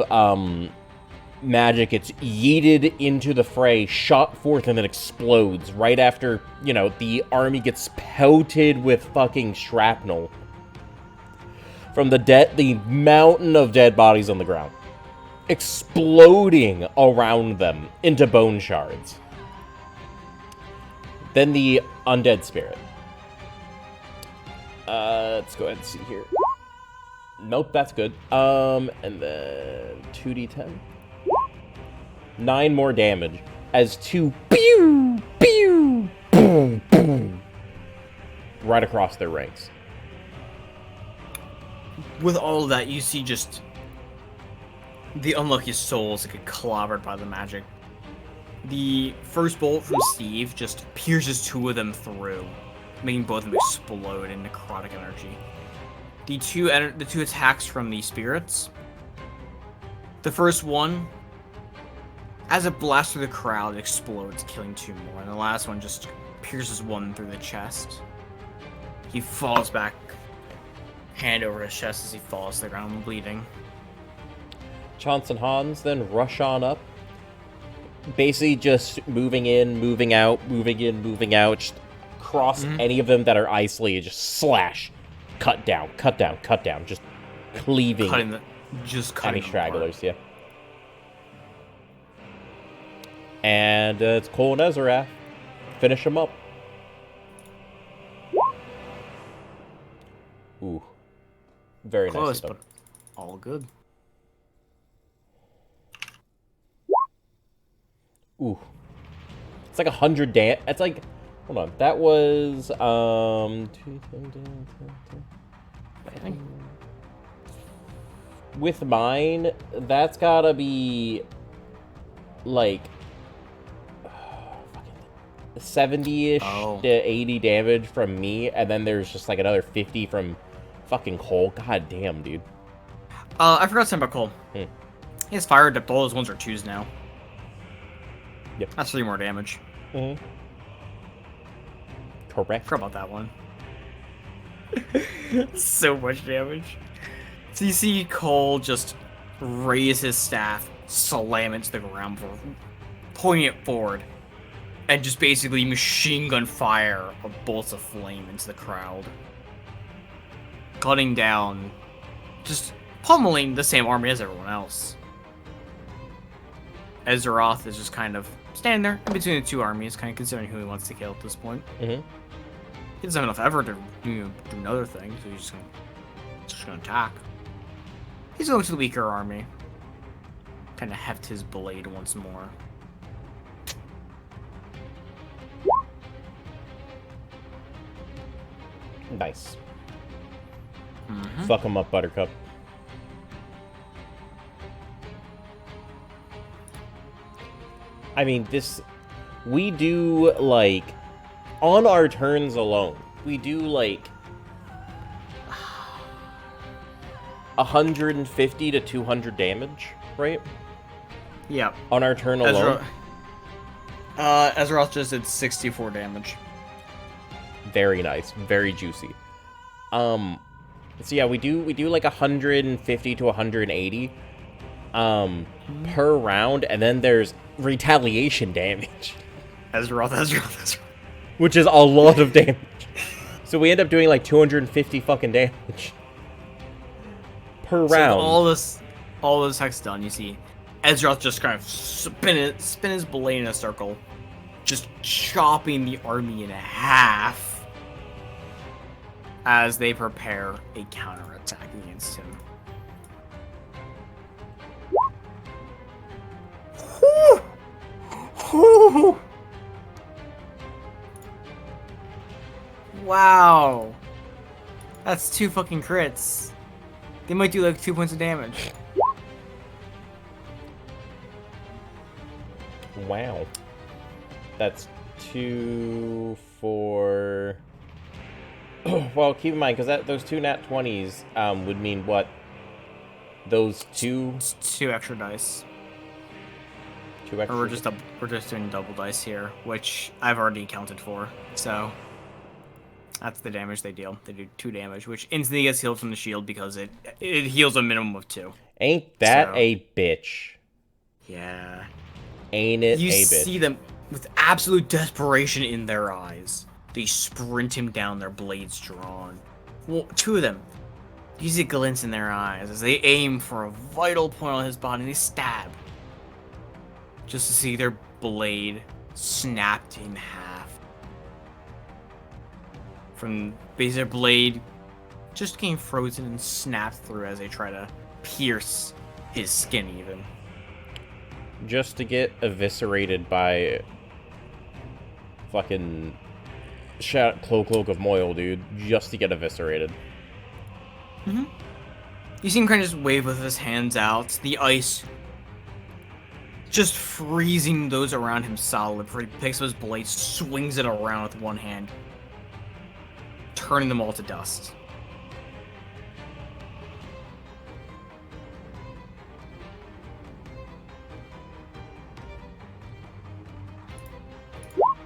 magic, it's yeeted into the fray, shot forth, and then explodes right after, you know, the army gets pelted with fucking shrapnel from the mountain of dead bodies on the ground, exploding around them into bone shards. Then the undead spirit. Let's go ahead and see here. Nope, that's good. And then 2d10. 9 more damage as 2 pew, pew, boom, boom, right across their ranks. With all of that, you see just the unlucky souls that get clobbered by the magic. The first bolt from Steve just pierces 2 of them through, making both of them explode in necrotic energy. The two attacks from the spirits. The first one, as it blasts through the crowd, it explodes, killing 2 more. And the last one just pierces 1 through the chest. He falls back, hand over his chest as he falls to the ground, bleeding. Chance and Hans then rush on up. Basically just moving in, moving out, moving in, moving out. Just cross any of them that are isolated. Just slash. Cut down, cut down, cut down. Just cleaving Cutting any stragglers, yeah. And it's Cole and Ezra. Finish them up. Ooh. Very Close, nice. but all good. Ooh. It's like 100 damage. It's like, hold on. That was, with mine, that's gotta be, like, 70-ish to 80 damage from me, and then there's just, like, another 50 from fucking Cole. God damn, dude. I forgot something about Cole. He has fire depth. All those ones are 2s now. Yep. That's 3 more damage. Correct. Forgot about that one. So much damage. So you see Cole just raise his staff, slam it to the ground, pointing it forward, and just basically machine gun fire of bolts of flame into the crowd. Cutting down, just pummeling the same army as everyone else. Ezroth is just kind of standing there in between the 2 armies, kind of considering who he wants to kill at this point. He doesn't have enough effort to do another thing, so he's just gonna attack. He's going to the weaker army. Kind of heft his blade once more. Nice. Fuck him up, Buttercup. I mean, we do, like, on our turns alone, we do, like, 150 to 200 damage, right? Yeah. On our turn alone. Ezroth just did 64 damage. Very nice. Very juicy. So yeah, we do like 150 to 180 per round, and then there's retaliation damage. Ezroth. Which is a lot of damage. So we end up doing like 250 fucking damage per round. All this hex done, you see Ezroth just kind of spin his blade in a circle, just chopping the army in half as they prepare a counterattack against him. Wow. That's 2 fucking crits. They might do like 2 points of damage. Wow. That's 2, 4... well, keep in mind, because those 2 nat 20s would mean what? Those 2... It's 2 extra dice. 2 extra... Or we're just doing double dice here, which I've already accounted for. So that's the damage they deal. They do 2 damage, which instantly gets healed from the shield because it heals a minimum of 2. Ain't that a bitch? Yeah. Ain't it You a bitch? see them with absolute desperation in their eyes. They sprint him down, their blades drawn. Well, 2 of them. You see glints in their eyes as they aim for a vital point on his body and they stab. Just to see their blade snapped in half. From base their blade just getting frozen and snapped through as they try to pierce his skin even. just to get eviscerated by fucking Cloak of Moil, dude. Just to get eviscerated. Mm-hmm. You see him kind of just wave with his hands out. The ice just freezing those around him solid before he picks up his blade, swings it around with one hand, turning them all to dust.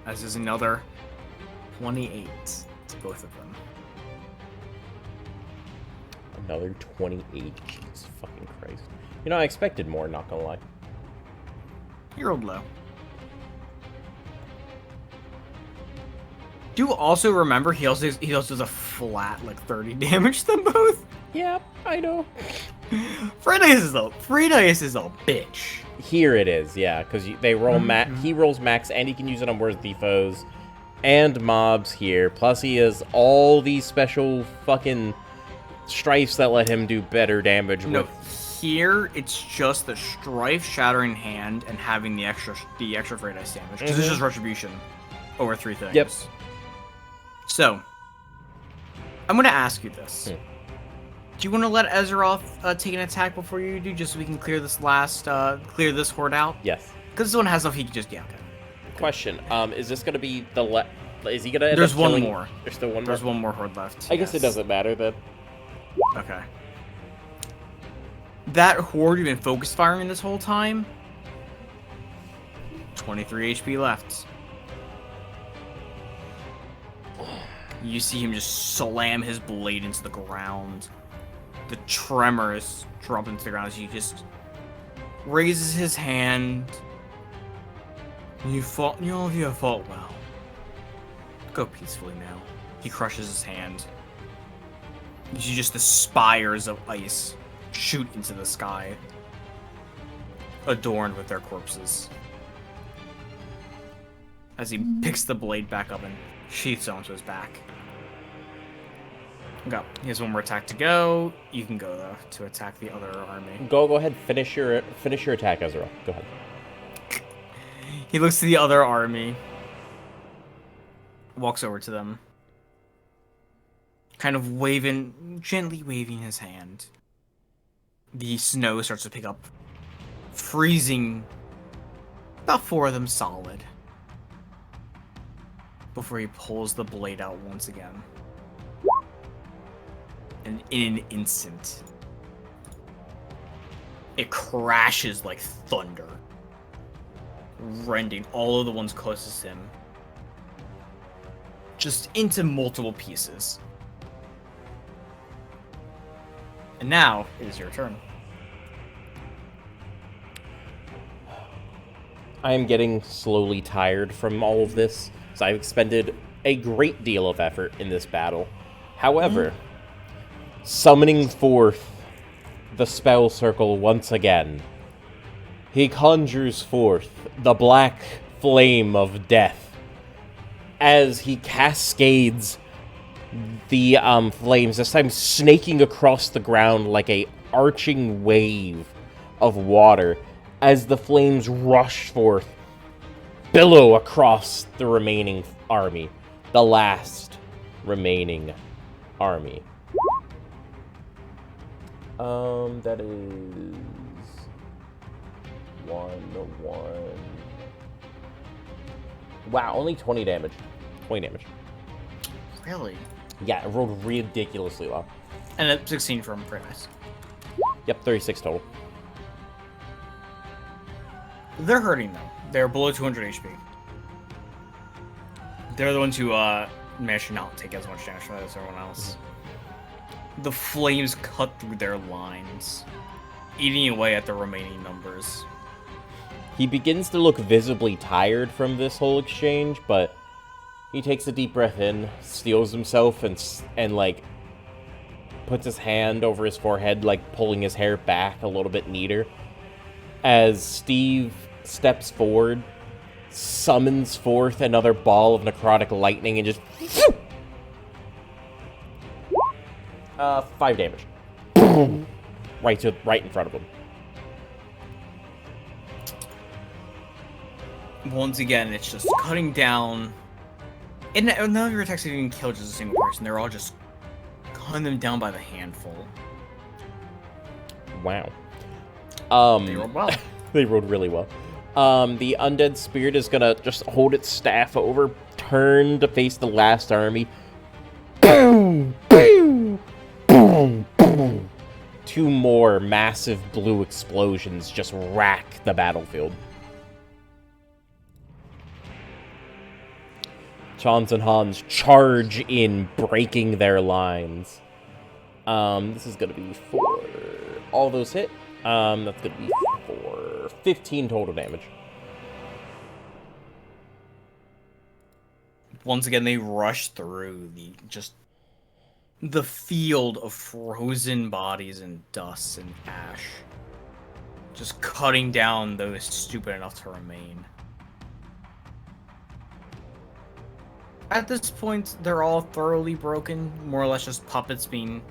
As is another 28 to both of them. Another 28. Jesus fucking Christ. You know, I expected more, not gonna lie. You rolled low. Do also remember he also does a flat like 30 damage to them both. Yep, I know. Fredius is a bitch. Here it is, yeah, because they roll he rolls max, and he can use it on worthy foes and mobs here. Plus, he has all these special fucking strifes that let him do better damage. No, here it's just the strife, shattering hand, and having the extra Fredius damage. Because it's just retribution over 3 things. Yep. So, I'm gonna ask you this. Do you want to let Azeroth take an attack before you do, just so we can clear this clear this horde out? Yes. Because this one has enough he can just, yeah, okay. Question, is this gonna be the is he gonna end There's up one killing... more. There's still one more? There's one more horde left. I guess it doesn't matter then. Okay. That horde you've been focus firing this whole time, 23 HP left. You see him just slam his blade into the ground. The tremors drop into the ground as he just raises his hand. You all of you have fought well. Go peacefully now. He crushes his hand. You see just the spires of ice shoot into the sky, adorned with their corpses. As he picks the blade back up and sheaths it onto his back. Go. He has one more attack to go. You can go though to attack the other army. Go ahead. Finish your attack, Ezra. Go ahead. He looks to the other army. Walks over to them. Kind of gently waving his hand. The snow starts to pick up. Freezing about 4 of them solid. Before he pulls the blade out once again. And in an instant, it crashes like thunder, rending all of the ones closest to him just into multiple pieces. And now it is your turn. I am getting slowly tired from all of this, so I've expended a great deal of effort in this battle. However, summoning forth the spell circle once again, he conjures forth the black flame of death as he cascades the flames, this time snaking across the ground like a arching wave of water as the flames rush forth, billow across the remaining army, the last remaining army. That is 1. Wow, only 20 damage. 20 damage. Really? Yeah, it rolled ridiculously low. And a 16 from very nice. Yep, 36 total. They're hurting though. They're below 200 HP. They're the ones who managed to not take as much damage as everyone else. The flames cut through their lines, eating away at the remaining numbers. He begins to look visibly tired from this whole exchange, but he takes a deep breath in, steels himself, and like puts his hand over his forehead, like pulling his hair back a little bit neater. As Steve steps forward, summons forth another ball of necrotic lightning, and just 5 damage. Right in front of him. once again, it's just cutting down. And none of your attacks even kill just a single person. They're all just cutting them down by the handful. Wow. They rolled well. They rolled really well. The undead spirit is gonna just hold its staff over, turn to face the last army. Boom! Boom! Boom! Boom! 2 more massive blue explosions just rack the battlefield. Chance and Hans charge in, breaking their lines. This is gonna be for all those hit. That's gonna be for 15 total damage. Once again, they rush through the field of frozen bodies and dust and ash, just cutting down those stupid enough to remain. At this point, they're all thoroughly broken, more or less just puppets being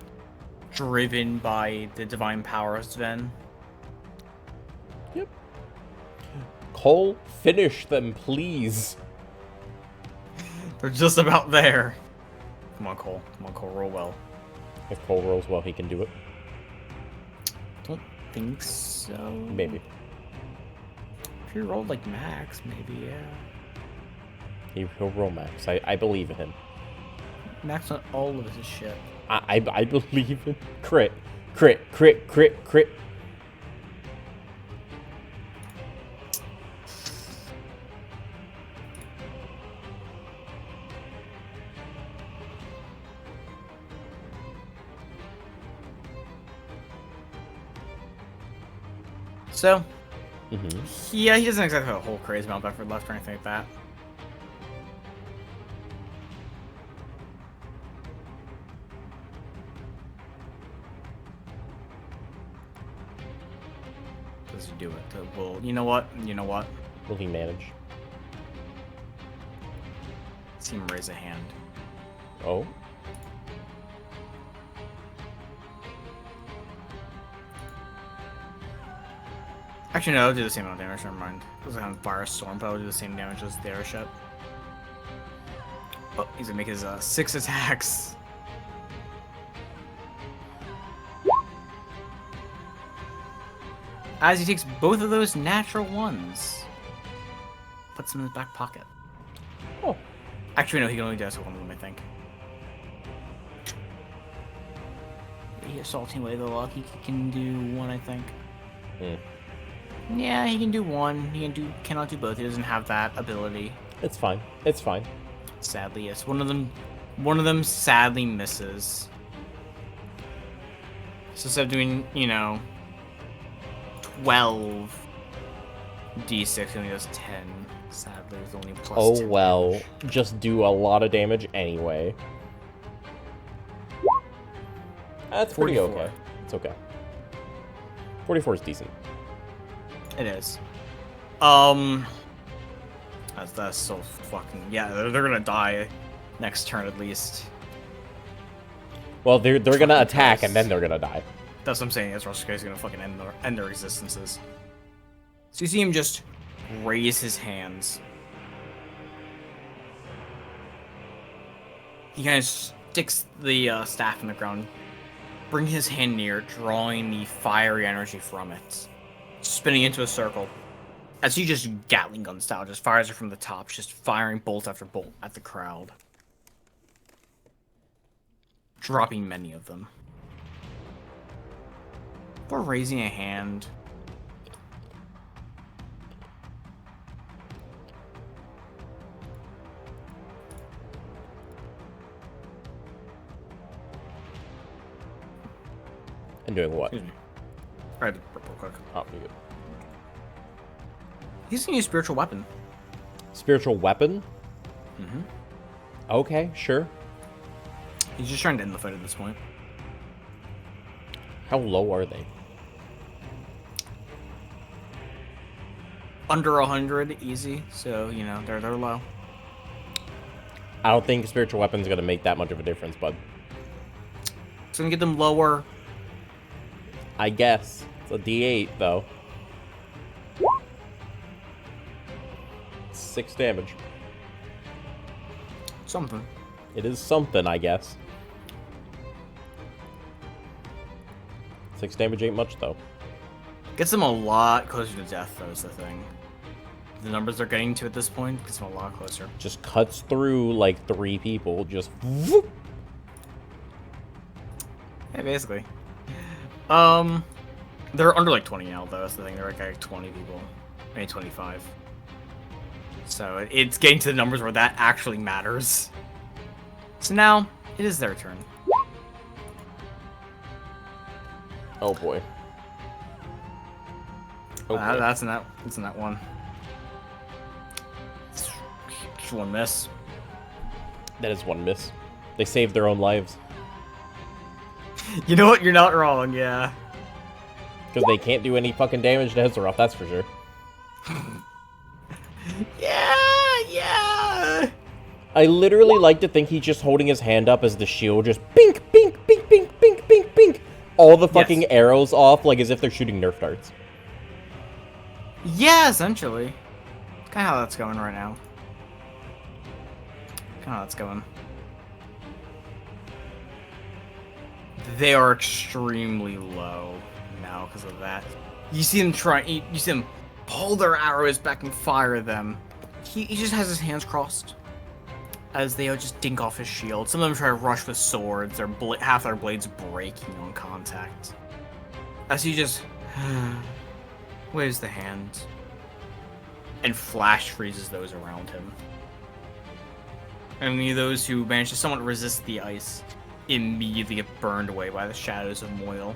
driven by the divine powers, Sven. Yep. Cole, finish them, please. They're just about there. Come on, Cole. Come on, Cole. Roll well. If Cole rolls well, he can do it. Don't think so. Maybe. If he rolled like max, maybe, yeah. He'll roll max. I believe in him. Max on all of his shit. I believe in crit. Crit, crit, crit, crit. So, yeah, he doesn't exactly have a whole crazy amount of effort left or anything like that. Does he do it? Well, you know what? You know what? Will he manage? See him raise a hand. Oh? Actually, no, it'll do the same amount of damage. Never mind. It was on Fire Storm, but it'll do the same damage as the airship. Oh, he's gonna make his 6 attacks. As he takes both of those natural ones, puts them in his back pocket. Oh. Actually, no, he can only do one of them, I think. He assaulting away the luck. He can do one, I think. Yeah, he can do one. Cannot do both. He doesn't have that ability. It's fine. It's fine. Sadly, yes. One of them sadly misses. So instead of doing, 12 d6, he only does 10. Sadly, it's only plus Oh 10 well. damage. Just do a lot of damage anyway. That's pretty 44. okay. It's okay. 44 is decent. It is. That's so fucking... Yeah, they're gonna die next turn at least. Well, they're gonna attack and then they're gonna die. That's what I'm saying. Ezra's gonna fucking end their existences. So you see him just raise his hands. He kind of sticks the staff in the ground, bring his hand near, drawing the fiery energy from it, spinning into a circle. As he just Gatling gun style, just fires it from the top, just firing bolt after bolt at the crowd, dropping many of them. Or raising a hand. And doing what? Excuse me. I had to burp real quick. Oh, you good. He's gonna use spiritual weapon. Spiritual weapon? Okay, sure. He's just trying to end the fight at this point. How low are they? Under 100, easy. So, they're low. I don't think spiritual weapon's gonna make that much of a difference, bud. It's gonna get them lower. I guess. It's a D8, though. 6 damage. Something. It is something, I guess. 6 damage ain't much, though. Gets them a lot closer to death, though, is the thing. The numbers they're getting to at this point gets them a lot closer. Just cuts through, like, 3 people. Just whoop. Yeah, basically. They're under, like, 20 now, though. That's the thing. They're, like 20 people. Maybe 25. So, it's getting to the numbers where that actually matters. So now, it is their turn. Oh, boy. Oh, boy. That's in that one. It's one miss. That is one miss. They saved their own lives. You know what? You're not wrong, yeah. Because they can't do any fucking damage to Azeroth, that's for sure. Yeah! I literally like to think he's just holding his hand up as the shield just bink, bink, bink, bink, bink, bink, bink. All the fucking arrows off, like as if they're shooting Nerf darts. Yeah, essentially. Kind of how that's going right now. Kind of how that's going. They are extremely low now because of that. You see them you see them pull their arrows back and fire them. He just has his hands crossed as they just dink off his shield. Some of them try to rush with swords. Half their blades breaking on contact. As he just waves the hand and flash freezes those around him. Only those who manage to somewhat resist the ice immediately get burned away by the shadows of Moyle.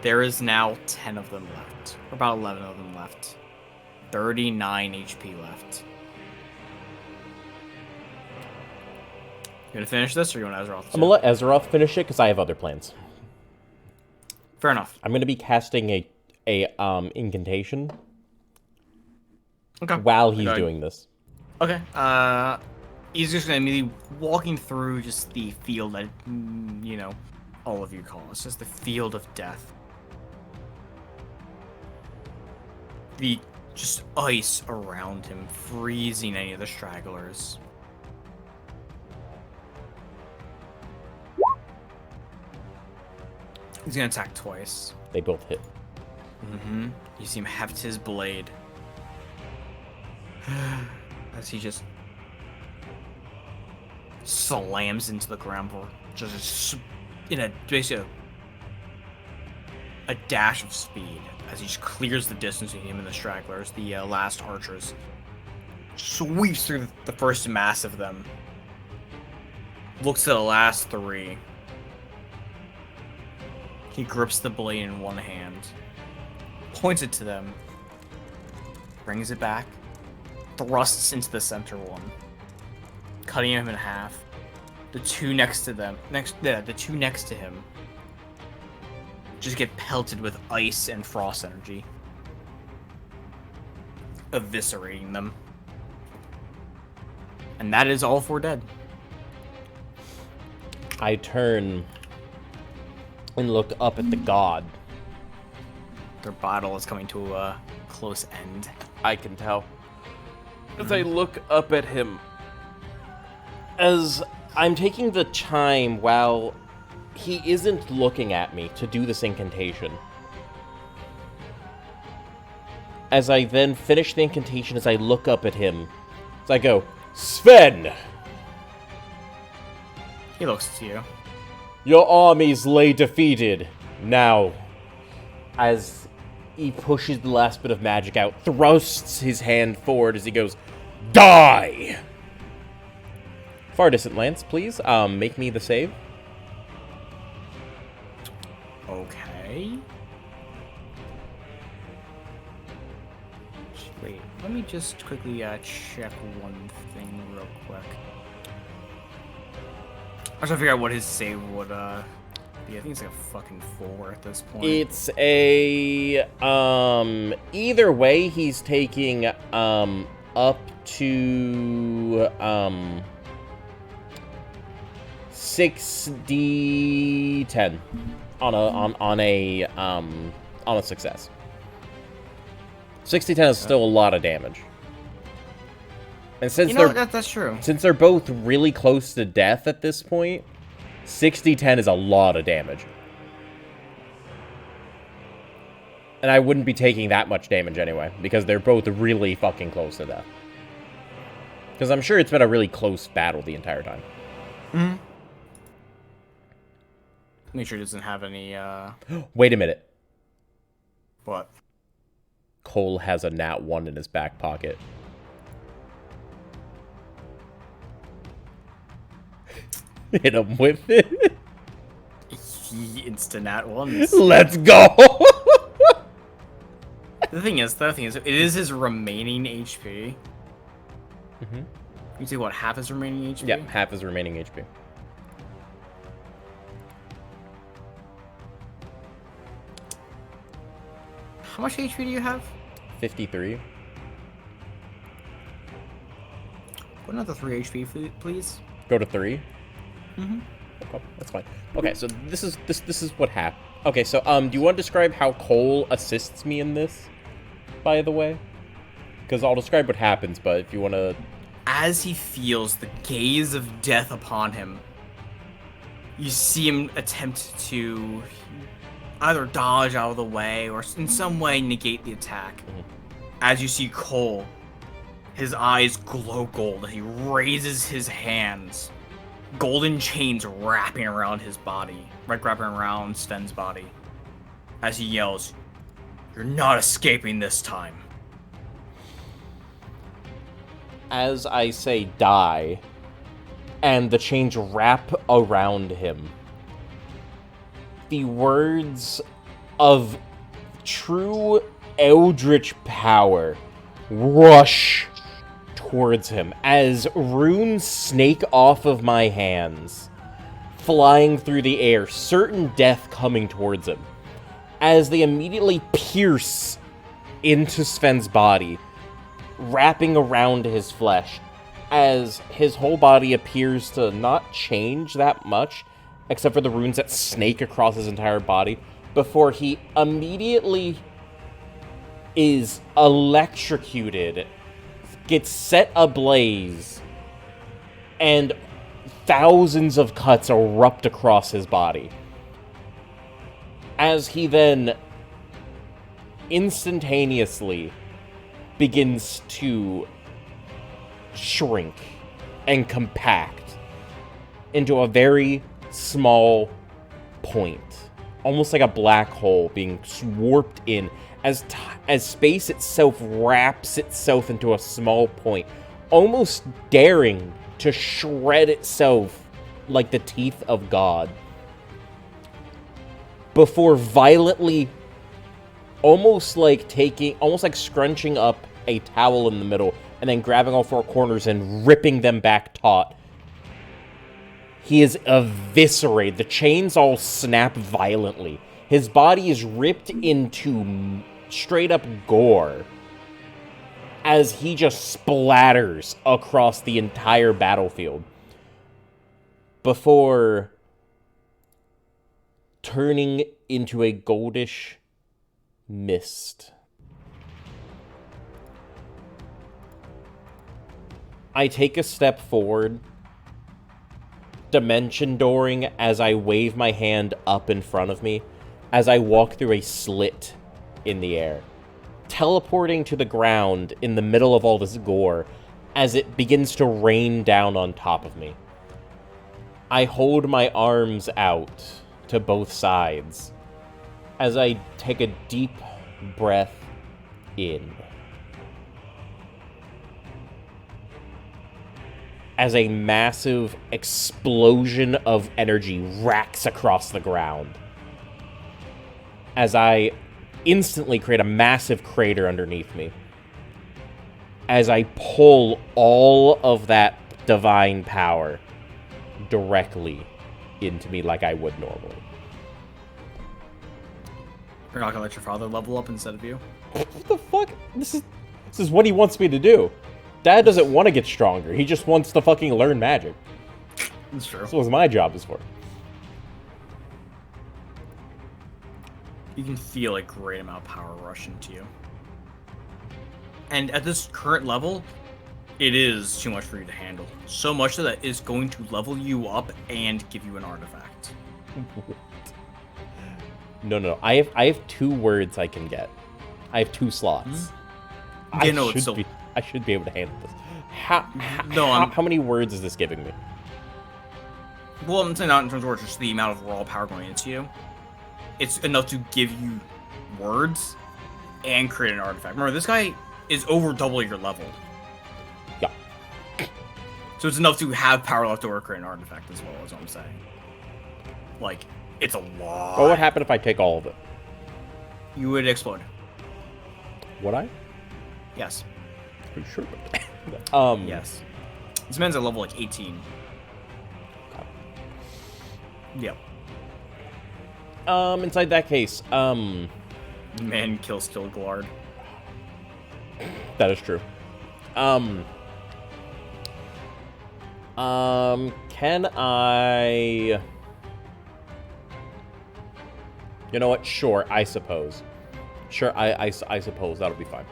There is now 10 of them left. Or about 11 of them left. 39 HP left. You gonna finish this, or you want Azeroth? I'm gonna let Azeroth finish it, because I have other plans. Fair enough. I'm gonna be casting a incantation. Okay. While he's doing this. Okay. He's just gonna immediately walking through just the field that, you know, all of you call. It's just the field of death. The just ice around him, freezing any of the stragglers. He's gonna attack twice. They both hit. Mm-hmm. You see him heft his blade. As he just slams into the ground, just in basically a dash of speed, as he just clears the distance between him and the stragglers, the last archers. Sweeps through the first mass of them. Looks at the last 3. He grips the blade in one hand, points it to them, brings it back, thrusts into the center one, cutting him in half. The two next to him just get pelted with ice and frost energy, eviscerating them. And that is all 4 dead. I turn and look up at the god. Their battle is coming to a close end. I can tell. As I look up at him, as I'm taking the time while he isn't looking at me to do this incantation. As I then finish the incantation, as I look up at him, as I go, Sven! He looks to you. Your armies lay defeated. Now, as he pushes the last bit of magic out, thrusts his hand forward as he goes, Die! Far distant lance, please. Make me the save. Okay. Wait, let me just quickly check one thing real quick. I was trying to figure out what his save would be. I think it's like a fucking 4 at this point. It's a either way he's taking up to 6d10 on a success. 60-10 is still a lot of damage. And since that's true. Since they're both really close to death at this point, 60-10 is a lot of damage. And I wouldn't be taking that much damage anyway, because they're both really fucking close to death. Because I'm sure it's been a really close battle the entire time. Mm-hmm. Make sure it doesn't have any, Wait a minute. What? Cole has a nat 1 in his back pocket. Hit him with it. He instant nat ones. Let's go! The thing is, it is his remaining HP. Mm-hmm. You say what, half his remaining HP? Yeah, half his remaining HP. How much HP do you have? 53. Put another 3 HP, please. Go to 3. Mm-hmm. Okay, that's fine. Okay, so this is what happened. Okay, so do you want to describe how Cole assists me in this? By the way, because I'll describe what happens, but if you want to... As he feels the gaze of death upon him, you see him attempt to either dodge out of the way or in some way negate the attack. Mm-hmm. As you see Cole, his eyes glow gold, and he raises his hands. Golden chains wrapping around his body, wrapping around Sven's body. As he yells, "You're not escaping this time." As I say die, and the chains wrap around him, the words of true eldritch power rush towards him as runes snake off of my hands, flying through the air, certain death coming towards him, as they immediately pierce into Sven's body, wrapping around his flesh, as his whole body appears to not change that much, except for the runes that snake across his entire body, before he immediately is electrocuted, gets set ablaze, and thousands of cuts erupt across his body. As he then instantaneously begins to shrink and compact into a very small point, almost like a black hole being warped in, as space itself wraps itself into a small point, almost daring to shred itself like the teeth of God, before violently, almost like scrunching up a towel in the middle, and then grabbing all four corners and ripping them back taut. He is eviscerated. The chains all snap violently. His body is ripped into straight up gore as he just splatters across the entire battlefield before turning into a goldish mist. I take a step forward, dimension dooring as I wave my hand up in front of me, as I walk through a slit in the air, teleporting to the ground in the middle of all this gore as it begins to rain down on top of me. I hold my arms out to both sides as I take a deep breath in, as a massive explosion of energy racks across the ground, as I instantly create a massive crater underneath me, as I pull all of that divine power directly into me like I would normally. You're not gonna let your father level up instead of you? What the fuck? This is what he wants me to do. Dad doesn't want to get stronger. He just wants to fucking learn magic. That's true. That's what my job is for. You can feel a great amount of power rush into you. And at this current level, it is too much for you to handle. So much that it's going to level you up and give you an artifact. No. I have 2 words I can get. I have 2 slots. Yeah, no, it's still... I should be able to handle this. How many words is this giving me? Well, I'm saying not in terms of words, just the amount of raw power going into you. It's enough to give you words and create an artifact. Remember, this guy is over double your level. Yeah. So it's enough to have power left over to create an artifact as well, is what I'm saying. Like, it's a lot. What would happen if I take all of it? You would explode. Would I? Yes. Are you sure? Yes. This man's at level, like, 18. Okay. Yep. Inside that case, Man kills Stilglard. that is true. Can I... You know what? Sure, I suppose. Sure, I suppose that'll be fine.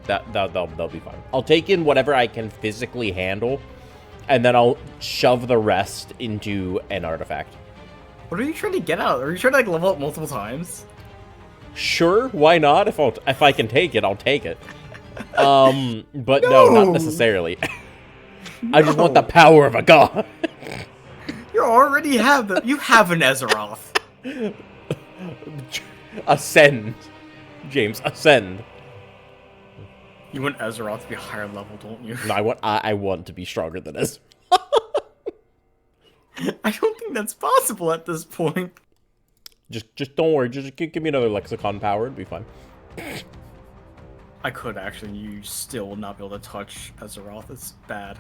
That'll be fine. I'll take in whatever I can physically handle, and then I'll shove the rest into an artifact. What are you trying to get out? Are you trying to, like, level up multiple times? Sure, why not? If I can take it, I'll take it. But no, not necessarily. I just want the power of a god. You already have you have an Azeroth. Ascend, James, ascend. You want Azeroth to be a higher level, don't you? No, I want to be stronger than this. I don't think that's possible at this point. Just don't worry. Just give me another lexicon power. It'd be fine. I could actually. You still will not be able to touch Azeroth. It's bad.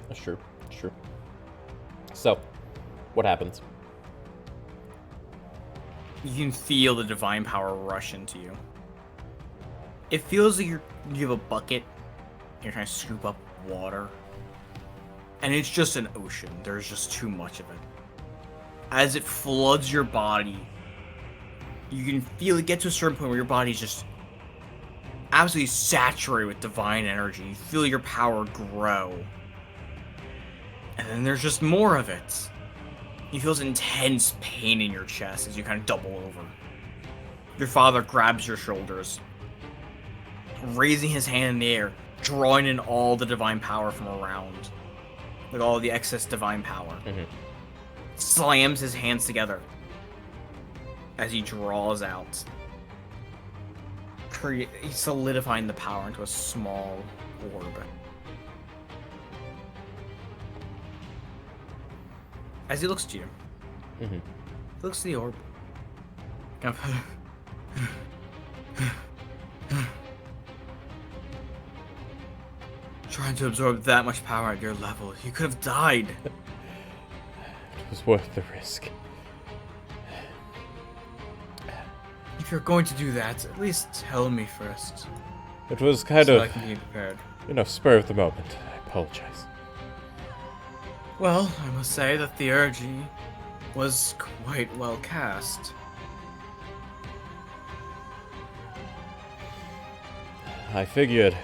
That's true. That's true. So, what happens? You can feel the divine power rush into you. It feels like you have a bucket. You're trying to scoop up water. And it's just an ocean. There's just too much of it. As it floods your body, you can feel it get to a certain point where your body's just absolutely saturated with divine energy. You feel your power grow. And then there's just more of it. You feel this intense pain in your chest as you kind of double over. Your father grabs your shoulders, raising his hand in the air, drawing in all the divine power from around. Like all the excess divine power. Mm-hmm. Slams his hands together as he draws out. He's solidifying the power into a small orb. As he looks to you, Mm-hmm. he looks to the orb. Kind of trying to absorb that much power at your level. You could have died. It was worth the risk. If you're going to do that, at least tell me first. It was kind So of, I can be prepared. spur of the moment. I apologize. Well, I must say that the Theurgy was quite well cast. I figured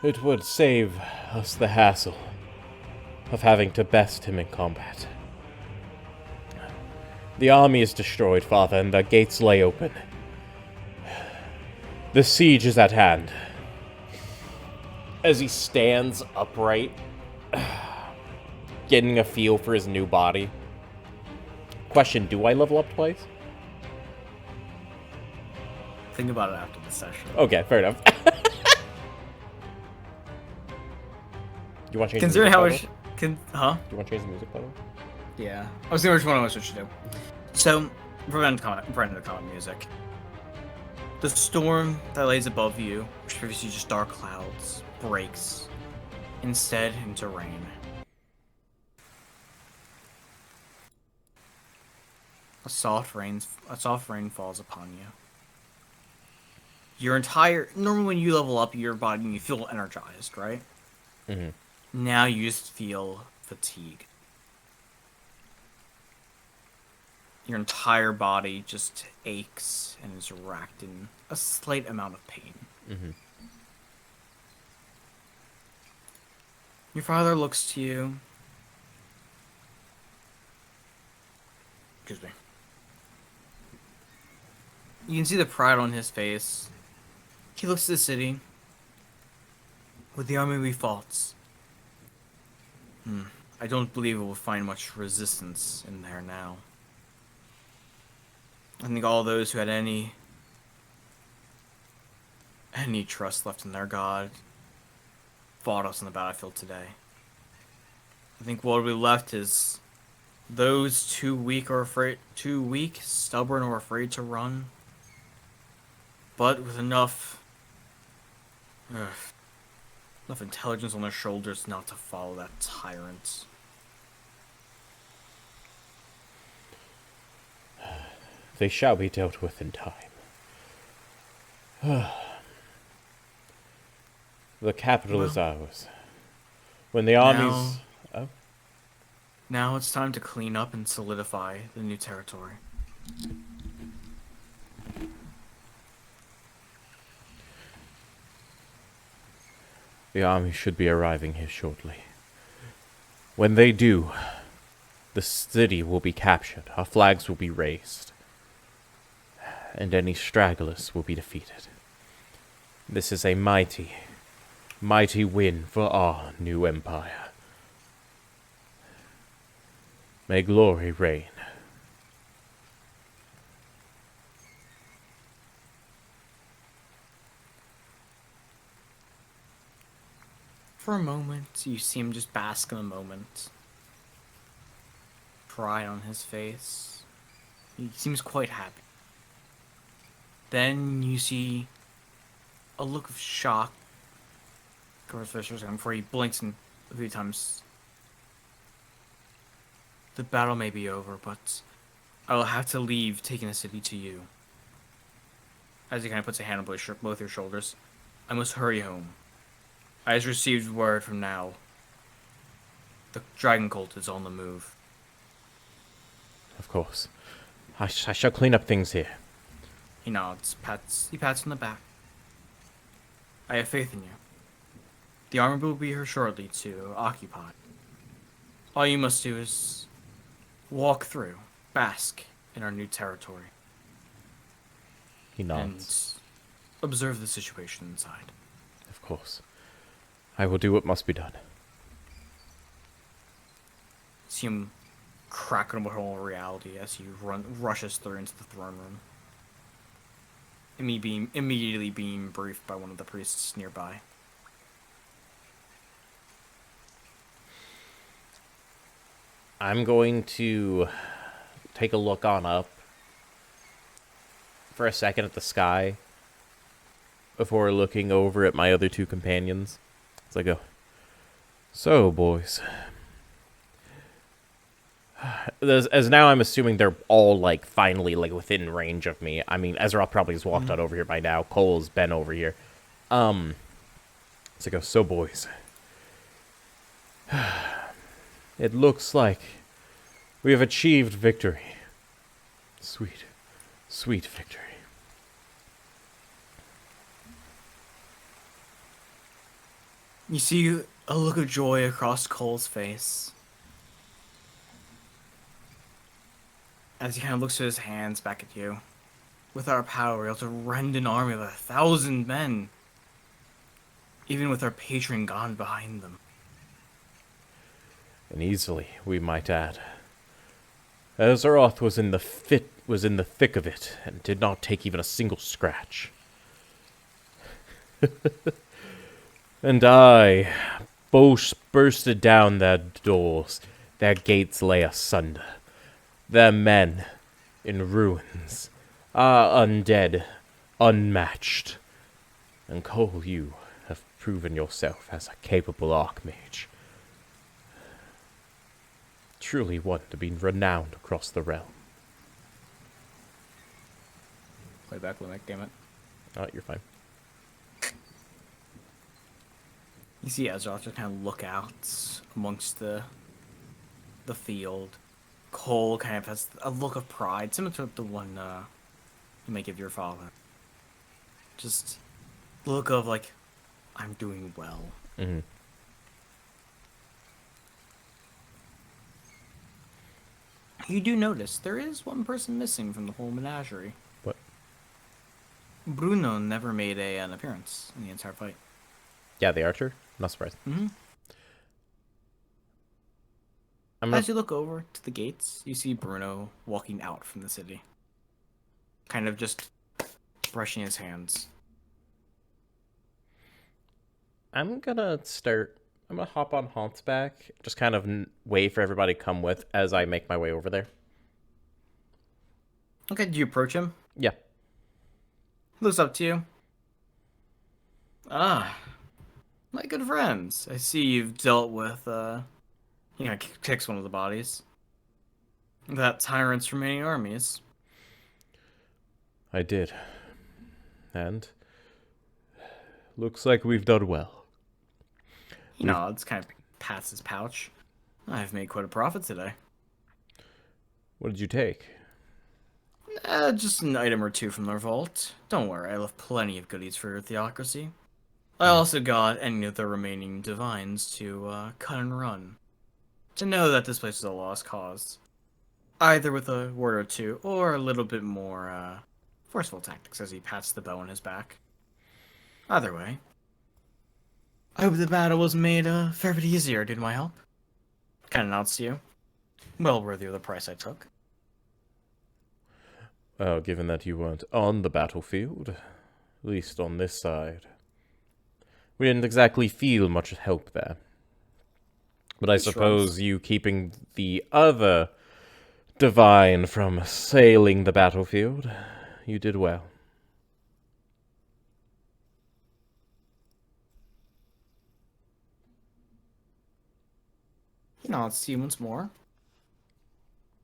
it would save us the hassle of having to best him in combat. The army is destroyed, Father, and the gates lay open. The siege is at hand. As he stands upright, getting a feel for his new body. Question, do I level up twice? Think about it after the session. Okay, fair enough. You want to change Considering the how music much... level? Huh? Do you want to change the music level? Yeah. I was thinking which one of us we should do. So, prevent the comment music. The storm that lays above you, which previously just dark clouds, breaks, instead into rain. A soft rain falls upon you. Normally when you level up your body, you feel energized, right? Mm-hmm. Now you just feel fatigue. Your entire body just aches and is racked in a slight amount of pain. Mm-hmm. Your father looks to you. Excuse me. You can see the pride on his face. He looks at the city. With the army we fought, I don't believe it will find much resistance in there now. I think all those who had any trust left in their god fought us on the battlefield today. I think what we left is those too weak, stubborn, or afraid to run. But with enough intelligence on their shoulders not to follow that tyrant. They shall be dealt with in time. The capital is ours. When the armies... Oh? Now it's time to clean up and solidify the new territory. The army should be arriving here shortly. When they do, the city will be captured, our flags will be raised, and any stragglers will be defeated. This is a mighty, mighty win for our new empire. May glory reign. For a moment, you see him just bask in the moment. Pride on his face. He seems quite happy. Then you see a look of shock over his face before he blinks a few times. The battle may be over, but I will have to leave, taking the city to you. As he kind of puts a hand on both your shoulders. I must hurry home. I just received word from now. The dragon cult is on the move. Of course. I shall clean up things here. He nods, he pats on the back. I have faith in you. The army will be here shortly to occupy. All you must do is walk through, bask in our new territory. He nods. And observe the situation inside. Of course. I will do what must be done. See him crack on whole reality as he rushes through into the throne room. Immediately being briefed by one of the priests nearby. I'm going to take a look on up for a second at the sky before looking over at my other two companions. As I go, so boys, as now I'm assuming they're all like finally like within range of me. I mean, Ezra probably has walked out over here by now. Cole's been over here. So I go, so boys, it looks like we have achieved victory. Sweet, sweet victory. You see a look of joy across Cole's face. As he kind of looks to his hands back at you. With our power, we're able to rend an army of 1,000 men. Even with our patron gone behind them. And easily, we might add. Azeroth was in the thick of it, and did not take even a single scratch. And I bursted down their doors, their gates lay asunder, their men in ruins, our undead, unmatched. And Cole, you have proven yourself as a capable archmage. Truly one to be renowned across the realm. Play back, damn it. Oh, you're fine. You see Ezra just kind of look out amongst the field. Cole kind of has a look of pride, similar to the one you may give your father. Just look of like, I'm doing well. Mm-hmm. You do notice there is one person missing from the whole menagerie. What? Bruno never made an appearance in the entire fight. Yeah, the archer. Not surprised. Mm-hmm. I'm not. As you look over to the gates, you see Bruno walking out from the city. Kind of just brushing his hands. I'm gonna start. I'm gonna hop on Haunt's back. Just kind of wait for everybody to come with as I make my way over there. Okay, do you approach him? Yeah. He looks up to you. Ah, my good friends. I see you've dealt with, kicks one of the bodies. That tyrant's remaining armies. I did. And looks like we've done well. He nods, kind of pats his pouch. I've made quite a profit today. What did you take? Just an item or two from their vault. Don't worry, I left plenty of goodies for your theocracy. I also got any of the remaining divines to cut and run. To know that this place is a lost cause. Either with a word or two, or a little bit more, forceful tactics as he pats the bow on his back. Either way. I hope the battle was made a fair bit easier due to my help. Kinda nods to you. Well worthy of the price I took. Oh, given that you weren't on the battlefield, at least on this side, we didn't exactly feel much help there. But I suppose you keeping the other divine from sailing the battlefield, you did well. He nods to you once more.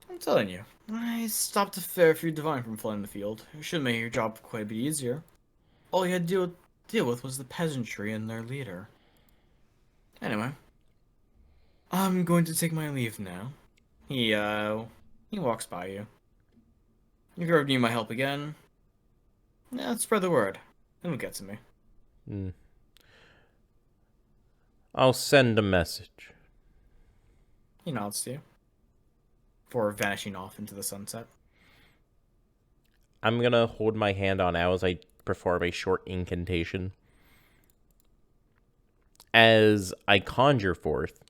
I'm telling you, I stopped a fair few divine from flooding the field. It should make your job quite a bit easier. All you had to deal with was the peasantry and their leader. Anyway, I'm going to take my leave now. He walks by you. If you ever need my help again, spread the word. It'll get to me. I'll send a message. He nods to you. Before vanishing off into the sunset. I'm gonna hold my hand on out as I perform a short incantation. As I conjure forth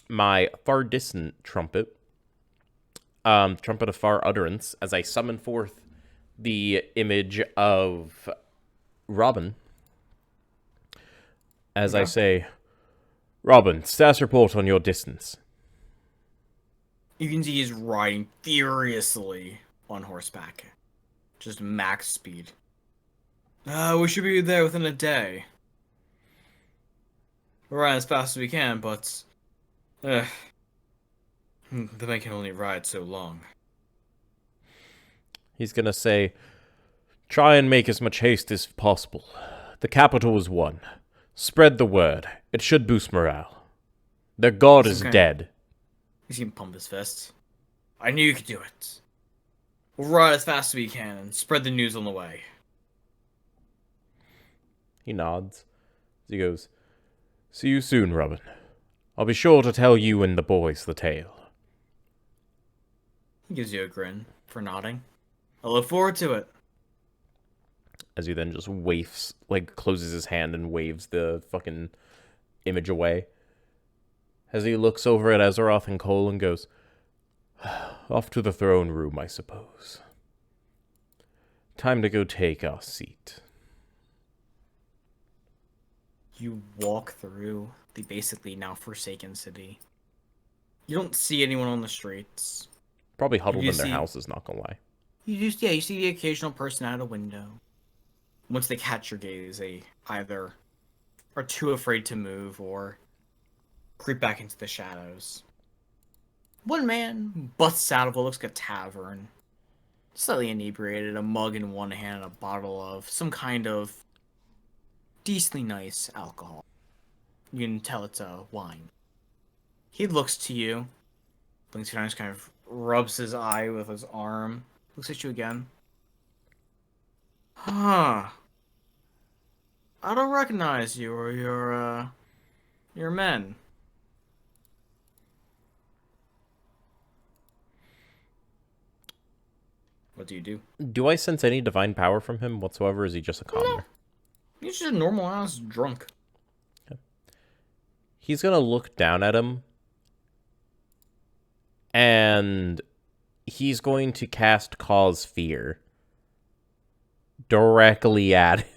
my far distant trumpet, trumpet of far utterance, as I summon forth the image of Robin, as I say, Robin, status report on your distance. You can see he's riding furiously on horseback. Just max speed. We should be there within a day. We're riding as fast as we can, but... the man can only ride so long. He's gonna say, try and make as much haste as possible. The capital is won. Spread the word. It should boost morale. Their god is dead. He's gonna pump his fist. I knew you could do it. We'll ride as fast as we can and spread the news on the way. He nods. He goes, see you soon, Robin. I'll be sure to tell you and the boys the tale. He gives you a grin for nodding. I look forward to it. As he then just waves, like, closes his hand and waves the fucking image away. As he looks over at Azeroth and Cole and goes, off to the throne room, I suppose. Time to go take our seat. You walk through the basically now forsaken city. You don't see anyone on the streets. Probably huddled You in their see- houses, not gonna lie. You see the occasional person out a window. Once they catch your gaze, they either are too afraid to move or creep back into the shadows. One man busts out of what looks like a tavern, slightly inebriated, a mug in one hand and a bottle of some kind of decently nice alcohol. You can tell it's a wine. He looks to you, blinks your eyes, kind of rubs his eye with his arm, looks at you again. Huh. I don't recognize you or your men. What do you do? Do I sense any divine power from him whatsoever? Or is he just a commoner? He's just a normal ass drunk. He's gonna look down at him, and he's going to cast Cause Fear directly at him.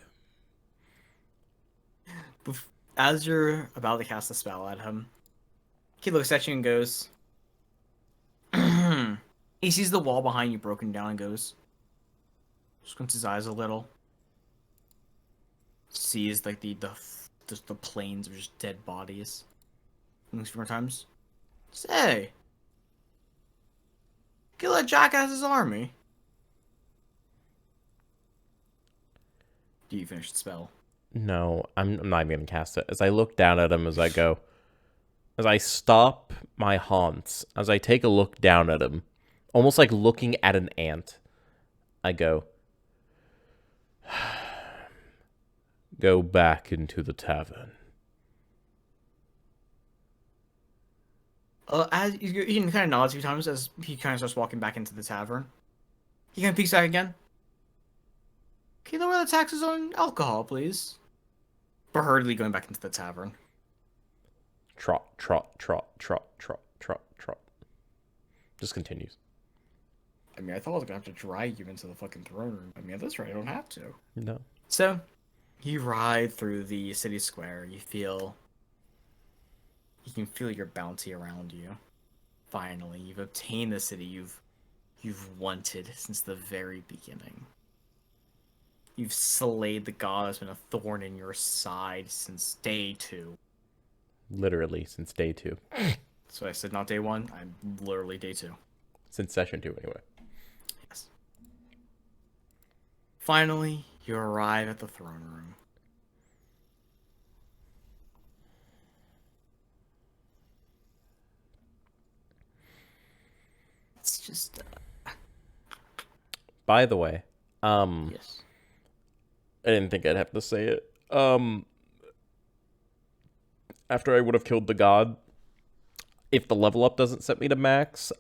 As you're about to cast a spell at him, he looks at you and goes. He sees the wall behind you broken down and goes. Squints his eyes a little. Sees like the plains of just dead bodies. Looks a few more times. Say, kill that jackass's army. Do you finish the spell? No, I'm not even gonna cast it. As I look down at him as I go, as I stop my haunts, as I take a look down at him, almost like looking at an ant, I go, go back into the tavern. As he kind of nods a few times as he kind of starts walking back into the tavern. He kind of peeks back again. Can you lower the taxes on alcohol, please? But hurriedly going back into the tavern. Trot, trot, trot, trot, trot, trot, trot. Just continues. I mean, I thought I was gonna have to drag you into the fucking throne room. I mean, at this rate, I don't have to. No. So, you ride through the city square. You can feel your bounty around you. Finally, you've obtained the city you've wanted since the very beginning. You've slayed the god that's been a thorn in your side since day 2. Literally, since day 2. So I said not day 1, I'm literally day 2. Since session 2, anyway. Yes. Finally, you arrive at the throne room. It's just, By the way, yes. I didn't think I'd have to say it. After I would have killed the god, if the level up doesn't set me to max,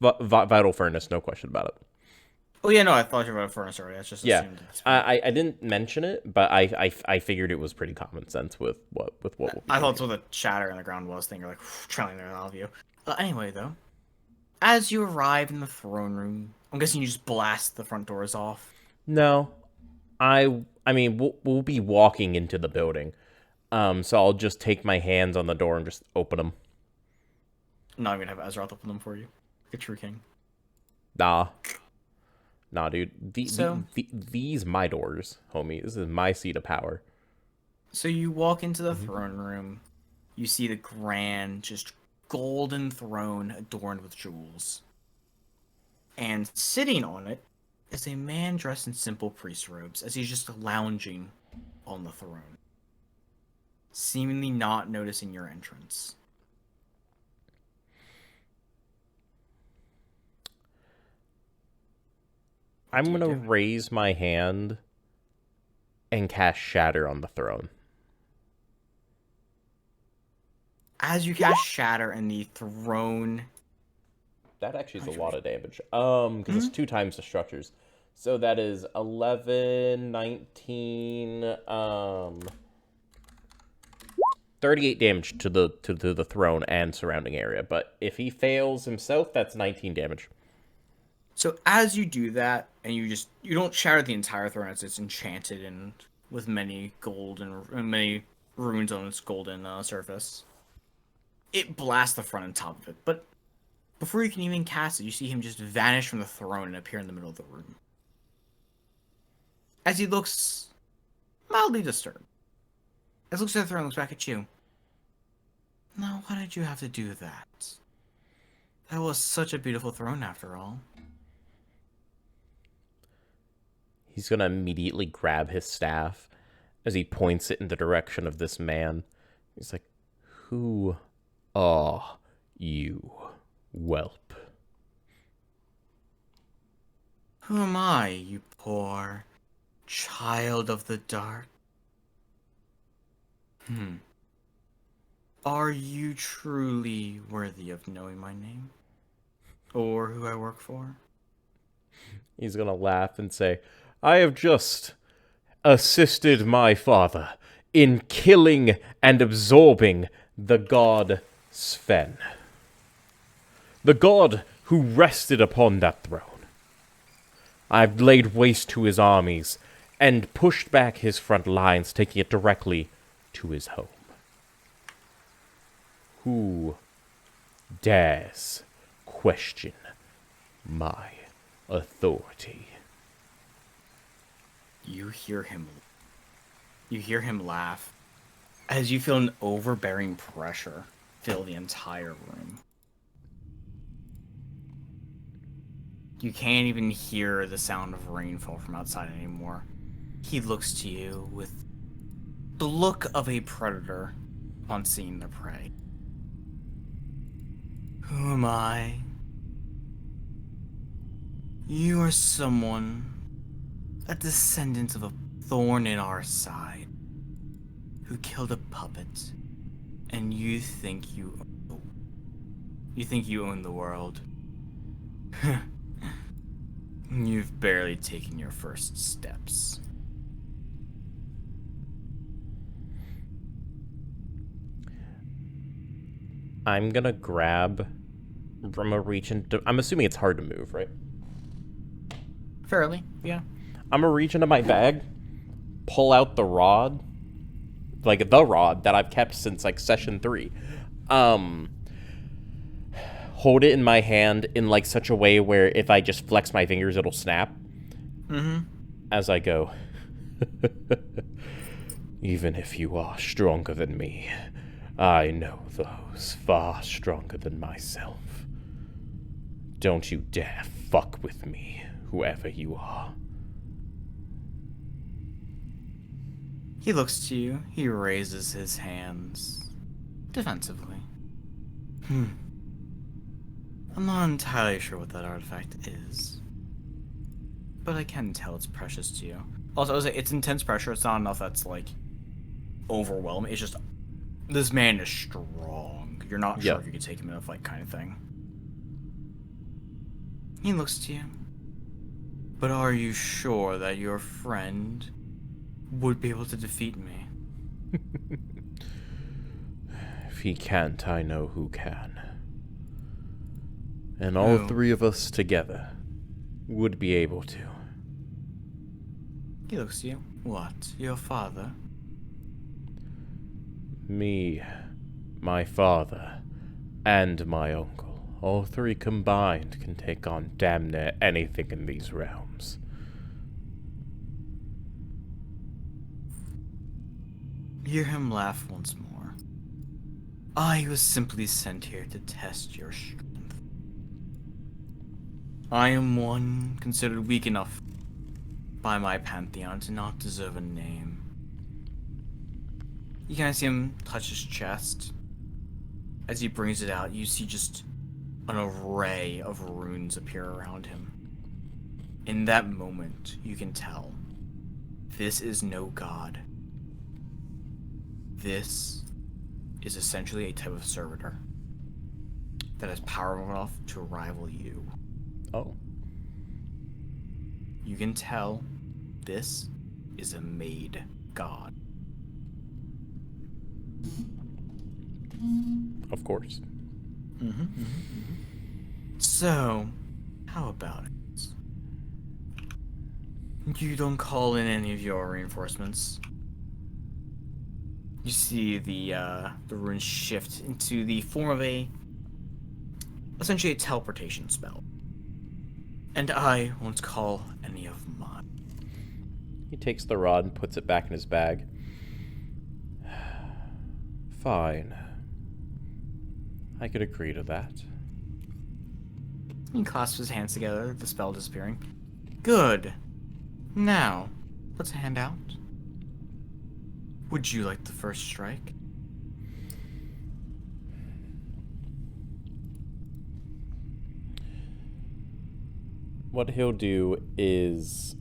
Vital Furnace, no question about it. Oh yeah, no, I thought you were about furnace already. I just assumed. I didn't mention it, but I figured it was pretty common sense with what I thought it's what the shatter in the ground was. Thing you're like trailing there all of you. Anyway, though, as you arrive in the throne room, I'm guessing you just blast the front doors off. No, I mean we'll be walking into the building, so I'll just take my hands on the door and just open them. No, I'm gonna have Azeroth open them for you. Like a true king. Nah, dude. These my doors, homie. This is my seat of power. So you walk into the throne room. You see the grand, just golden throne adorned with jewels. And sitting on it is a man dressed in simple priest robes as he's just lounging on the throne, seemingly not noticing your entrance. I'm gonna raise my hand and cast Shatter on the throne. As you cast Shatter and the throne... That actually is a lot of damage. Because it's 2 times the structures. So that is 11, 19, 38 damage to the throne and surrounding area. But if he fails himself, that's 19 damage. So as you do that, and you don't shatter the entire throne as it's enchanted and with many gold and many runes on its golden surface, it blasts the front and top of it. But before you can even cast it, you see him just vanish from the throne and appear in the middle of the room. As he looks mildly disturbed. As he looks at the throne and looks back at you. Now, why did you have to do that? That was such a beautiful throne after all. He's gonna immediately grab his staff as he points it in the direction of this man. He's like, "Who are you, whelp?" Who am I, you poor, Child of the dark. Are you truly worthy of knowing my name? Or who I work for? He's gonna laugh and say, I have just assisted my father in killing and absorbing the god Sven. The god who rested upon that throne. I've laid waste to his armies and pushed back his front lines, taking it directly to his home. Who dares question my authority? You hear him laugh as you feel an overbearing pressure fill the entire room. You can't even hear the sound of rainfall from outside anymore. He looks to you with the look of a predator upon seeing their prey. Who am I? You are someone, a descendant of a thorn in our side, who killed a puppet, and you think you own the world. You've barely taken your first steps. I'm gonna grab from a reach into... I'm assuming it's hard to move, right? Fairly, yeah. I'm gonna reach into my bag, pull out the rod, like the rod that I've kept since like session 3. Hold it in my hand in like such a way where if I just flex my fingers, it'll snap. As I go. Even if you are stronger than me, I know those far stronger than myself. Don't you dare fuck with me, whoever you are. He looks to you. He raises his hands defensively. I'm not entirely sure what that artifact is, but I can tell it's precious to you. Also, it's intense pressure. It's not enough that's like overwhelming. It's just this man is strong. You're not sure if you could take him in a fight, kind of thing. He looks to you. But are you sure that your friend would be able to defeat me? If he can't, I know who can. And all 3 of us together would be able to. He looks to you. What? Your father? Me, my father, and my uncle. All 3 combined can take on damn near anything in these realms. Hear him laugh once more. I was simply sent here to test your strength. I am one considered weak enough by my pantheon to not deserve a name. You kind of see him touch his chest. As he brings it out, you see just an array of runes appear around him. In that moment, you can tell this is no god. This is essentially a type of servitor that is powerful enough to rival you. Oh. You can tell this is a made god. Of course. So, how about it? You don't call in any of your reinforcements. You see the runes shift into the form of essentially a teleportation spell. And I won't call any of mine. He takes the rod and puts it back in his bag. Fine. I could agree to that. He clasps his hands together, the spell disappearing. Good. Now, let's hand out. Would you like the first strike? What he'll do is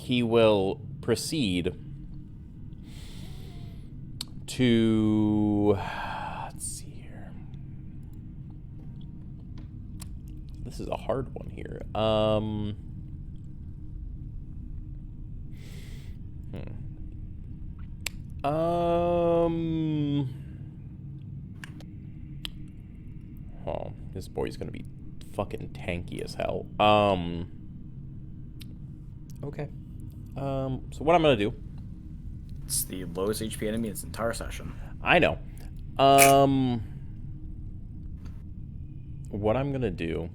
he will proceed to... Let's see here. This is a hard one here. Oh, this boy's gonna be fucking tanky as hell. Okay. So what I'm gonna do... It's the lowest HP enemy in its entire session. I know. What I'm gonna do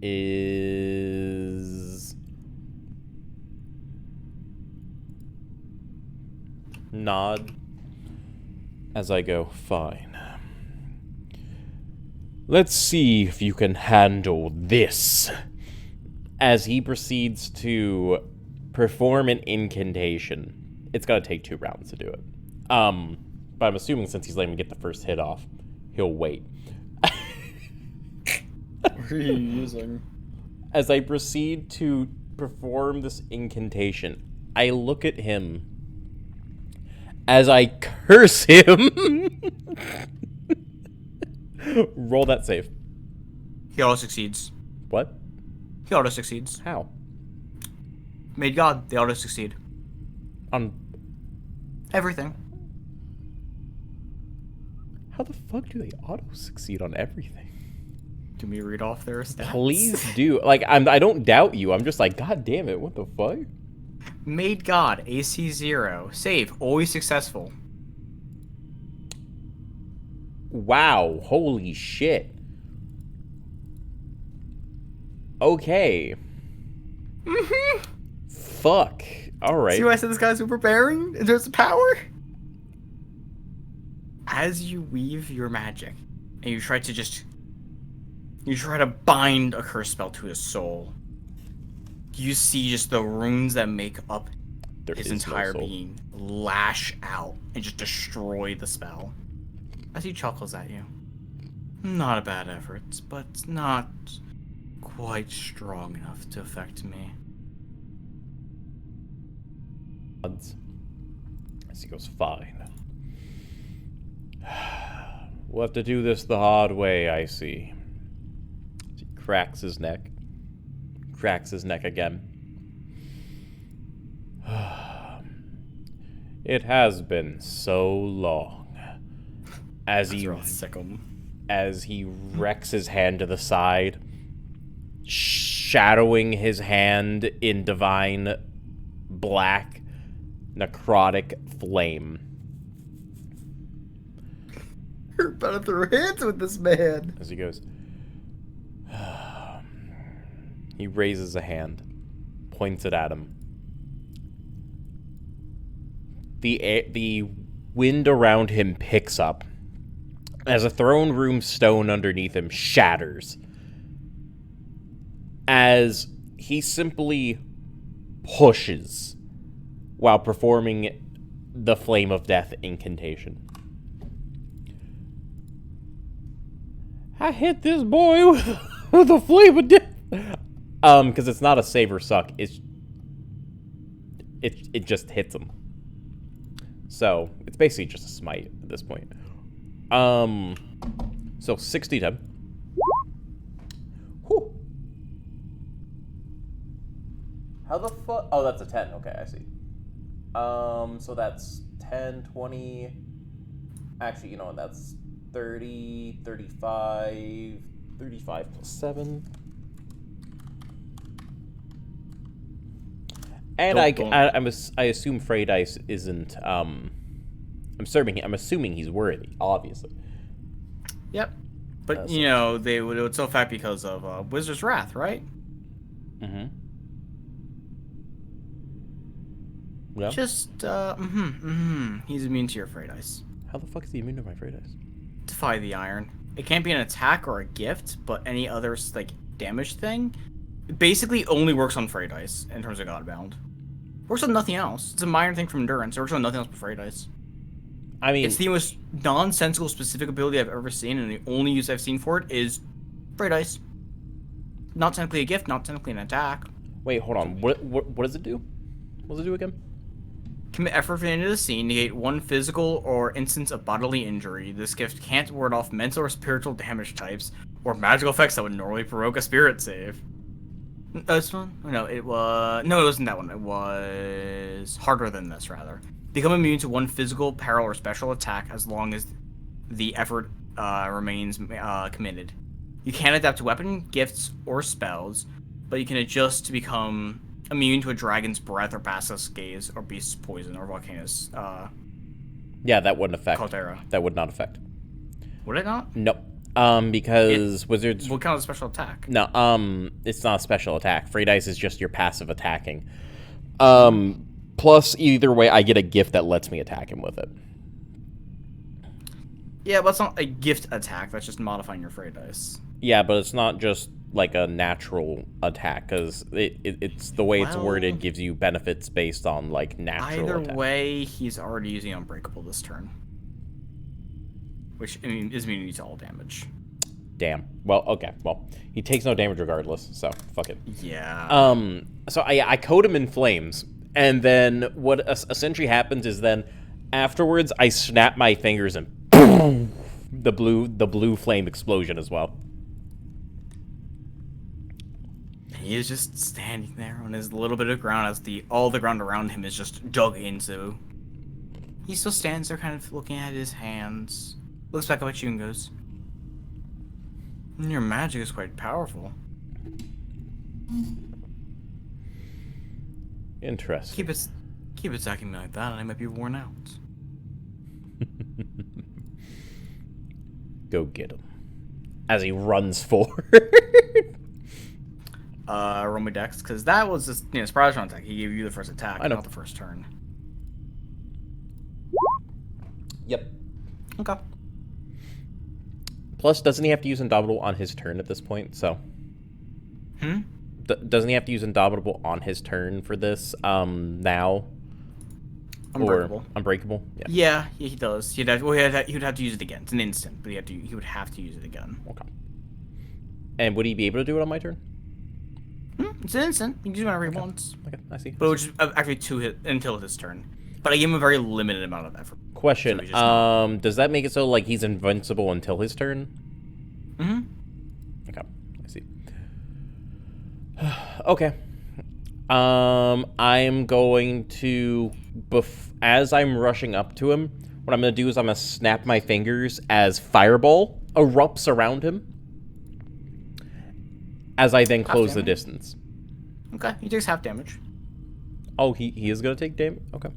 is nod as I go, fine. Let's see if you can handle this. As he proceeds to perform an incantation. It's gonna take 2 rounds to do it. But I'm assuming since he's letting me get the first hit off, he'll wait. What are you using? As I proceed to perform this incantation, I look at him as I curse him. Roll that save. He auto succeeds. What? He auto succeeds. How? Made God, they auto succeed. On Everything. how the fuck do they auto succeed on everything? Can we read off their stats? Please do. Like, I don't doubt you. I'm just like, God damn it, what the fuck? Made God, AC 0. Save, always successful. Wow, holy shit. Okay. Fuck. Alright. See why I said this guy's overbearing in terms of power? As you weave your magic, and you try to bind a curse spell to his soul, you see just the runes that make up There his is no entire soul. being lash out and just destroy the spell. As he chuckles at you. Not a bad effort, but not quite strong enough to affect me. As he goes, fine. We'll have to do this the hard way, I see. As he cracks his neck. Cracks his neck again. It has been so long. As he wrecks his hand to the side, shadowing his hand in divine black necrotic flame. You're about to throw hands with this man. As he goes, he raises a hand, points it at him. The wind around him picks up as a throne room stone underneath him shatters. As he simply pushes while performing the Flame of Death incantation. I hit this boy with a Flame of Death. Because it's not a save or suck. It just hits him. So, it's basically just a smite at this point. So 60 10. Whew. How the fuck? Oh, that's a 10. Okay, I see. So that's 10, 20. Actually, you know what? That's 30, 35, 35 plus 7. And I assume Frey Dice isn't, I'm assuming he's worthy, obviously. Yep. But, you know, they would so fact because of Wizard's Wrath, right? Mm-hmm. Yeah. Just, He's immune to your Frey Dice. How the fuck is he immune to my Frey Dice? Defy the Iron. It can't be an attack or a gift, but any other, like, damage thing. It basically only works on Frey Dice in terms of Godbound. Works on nothing else. It's a minor thing from Endurance. It works on nothing else but Frey Dice. I mean, It's the most nonsensical specific ability I've ever seen, and the only use I've seen for it is Frey Dice. Not technically a gift, not technically an attack. Wait, hold on. What does it do? What does it do again? Commit effort for the end of the scene. Negate one physical or instance of bodily injury. This gift can't ward off mental or spiritual damage types or magical effects that would normally provoke a spirit save. This one? No, it wasn't that one. It was harder than this, rather. Become immune to one physical, peril, or special attack as long as the effort remains committed. You can adapt to weapon, gifts, or spells, but you can adjust to become immune to a dragon's breath or basilisk's gaze or beast's poison or volcano's Yeah, that wouldn't affect. caldera. That would not affect. Would it not? Nope. Because wizards... What kind of special attack? No, it's not a special attack. Free dice is just your passive attacking. Plus, either way, I get a gift that lets me attack him with it. Yeah, but it's not a gift attack. That's just modifying your free dice. Yeah, but it's not just like a natural attack, because it's the way it's worded gives you benefits based on like natural Either attack. way, he's already using Unbreakable this turn. Which, I mean, is immune to all damage. Damn. Well, okay. Well, he takes no damage regardless, so fuck it. Yeah. So I coat him in flames, and then what essentially happens is then afterwards I snap my fingers and boom, the blue flame explosion as well. He is just standing there on his little bit of ground as all the ground around him is just dug into. He still stands there kind of looking at his hands. Looks back up at you and goes, "Your magic is quite powerful. Interesting. Keep attacking me like that and I might be worn out." Go get him. As he runs forward. Roll me dex, because that was just, surprise round attack. He gave you the first attack, I know. not the first turn. Yep. Okay. Plus, doesn't he have to use Indomitable on his turn at this point? So, doesn't he have to use Indomitable on his turn for this? Now. Unbreakable. Or Unbreakable. Yeah. Yeah, he does. He would have to use it again. It's an instant, but he would have to use it again. Okay. And would he be able to do it on my turn? It's an instant. You can do it whenever he wants. Okay, I see. But it would just actually 2 hit until his turn. But I gave him a very limited amount of effort. Question. So he's just not- Does that make it so like he's invincible until his turn? Mm-hmm. Okay, I see. Okay. I'm going to, as I'm rushing up to him, what I'm going to do is I'm going to snap my fingers as Fireball erupts around him, as I then close the distance. Okay, he takes half damage. Oh, he is going to take damage? Okay.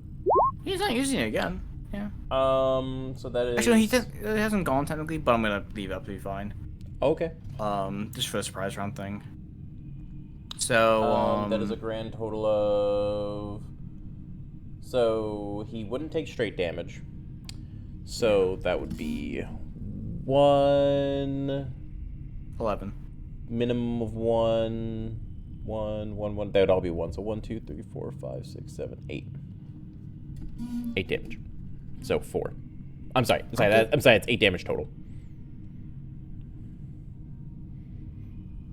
He's not using it again. Yeah. So that is... Actually, he hasn't gone technically, but I'm going to leave it up to be fine. Okay. Just for the surprise round thing. So, that is a grand total of... So, he wouldn't take straight damage. So, that would be 1... 11. Minimum of 1... 1. That would all be 1. So, 1, 2, 3, 4, 5, 6, 7, 8. 8 damage. So, 4. I'm sorry, it's 8 damage total.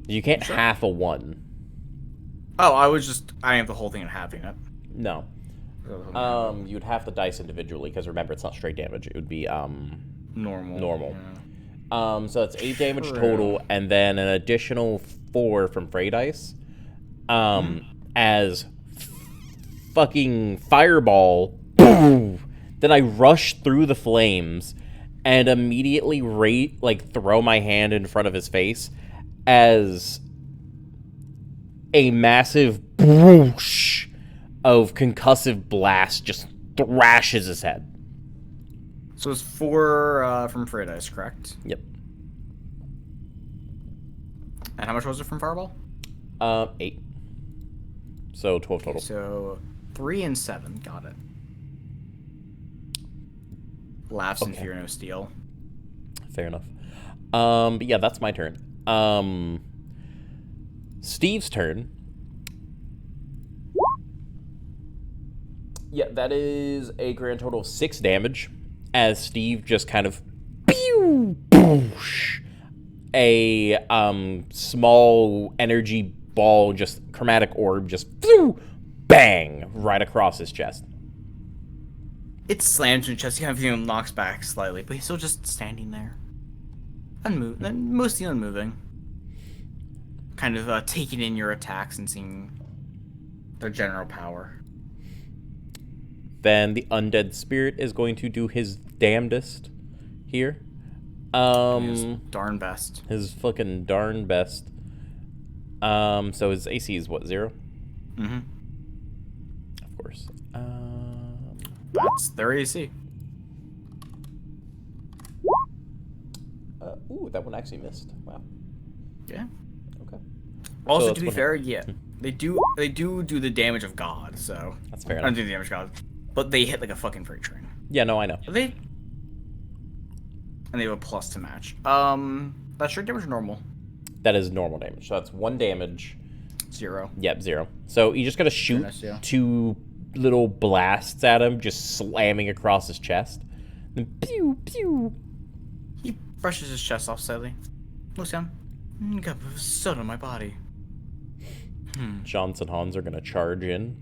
You can't half a 1. Oh, I have the whole thing and halving it. No. You'd have the dice individually, because remember, it's not straight damage. It would be, normal. Yeah. So that's 8 damage total, and then an additional 4 from Frey dice. As fucking Fireball, boom! Then I rush through the flames, and immediately throw my hand in front of his face, as a massive whoosh of concussive blast just thrashes his head. So it's 4 from Frey dice, correct? Yep. And how much was it from Fireball? 8. So 12 total. So 3 and 7, got it. Laughs in fear, no steel. Fair enough. But yeah, that's my turn. Steve's turn. Yeah, that is a grand total of 6 damage, as Steve just kind of pew, boosh, a small energy ball, just chromatic orb, just bang right across his chest. It slams in your chest. You kind of feel him knocks back slightly, but he's still just standing there, mostly unmoving. Kind of taking in your attacks and seeing their general power. Then the undead spirit is going to do his damnedest here. His darn best. His fucking darn best. So his AC is what, 0? Mm-hmm. Of course. That's their AC. Ooh, that one actually missed. Wow. Yeah. Okay. Also, So to be that's fair, yeah, they do the damage of God. So That's fair I don't enough. do the damage of God, but they hit like a fucking freight train. Yeah, no, I know. And they have a plus to match. That's straight damage or normal? That is normal damage. So that's 1 damage. 0. Yep, 0. So you just gotta shoot Goodness, yeah. 2 little blasts at him, just slamming across his chest. Then pew, pew. He brushes his chest off slightly. Looks down. Got soda on my body. Johnson Hans are gonna charge in.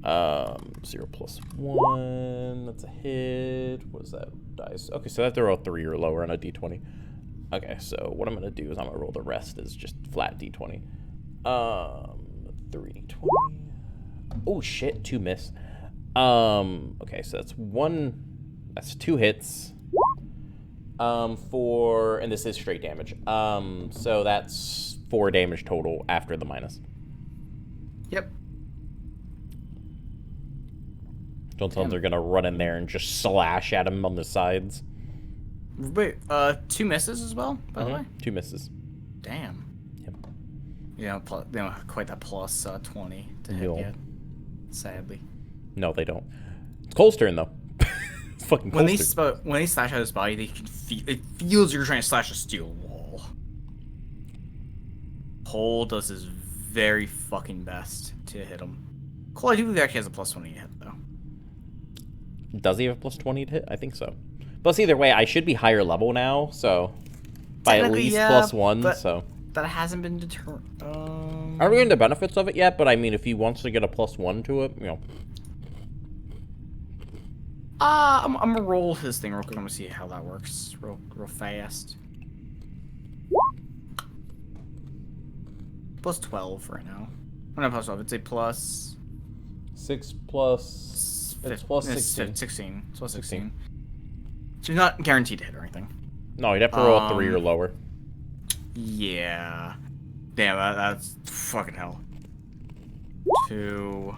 0 plus 1. That's a hit. What is that dice? Okay, so I have to roll 3 or lower on a d20. Okay, so what I'm gonna do is I'm gonna roll the rest as just flat d20. 3d20. Oh shit, 2 miss. Okay, so that's 2 hits. And this is straight damage. So that's 4 damage total after the minus. Yep. Johnsons are gonna run in there and just slash at him on the sides. Wait, 2 misses as well, by the way? 2 misses. Damn. Yep. They don't have quite that plus 20 to hit No. yet. Sadly. No, they don't. It's Cole's turn though. It's fucking When Cole's turn. they slash out his body, they can feel it feels you're trying to slash a steel wall. Cole does his very fucking best to hit him. Cole, I do believe he actually has a plus 20 hit though. Does he have a plus 20 to hit? I think so. Plus, either way, I should be higher level now, so by at Technically, least yeah, plus 1. but So that hasn't been determined. aren't we getting the benefits of it yet? But I mean, if he wants to get a plus 1 to it, you know. I'm gonna roll his thing real quick. I'm gonna see how that works real fast. Plus 12 right now. Oh, not plus 12. It's a plus 6 plus. It's plus 16. 16. It's plus 16. 16. So you're not guaranteed to hit or anything. No, you'd have to roll 3 or lower. Yeah. Damn, that's fucking hell. 2,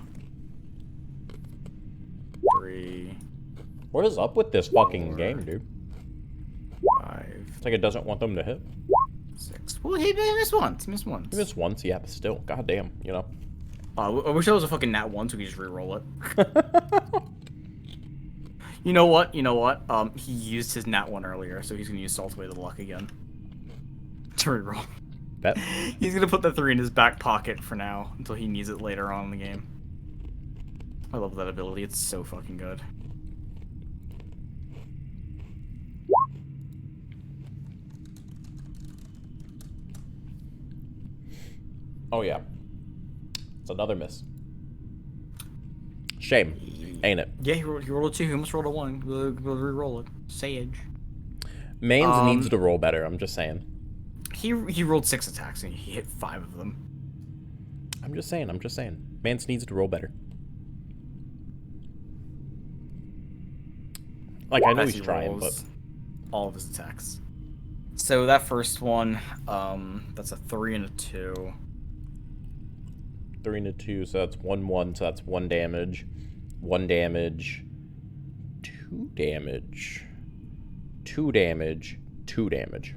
3, What is up with this fucking 4, game, dude? 5, It's like it doesn't want them to hit. 6. Well, he missed once. He missed once. He missed once, yeah, but still, goddamn, you know. I wish that was a fucking nat 1 so we could just re-roll it. You know what? He used his nat 1 earlier, so he's gonna use Salt Away the Luck again. To re-roll. Bet. He's gonna put the 3 in his back pocket for now, until he needs it later on in the game. I love that ability, it's so fucking good. Oh, yeah. It's another miss. Shame, ain't it? Yeah, he rolled a 2, he almost rolled a 1. We'll re-roll it. Sage. Mains needs to roll better, I'm just saying. He rolled 6 attacks and he hit 5 of them. I'm just saying. Mance needs to roll better. Like, I know As he's he trying, but... rolls all of his attacks. So that first one, that's a 3 and a 2. 3 and a 2, so that's 1-1, so that's 1 damage. 1 damage. 2 damage. 2 damage. 2 damage.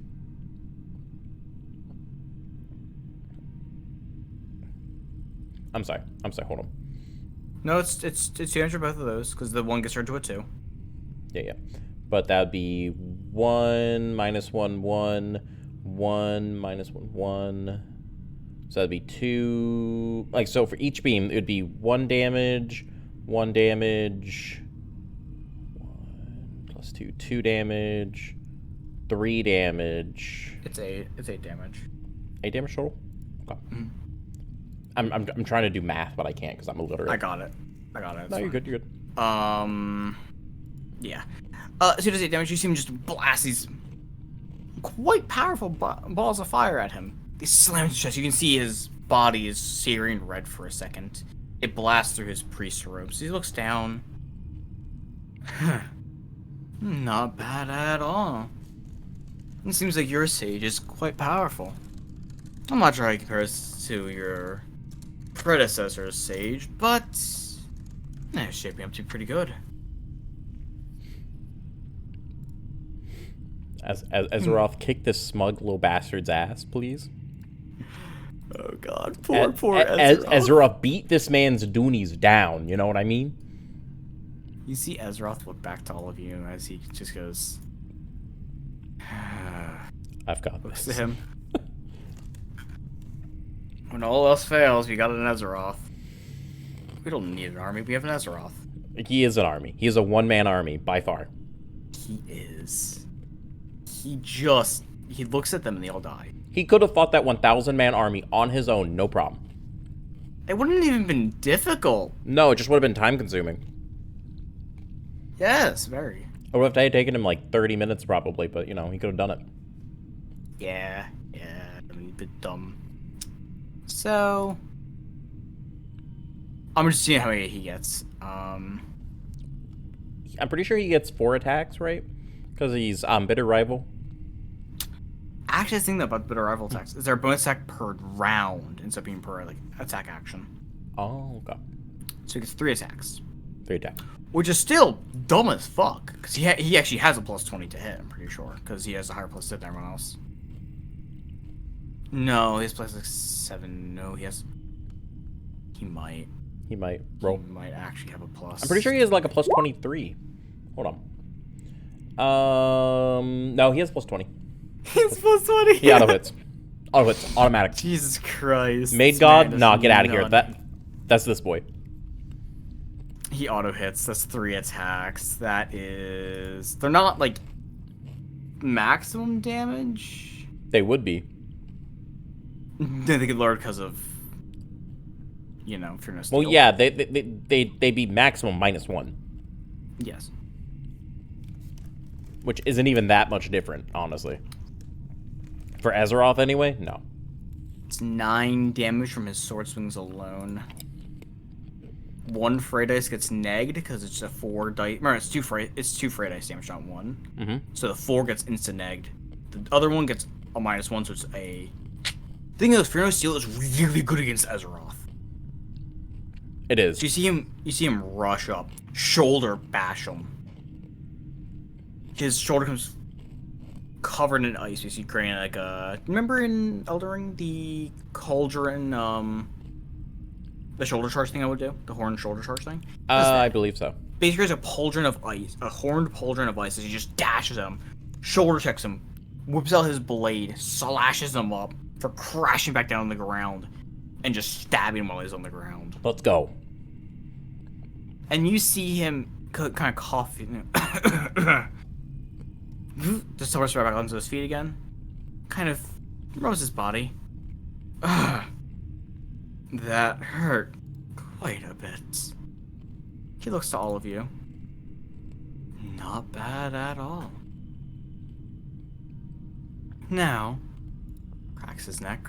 I'm sorry, hold on. No, it's 200 for both of those, because the 1 gets turned to a 2. Yeah. But that would be 1 minus 1, 1. 1 minus 1, 1. So that'd be 2. Like, so for each beam, it would be 1 damage, 1 damage, 1 plus 2, 2 damage, 3 damage. It's 8 damage. 8 damage total? Okay. I'm trying to do math, but I can't because I'm illiterate. I got it. No, you're good. You're good. Yeah. So does 8 damage. You see him just blast these quite powerful balls of fire at him. They slam his chest. You can see his body is searing red for a second. It blasts through his priest robes. He looks down. Not bad at all. It seems like your sage is quite powerful. I'm not sure how it compares to your predecessor's sage, but it's shaping up to be pretty good. As Azeroth, kick this smug little bastard's ass, please. Oh god, poor Azeroth. Azeroth, beat this man's doonies down, you know what I mean? You see Azeroth look back to all of you as he just goes... I've got Looks this. to him. When all else fails, we got an Azeroth. We don't need an army, we have an Azeroth. He is an army. He is a one-man army, by far. He is. He looks at them and they all die. He could have fought that 1,000-man army on his own, no problem. It wouldn't have even been difficult. No, it just would have been time-consuming. Yes, very. It would have taken him like 30 minutes probably, but, you know, he could have done it. Yeah, I mean, a bit dumb. So... I'm just seeing how many he gets. I'm pretty sure he gets 4 attacks, right? Because he's Bitter Rival. Actually, I think about Bitter Rival attacks. Is there a bonus attack per round instead of being per, like, attack action? Oh, okay. So he gets 3 attacks. 3 attacks. Which is still dumb as fuck. Because he actually has a plus 20 to hit, I'm pretty sure. Because he has a higher plus hit than everyone else. No, his plus like 7. No, he has... He might. He might roll. He might actually have a plus. I'm pretty sure he has like a plus 23. Hold on. No, he has plus 20. He's plus 20? He auto hits. Auto hits. Automatic. Jesus Christ. Made This God? man Nah, does get out of here. not- That's this boy. He auto hits. That's 3 attacks. That is... They're not, like, maximum damage? They would be. They could lower because of... You know, Fear No Steel. Well, yeah, they'd be maximum -1. Yes. Which isn't even that much different, honestly. For Azeroth, anyway? No. It's 9 damage from his sword swings alone. 1 Fray Dice gets negged because it's a 4 dice. Remember, it's 2 Fray Dice damage, not 1. Mm-hmm. So the 4 gets instant negged. The other one gets a -1, so it's a... The thing is, Fear No Steel is really good against Azeroth. It is. So you see him rush up, shoulder bash him. His shoulder comes covered in ice. You see creating like a... Remember in Elden Ring, the cauldron, the shoulder charge thing I would do? The horned shoulder charge thing? I believe so. Basically, there's a pauldron of ice, a horned pauldron of ice as he just dashes him, shoulder checks him, whips out his blade, slashes him up for crashing back down on the ground, and just stabbing him while he's on the ground. Let's go. And you see him kind of coughing. Just horse right back onto his feet again. Kind of rubs his body. That hurt quite a bit. He looks to all of you. Not bad at all. Now, cracks his neck.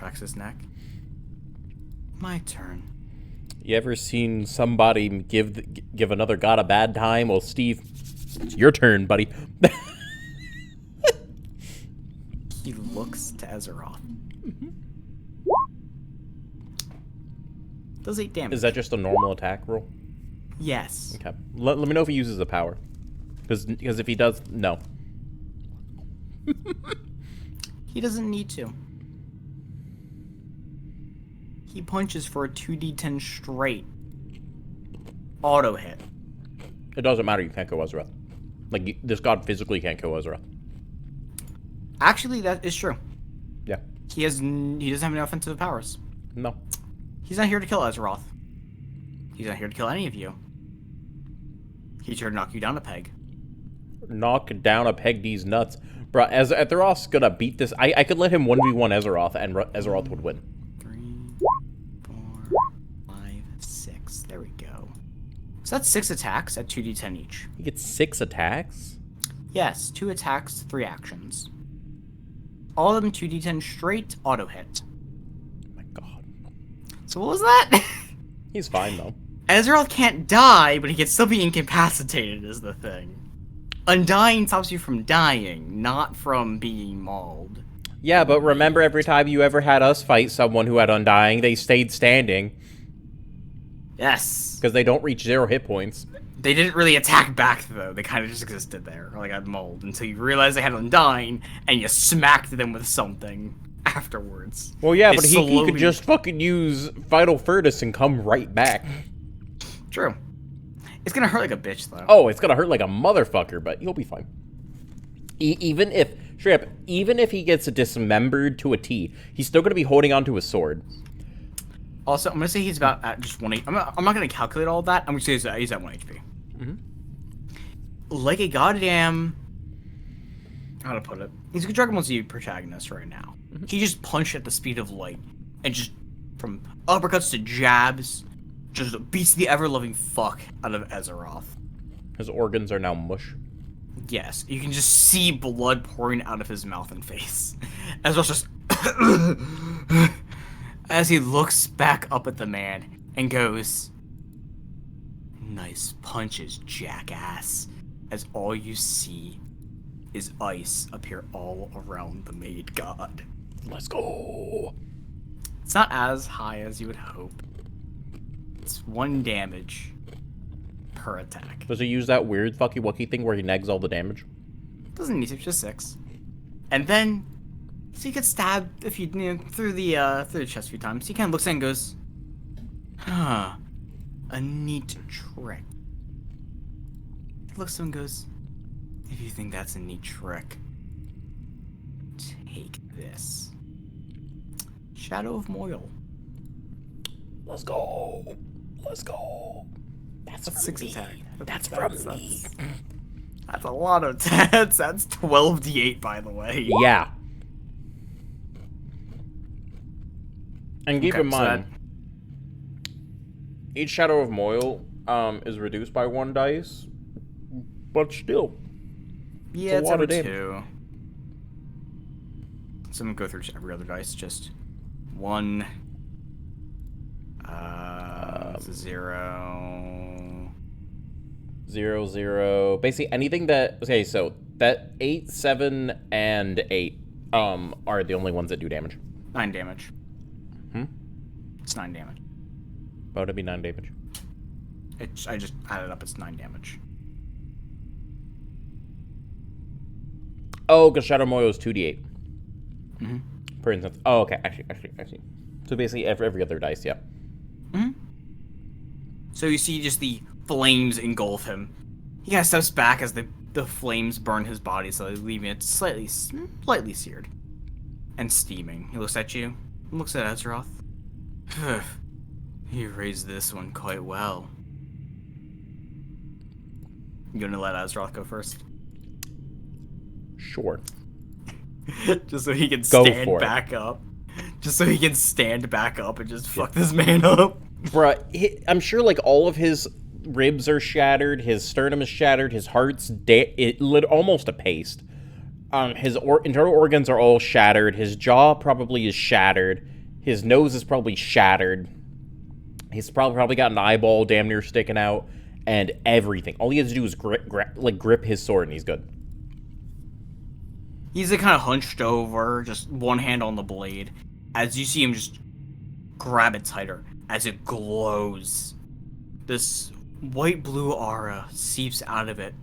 My turn. You ever seen somebody give another god a bad time? Well, Steve, it's your turn, buddy. He looks to Azeroth. Does 8 damage. Is that just a normal attack roll? Yes. Okay. Let me know if he uses a power. Because if he does, no. He doesn't need to. He punches for a 2d10 straight. Auto hit. It doesn't matter. You can't kill Azeroth. Like, this god physically can't kill Azeroth. Actually, that is true. Yeah. He doesn't have any offensive powers. No. He's not here to kill Azeroth. He's not here to kill any of you. He's here to knock you down a peg. Knock down a peg these nuts. Bro, Azeroth's gonna beat this. I could let him 1v1 Azeroth, and Azeroth would win. 3, So that's 6 attacks at 2d10 each. He gets 6 attacks? Yes, 2 attacks, 3 actions. All of them 2d10 straight auto hit. Oh my god. So what was that? He's fine, though. Azeroth can't die, but he can still be incapacitated is the thing. Undying stops you from dying, not from being mauled. Yeah, but remember every time you ever had us fight someone who had Undying, they stayed standing. Yes. Because they don't reach 0 hit points. They didn't really attack back, though. They kind of just existed there, or like got mauled, until you realized they had Undying, and you smacked them with something afterwards. Well, yeah, They but he slowly- could just fucking use Vital Furnace and come right back. True. It's gonna hurt like a bitch, though. Oh, it's gonna hurt like a motherfucker, but he'll be fine. Even if, straight up, even if he gets dismembered to a T, he's still gonna be holding onto his sword. Also, I'm gonna say he's about at just 1 HP. I'm not gonna calculate all that. I'm gonna say he's at 1 HP. Like a goddamn... How to put it? He's a Dragon Ball Z protagonist right now. He just punched at the speed of light. And just, from uppercuts to jabs, just beats the ever-loving fuck out of Azeroth. His organs are now mush. Yes, you can just see blood pouring out of his mouth and face. Azeroth just... as he looks back up at the man and goes, "Nice punches, jackass," as all you see is ice appear all around the Maid God. Let's go. It's not as high as you would hope. It's 1 damage per attack. Does he use that weird fucky wucky thing where he negs all the damage? Doesn't need to, just 6. And then, so he gets stabbed a few, through the chest a few times. He kind of looks at it and goes, "Huh, a neat trick." He looks at him and goes, "If you think that's a neat trick, take this. Shadow of Moyle." Let's go. Let's go. That's 6 me. attack. That's from me. That's a lot of tats. That's 12d8, by the way. Yeah. And keep Okay, in so mind, each Shadow of Moyle is reduced by 1 dice, but still. Yeah, it's lot over of damage. 2. So I'm gonna go through just every other dice. Just 1. 0. 0, 0. Basically, anything that... Okay, so that 8, 7, and 8 are the only ones that do damage. 9 damage. Hmm? It's 9 damage. Why would it be 9 damage? I just added up. It's 9 damage. Oh, because Shadow of Moyle is 2d8. Mm-hmm. For instance. Oh, okay. Actually. So basically, every other dice, yeah. Mm-hmm. So you see just the flames engulf him. He kind of steps back as the flames burn his body, so leaving it slightly seared and steaming. He looks at you, looks at Azeroth. You raised this one quite well. You gonna let Azeroth go first? Sure. Just so he can Go stand for it. back up. Just so he can stand back up and just fuck this man up. Bruh, I'm sure, like, all of his ribs are shattered, his sternum is shattered, his heart's almost a paste. His internal organs are all shattered, his jaw probably is shattered, his nose is probably shattered, he's probably got an eyeball damn near sticking out, and everything. All he has to do is grip his sword, and he's good. He's like kind of hunched over, just one hand on the blade, as you see him just grab it tighter, as it glows. This white-blue aura seeps out of it,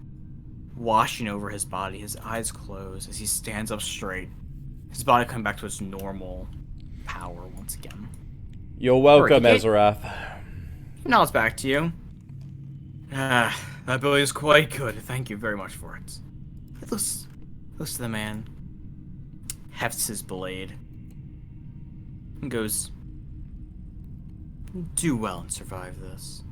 washing over his body. His eyes close as he stands up straight, his body coming back to its normal power once again. You're welcome, Alright, Ezrath. Now it's back to you. That ability is quite good. Thank you very much for it. He looks to the man, hefts his blade, and goes, "Do well and survive this."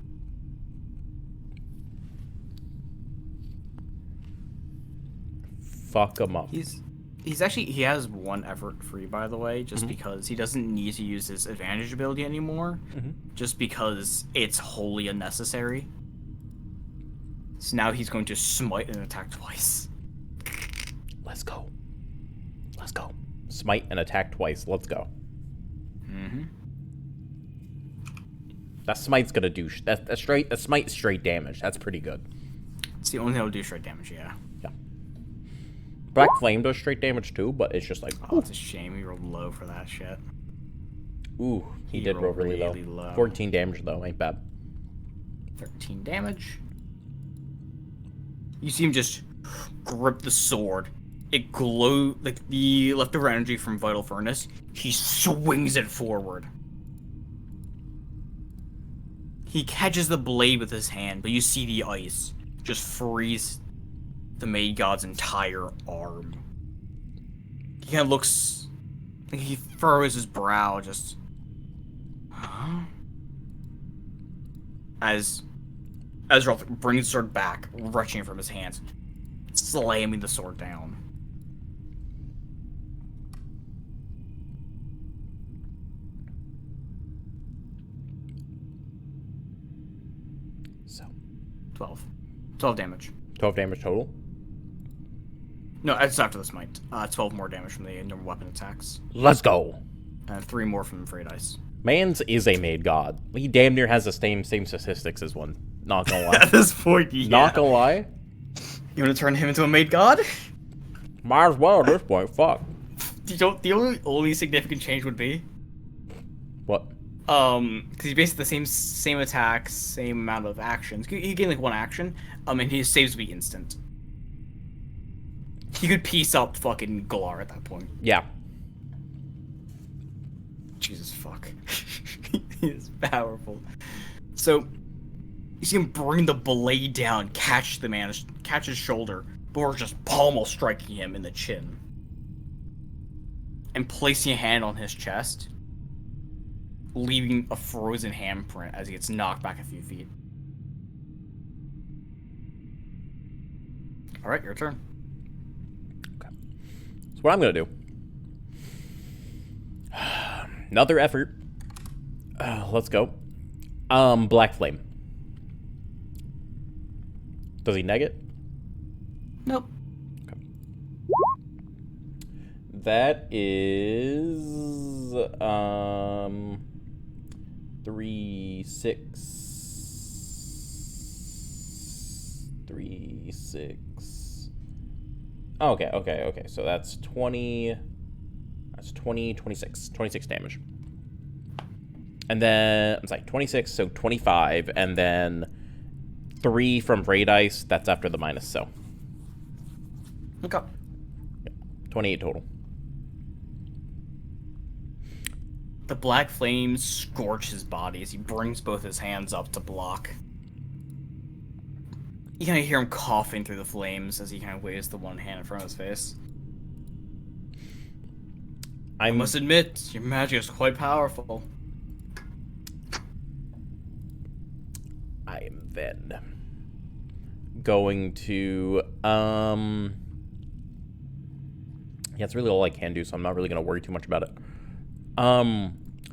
Fuck him up. He has 1 effort free, by the way, just because he doesn't need to use his advantage ability anymore, just because it's wholly unnecessary. So now he's going to smite and attack twice. Let's go. Let's go. Smite and attack twice. Let's go. Mm-hmm. That smite's gonna do. That smite straight damage. That's pretty good. It's the only thing that'll do straight damage, yeah. Yeah. Black Flame does straight damage too, but it's just like. Oh, it's a shame he rolled low for that shit. Ooh, he did roll really low. 14 damage though, ain't bad. 13 damage. You see him just grip the sword. It glows like the leftover energy from Vital Furnace. He swings it forward. He catches the blade with his hand, but you see the ice just freeze the Maid God's entire arm. He kind of looks like he furrows his brow, just. Huh? As Rolf brings the sword back, wrenching it from his hands, slamming the sword down. So. 12. 12 damage. 12 damage total. No, that's after the smite. 12 more damage from the normal weapon attacks. Let's go. And 3 more from Frayed Ice. Mans is a Maid God. He damn near has the same statistics as one. Not gonna lie. At this point, yeah. Not gonna lie. You want to turn him into a Maid God? Might as well at this point. Fuck. The only significant change would be... What? Because he's basically the same attacks, same amount of actions. He gained like 1 action, and his saves would be instant. He could piece up fucking Galar at that point. Yeah. Jesus fuck. He is powerful. So, you see him bring the blade down, catch his shoulder, before just pommel striking him in the chin. And placing a hand on his chest, leaving a frozen handprint as he gets knocked back a few feet. Alright, your turn. Okay. So what I'm gonna do. Another effort. Let's go. Black Flame. Does he neg it? Nope. Okay. That is 3, 6. 3, 6. Oh, okay. So that's 20. That's 20, 26. 26 damage. And then, I'm sorry, 26, so 25, and then 3 from Raid Ice, that's after the minus, so. Okay. 28 total. The black flames scorch his body as he brings both his hands up to block. You kind of hear him coughing through the flames as he kind of waves the one hand in front of his face. I must admit, your magic is quite powerful. I am then going to, yeah, that's really all I can do, so I'm not really going to worry too much about it.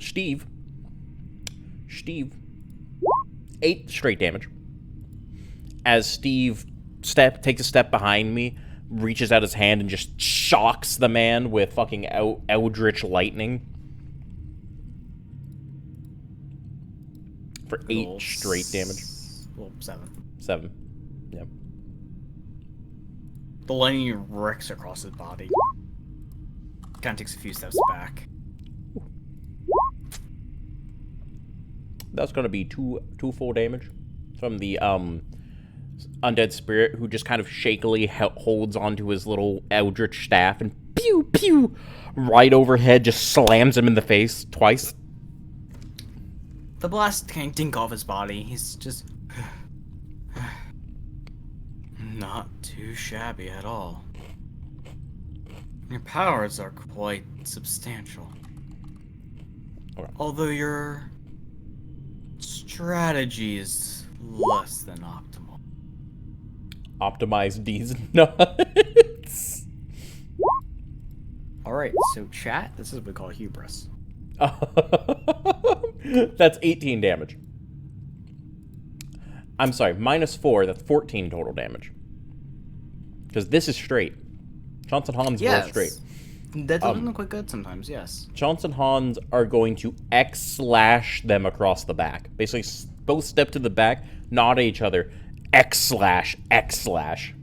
Steve, 8 straight damage. As Steve takes a step behind me, reaches out his hand and just shocks the man with fucking eldritch lightning. For 8 straight damage. Well, 7. 7. Yeah. The lightning wrecks across his body. Kind of takes a few steps back. That's gonna be 2 full damage from the undead spirit, who just kind of shakily holds onto his little eldritch staff and pew pew right overhead just slams him in the face twice. The blast kind of dink off his body. He's just not too shabby at all. Your powers are quite substantial. Okay. Although your strategy is less than optimal. Optimize these nuts. Alright, so chat, this is what we call hubris. That's 18 damage. I'm sorry, -4. That's 14 total damage. Because this is straight. Chance and Hans roll straight. That doesn't look quite good sometimes, yes. Chance and Hans are going to X-slash them across the back. Basically, both step to the back, nod at each other, X-slash, X-slash.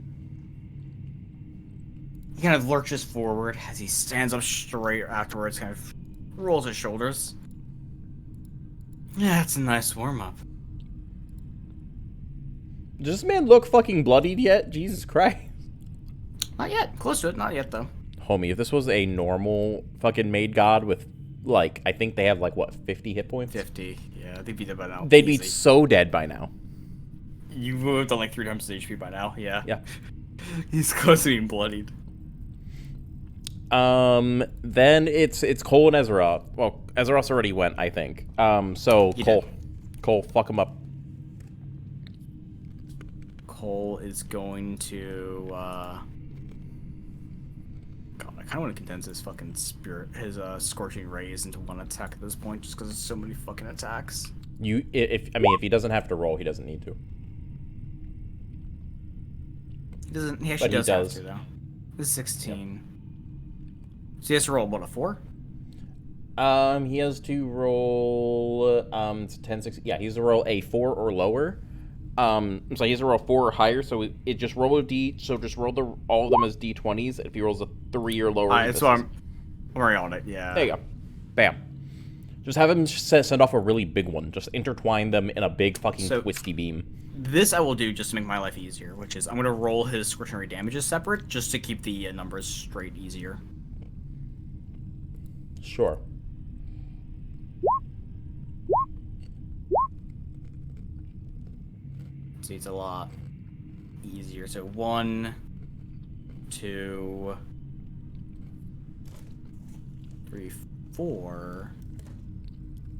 He kind of lurches forward as he stands up straight afterwards, kind of rolls his shoulders. Yeah, it's a nice warm-up. Does this man look fucking bloodied yet? Jesus Christ. Not yet. Close to it. Not yet, though. Homie, if this was a normal fucking maid god with, like, I think they have, like, what, 50 hit points? 50. Yeah, they'd be dead by now. They'd be so dead by now. You would have done like 3 times his HP by now, yeah. Yeah. He's close to being bloodied. Then it's Cole and Ezra. Well, Ezra's already went, I think. So He Cole. did. Cole, fuck him up. Cole is going to, God, I kind of want to condense his fucking his Scorching Rays into one attack at this point, just because there's so many fucking attacks. If he doesn't have to roll, he doesn't need to. He doesn't, he actually But he does have does. to, though. This is 16. So he has to roll, what, a 4? He has to roll, it's 10, 6, yeah, he has to roll a 4 or lower. So he has to roll 4 or higher, so it just roll a D, so just roll all of them as D20s. If he rolls a 3 or lower... Alright, so I'm already on it, yeah. There you go. Bam. Just have him send off a really big one. Just intertwine them in a big fucking twisty beam. This I will do just to make my life easier, which is I'm going to roll his Scorching Ray damages separate, just to keep the numbers straight easier. Sure. See, it's a lot easier. So 1, 2, 3, 4,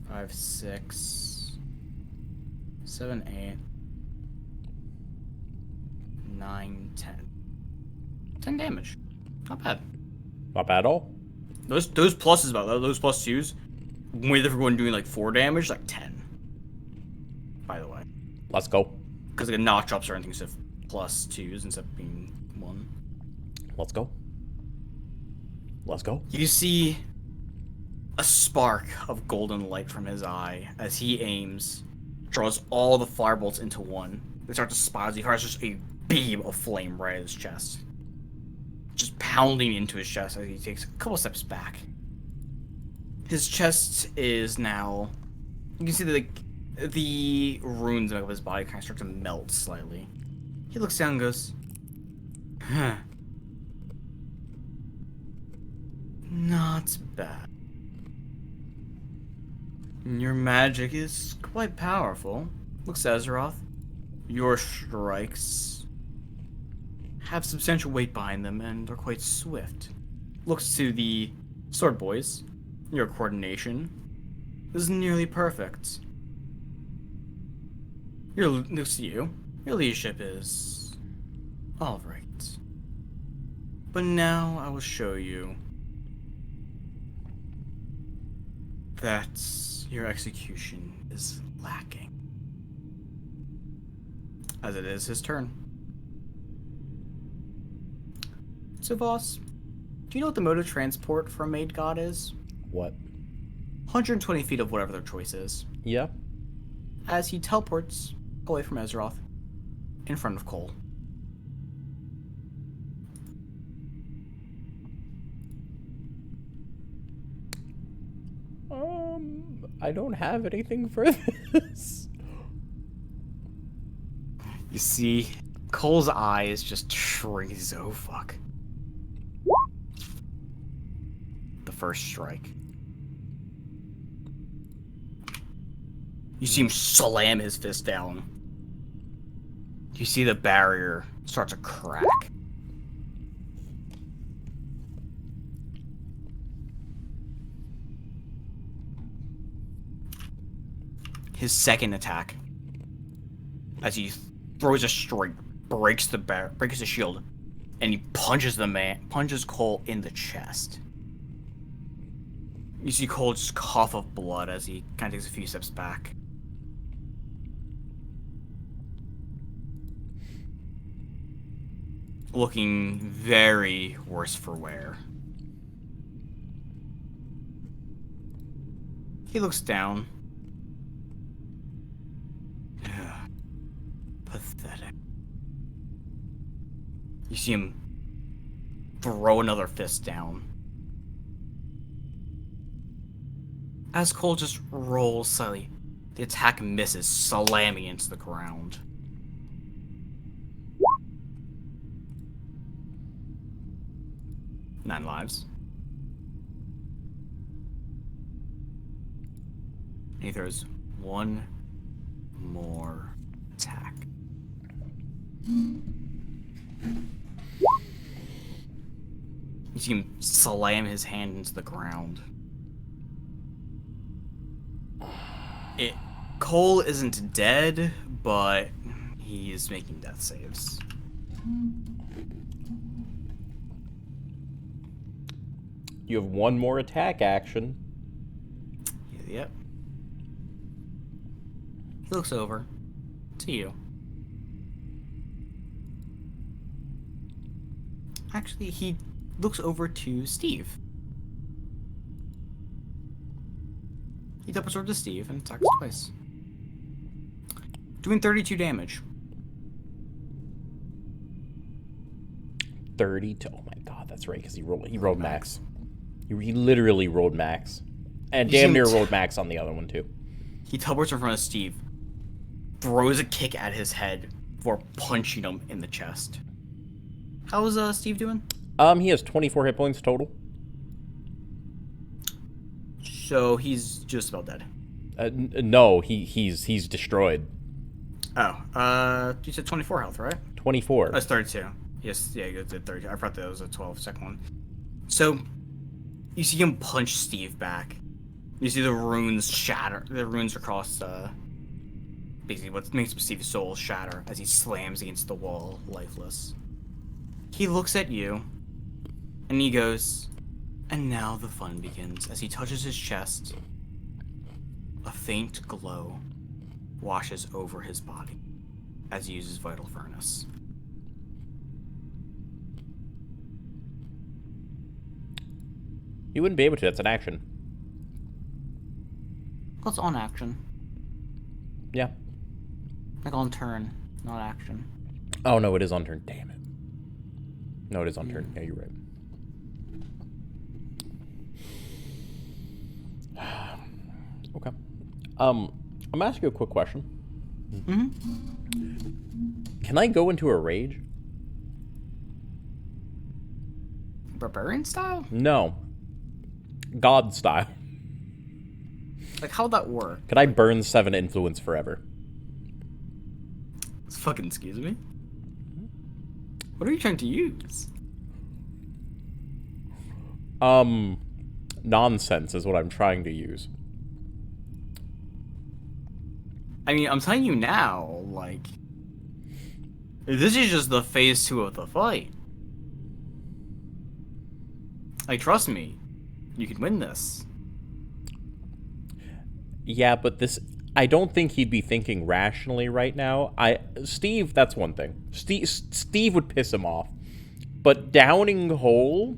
5, 6, 7, 8, 9, 10. 10 damage. Not bad. Not bad at all. Those pluses, about those plus 2s, whether we're going doing like 4 damage, like 10. By the way. Let's go. Because like a notch ups or anything instead of plus 2s instead of being 1. Let's go. Let's go. You see a spark of golden light from his eye as he aims, draws all the firebolts into one. They start to spiral. He fires just a beam of flame right at his chest. Just pounding into his chest as he takes a couple steps back. His chest is now... You can see that the runes of his body kind of start to melt slightly. He looks down and goes, huh. Not bad. Your magic is quite powerful. Looks at Azeroth. Your strikes have substantial weight behind them and are quite swift. Looks to the sword boys. Your coordination is nearly perfect. Looks to you. Your leadership is alright. But now I will show you that your execution is lacking. As it is his turn. So, boss, do you know what the mode of transport for a Maid God is? What? 120 feet of whatever their choice is. Yeah. As he teleports away from Azeroth, in front of Cole. I don't have anything for this. You see, Cole's eyes just shrink. He's oh fuck. The first strike. You see him slam his fist down. You see the barrier start to crack. His second attack, as he throws a strike, breaks the shield, and he punches Cole in the chest. You see Cole just cough up blood as he kind of takes a few steps back. looking very worse for wear. He looks down. Pathetic. You see him throw another fist down. As Cole just rolls slightly, the attack misses, slamming into the ground. Nine lives. And he throws one more attack. You see him slam his hand into the ground. Cole isn't dead, but he is making death saves. You have one more attack action. Yep. He looks over to you. Actually, he looks over to Steve. He double sword to Steve and attacks twice. Doing 32 damage. 32. Oh my god, that's right, because he rolled max. He literally rolled max. And damn near rolled max on the other one, too. He teleports in front of Steve, throws a kick at his head before punching him in the chest. How's Steve doing? He has 24 hit points total. So he's just about dead. No, he's destroyed. Oh, you said 24 health, right? 24. That's 32. Yes, yeah, you did 32. I thought that was a 12 second one. So, you see him punch Steve back. You see the runes shatter. The runes across, basically what makes Steve's soul shatter as he slams against the wall, lifeless. He looks at you, and he goes, and now the fun begins. As he touches his chest, a faint glow washes over his body as he uses Vital Furnace. You wouldn't be able to. That's an action. What's on action? Yeah. Like on turn, not action. Oh, no, it is on turn. Damn it. No, it is on turn. Yeah, you're right. Okay. I'm gonna ask you a quick question. Mm-hmm. Can I go into a rage? Barbarian style? No. God style. Like, how'd that work? Could I burn 7 influence forever? Fucking excuse me? What are you trying to use? Nonsense is what I'm trying to use. I mean, I'm telling you now, like, this is just the phase 2 of the fight. Like, trust me, you can win this. Yeah, but this... I don't think he'd be thinking rationally right now. Steve, that's one thing. Steve would piss him off. But downing Hole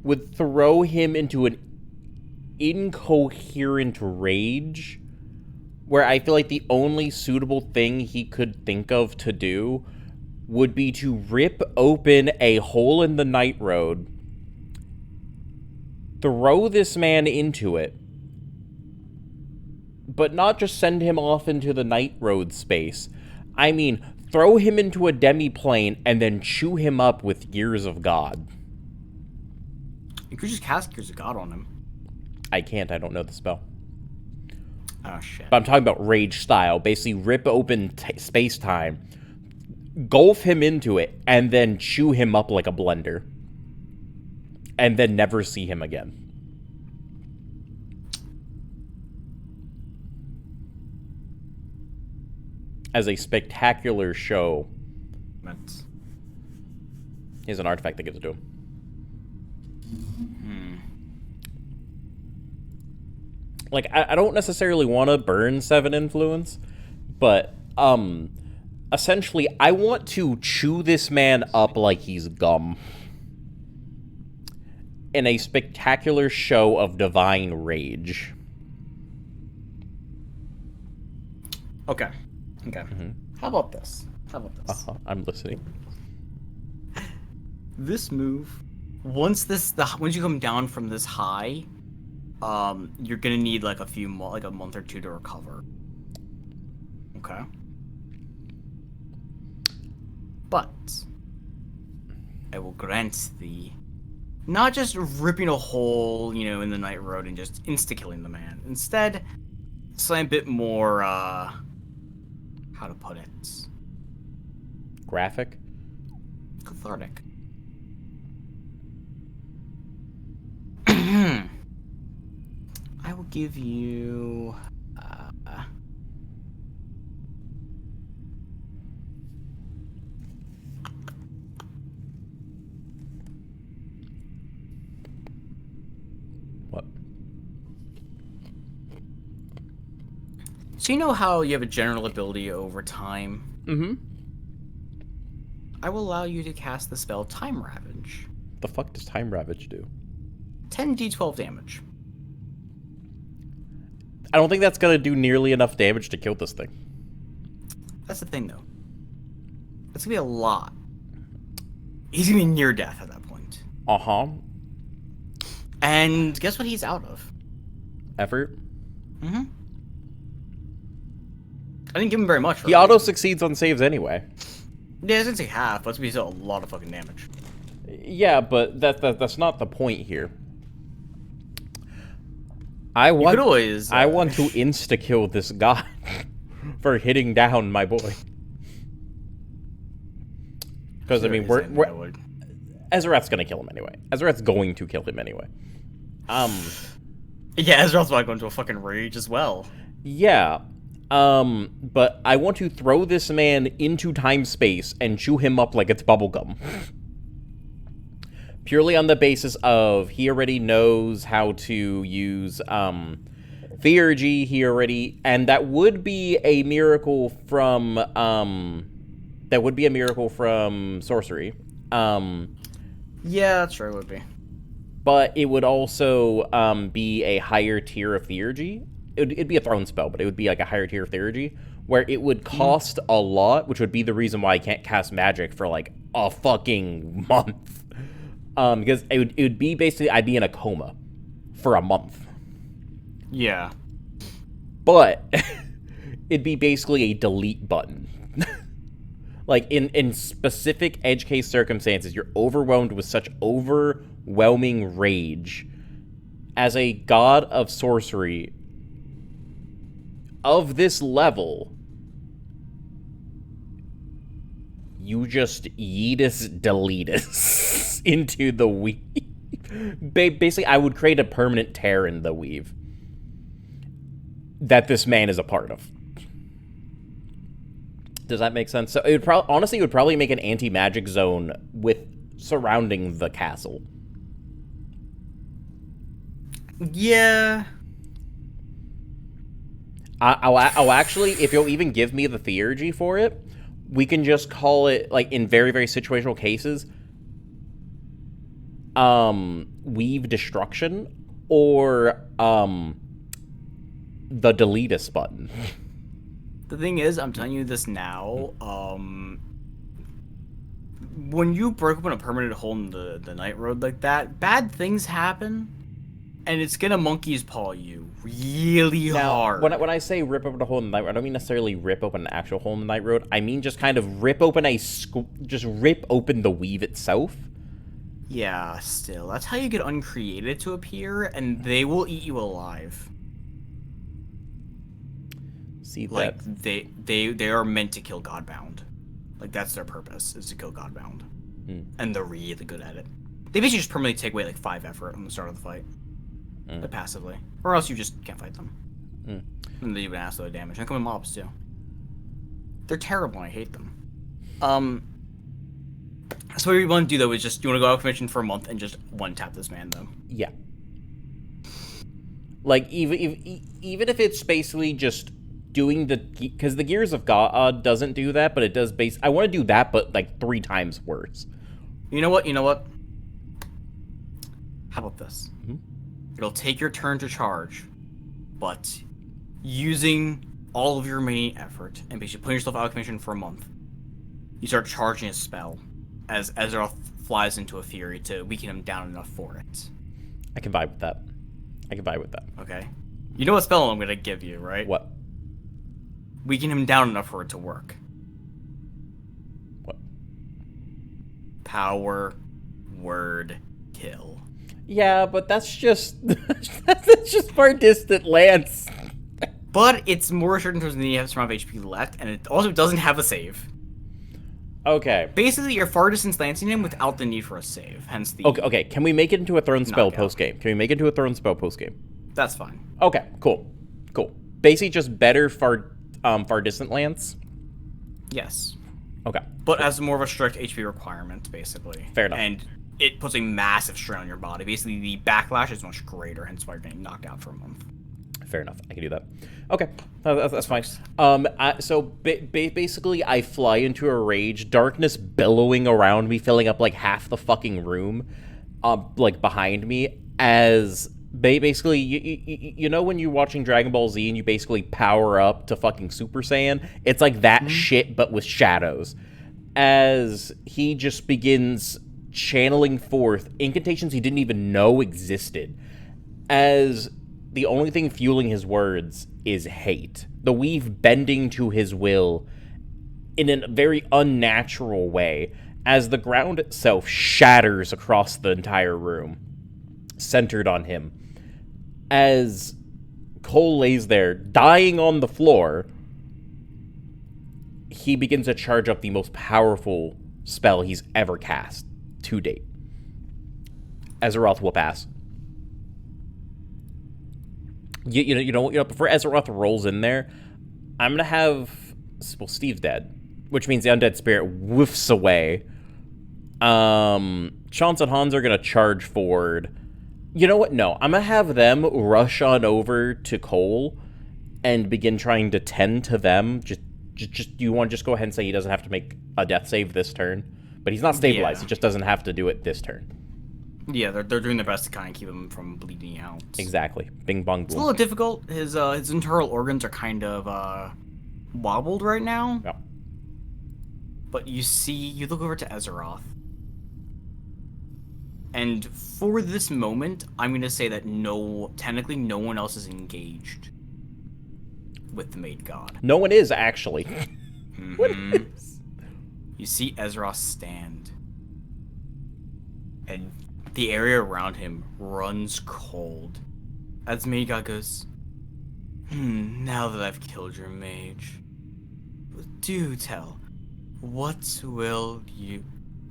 would throw him into an incoherent rage where I feel like the only suitable thing he could think of to do would be to rip open a hole in the night road, throw this man into it, but not just send him off into the night road space. I mean, throw him into a demi-plane and then chew him up with Gears of God. You could just cast Gears of God on him. I can't, I don't know the spell. Oh, shit. But I'm talking about rage style. Basically, rip open space-time, gulf him into it, and then chew him up like a blender. And then never see him again. As a spectacular show. That's... Here's an artifact that gives it to him. Like, I don't necessarily want to burn 7 influence, but, essentially, I want to chew this man up like he's gum. In a spectacular show of divine rage. Okay. Okay. How about this? I'm listening. This move, once you come down from this high, you're gonna need like a month or two to recover. Okay. But I will grant thee not just ripping a hole, in the night road and just insta-killing the man. Instead, something a bit more, how to put it? Graphic? Cathartic. I will give you, What? So you know how you have a general ability over time? Mm-hmm. I will allow you to cast the spell Time Ravage. The fuck does Time Ravage do? 10d12 damage. I don't think that's gonna do nearly enough damage to kill this thing. That's the thing, though. That's gonna be a lot. He's gonna be near death at that point. Uh-huh. And guess what he's out of? Effort? Mm-hmm. I didn't give him very much. He auto-succeeds on saves anyway. Yeah, I was gonna say half, but it's gonna be still a lot of fucking damage. Yeah, but that's not the point here. I want to insta-kill this guy for hitting down my boy. Because, I mean, we're Ezrath's gonna kill him anyway. Ezrath's going to kill him anyway. Yeah, Ezrath's about to go into a fucking rage as well. Yeah. But I want to throw this man into time-space and chew him up like it's bubblegum. Purely on the basis of he already knows how to use, Theurgy, and that would be a miracle from, sorcery. Yeah, that's right, it would be. But it would also, be a higher tier of Theurgy. It'd be a thrown spell, but it would be like a higher tier of Theurgy, where it would cost a lot, which would be the reason why I can't cast magic for, like, a fucking month. Because it would be basically, I'd be in a coma for a month. Yeah. But it'd be basically a delete button. Like, in specific edge case circumstances, you're overwhelmed with such overwhelming rage. As a god of sorcery of this level, you just yeetus deletus into the weave. Basically, I would create a permanent tear in the weave that this man is a part of. Does that make sense? So it would honestly, it would probably make an anti-magic zone with surrounding the castle. Yeah. I'll actually, if you'll even give me the theurgy for it, we can just call it, like, in very, very situational cases, weave destruction, or, the deletus button. The thing is, I'm telling you this now, when you break open a permanent hole in the night road like that, bad things happen, and it's gonna monkey's paw you really hard. When I say rip open a hole in the night road, I don't mean necessarily rip open an actual hole in the night road. I mean just kind of rip open just rip open the weave itself. Yeah, still, that's how you get uncreated to appear, and they will eat you alive. See, like they are meant to kill Godbound. Like, that's their purpose, is to kill Godbound. And they're really good at it. They basically just permanently take away like 5 effort on the start of the fight. But passively. Or else you just can't fight them. And they even ask their damage. And they come in mobs too. They're terrible, I hate them. So what you want to do though is just, you want to go out of commission for a month and just one-tap this man though. Yeah. Like, even if it's basically just doing because the Gears of God doesn't do that, but it does base. I want to do that, but like 3 times worse. You know what? How about this? Mm-hmm. It'll take your turn to charge, but using all of your remaining effort and basically putting yourself out of commission for a month, you start charging a spell as Azeroth flies into a fury to weaken him down enough for it. I can vibe with that. Okay. You know what spell I'm gonna give you, right? What? Weaken him down enough for it to work. What? Power word kill. Yeah, but that's just that's just far distant lance. But it's more assured in terms of the amount of HP left, and it also doesn't have a save. Okay. Basically, you're far distance lancing him without the need for a save. Hence the. Okay. Can we make it into a thrown spell knockout. post game? Post game? That's fine. Okay. Cool. Basically, just better far distant lance. Yes. Okay. But as more of a strict HP requirement, basically. Fair enough. And it puts a massive strain on your body. Basically, the backlash is much greater, hence why you're getting knocked out for a month. Fair enough. I can do that. Okay, that's fine. So basically, I fly into a rage, darkness billowing around me, filling up like half the fucking room, like behind me. As basically, you know when you're watching Dragon Ball Z and you basically power up to fucking Super Saiyan, it's like that shit, but with shadows. As he just begins channeling forth incantations he didn't even know existed. As the only thing fueling his words is hate. The weave bending to his will in a very unnatural way as the ground itself shatters across the entire room, centered on him. As Cole lays there, dying on the floor, he begins to charge up the most powerful spell he's ever cast to date. Azeroth whoop ass. You know, before Azeroth rolls in there, I'm gonna have Steve's dead, which means the undead spirit woofs away. Chance and Hans are gonna charge forward. You know what? No, I'm gonna have them rush on over to Cole and begin trying to tend to them. Just you want to just go ahead and say he doesn't have to make a death save this turn, but he's not stabilized. Yeah. He just doesn't have to do it this turn. Yeah, they're doing their best to kind of keep him from bleeding out. Exactly. Bing bong boom. It's a little difficult. His internal organs are kind of wobbled right now. Yeah. But you look over to Azeroth. And for this moment, I'm going to say that technically no one else is engaged with the Maid God. No one is, actually. What is? You see Azeroth stand. And the area around him runs cold. As the Maid God goes, now that I've killed your mage, do tell, what will you...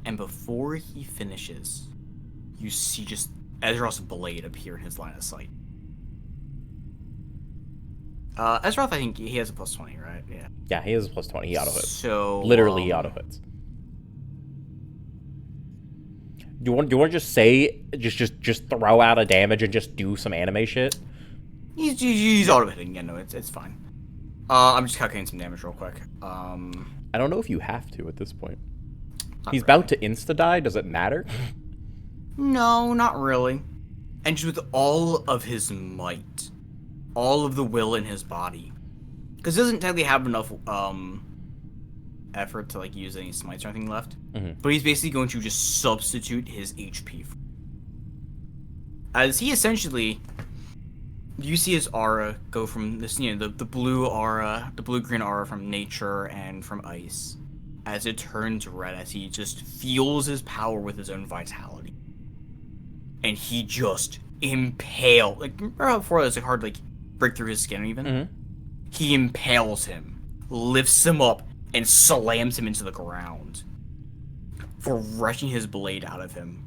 And before he finishes, you see just Azeroth's blade appear in his line of sight. Azeroth, I think he has a plus 20, right? Yeah. Yeah, he has a plus 20. He auto hits. So Literally, he auto hits. Do you want to just say just throw out a damage and just do some anime shit? He's auto hitting. Yeah, no, it's fine. I'm just calculating some damage real quick. I don't know if you have to at this point. He's really. about to insta die. Does it matter? No, not really. And just with all of his might, all of the will in his body, because he doesn't technically have enough effort to like use any smites or anything left. But he's basically going to just substitute his HP. As he essentially, you see his aura go from this, the blue aura, the blue-green aura from nature and from ice, as it turns red as he just fuels his power with his own vitality. And he just impales, like, remember how before it was like hard to like break through his skin even? He impales him, lifts him up, and slams him into the ground for wrenching his blade out of him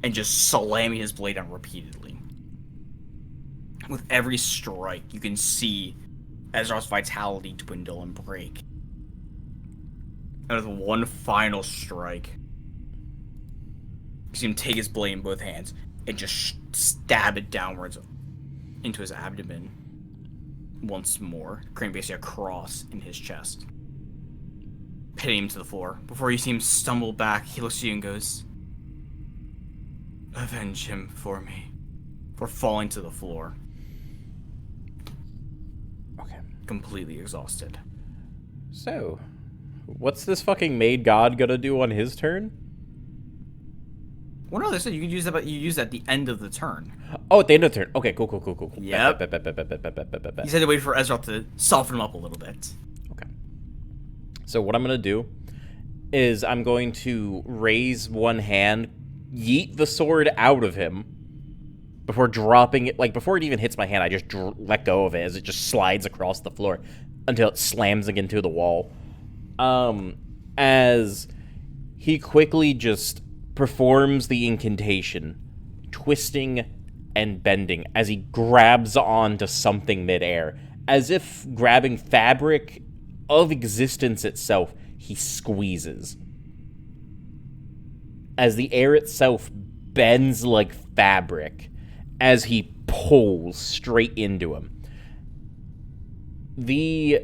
and just slamming his blade down repeatedly. With every strike, you can see Azeroth's vitality dwindle and break. And with one final strike, you see him take his blade in both hands and just stab it downwards into his abdomen. once more, creating basically a cross in his chest, hitting him to the floor. Before you see him stumble back, he looks at you and goes, "Avenge him for me," for falling to the floor. Okay. Completely exhausted. So, what's this fucking maid god gonna do on his turn? Well, no, they said you could use that, but you use that at the end of the turn. Oh, at the end of the turn. Okay, cool. Yep. Bet. You said to wait for Ezra to soften him up a little bit. Okay. So what I'm going to do is I'm going to raise one hand, yeet the sword out of him before dropping it. Like, before it even hits my hand, I just let go of it as it just slides across the floor until it slams into the wall. As he quickly just performs the incantation, twisting and bending as he grabs onto something midair. As if grabbing fabric of existence itself, he squeezes. As the air itself bends like fabric as he pulls straight into him. The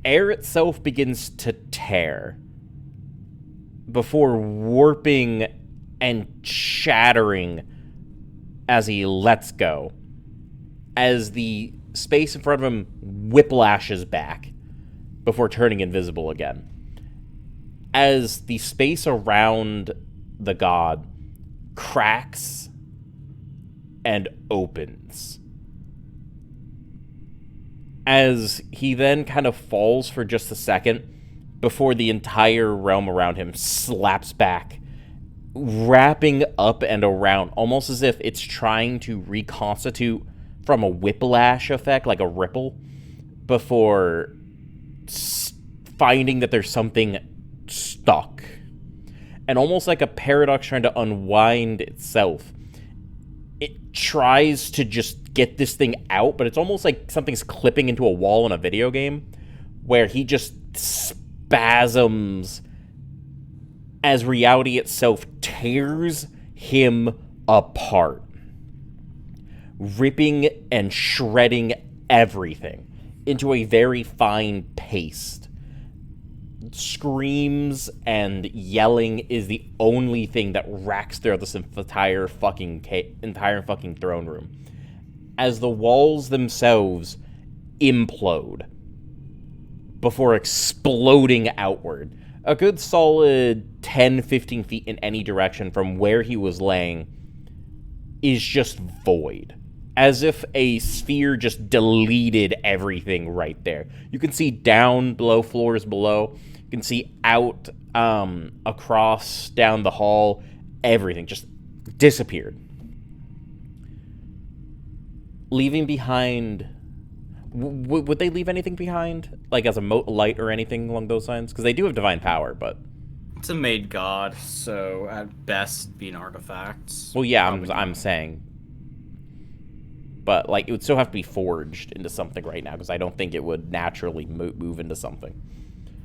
air itself begins to tear before warping and shattering as he lets go, as the space in front of him whiplashes back before turning invisible again. As the space around the god cracks and opens. As he then kind of falls for just a second before the entire realm around him slaps back, wrapping up and around, almost as if it's trying to reconstitute from a whiplash effect, like a ripple, before finding that there's something stuck. And almost like a paradox trying to unwind itself, it tries to just get this thing out, but it's almost like something's clipping into a wall in a video game, where he just spasms as reality itself tears him apart, ripping and shredding everything into a very fine paste. Screams and yelling is the only thing that racks throughout this entire fucking throne room, as the walls themselves implode before exploding outward. A good solid 10-15 feet in any direction from where he was laying is just void. As if a sphere just deleted everything right there. You can see down below, floors below. You can see out, across, down the hall. Everything just disappeared. Leaving behind... would they leave anything behind? Like as a mote, light, or anything along those lines? Because they do have divine power, but... It's a made god, so at best be an artifact. Well, yeah, I'm saying. But, like, it would still have to be forged into something right now, because I don't think it would naturally move into something.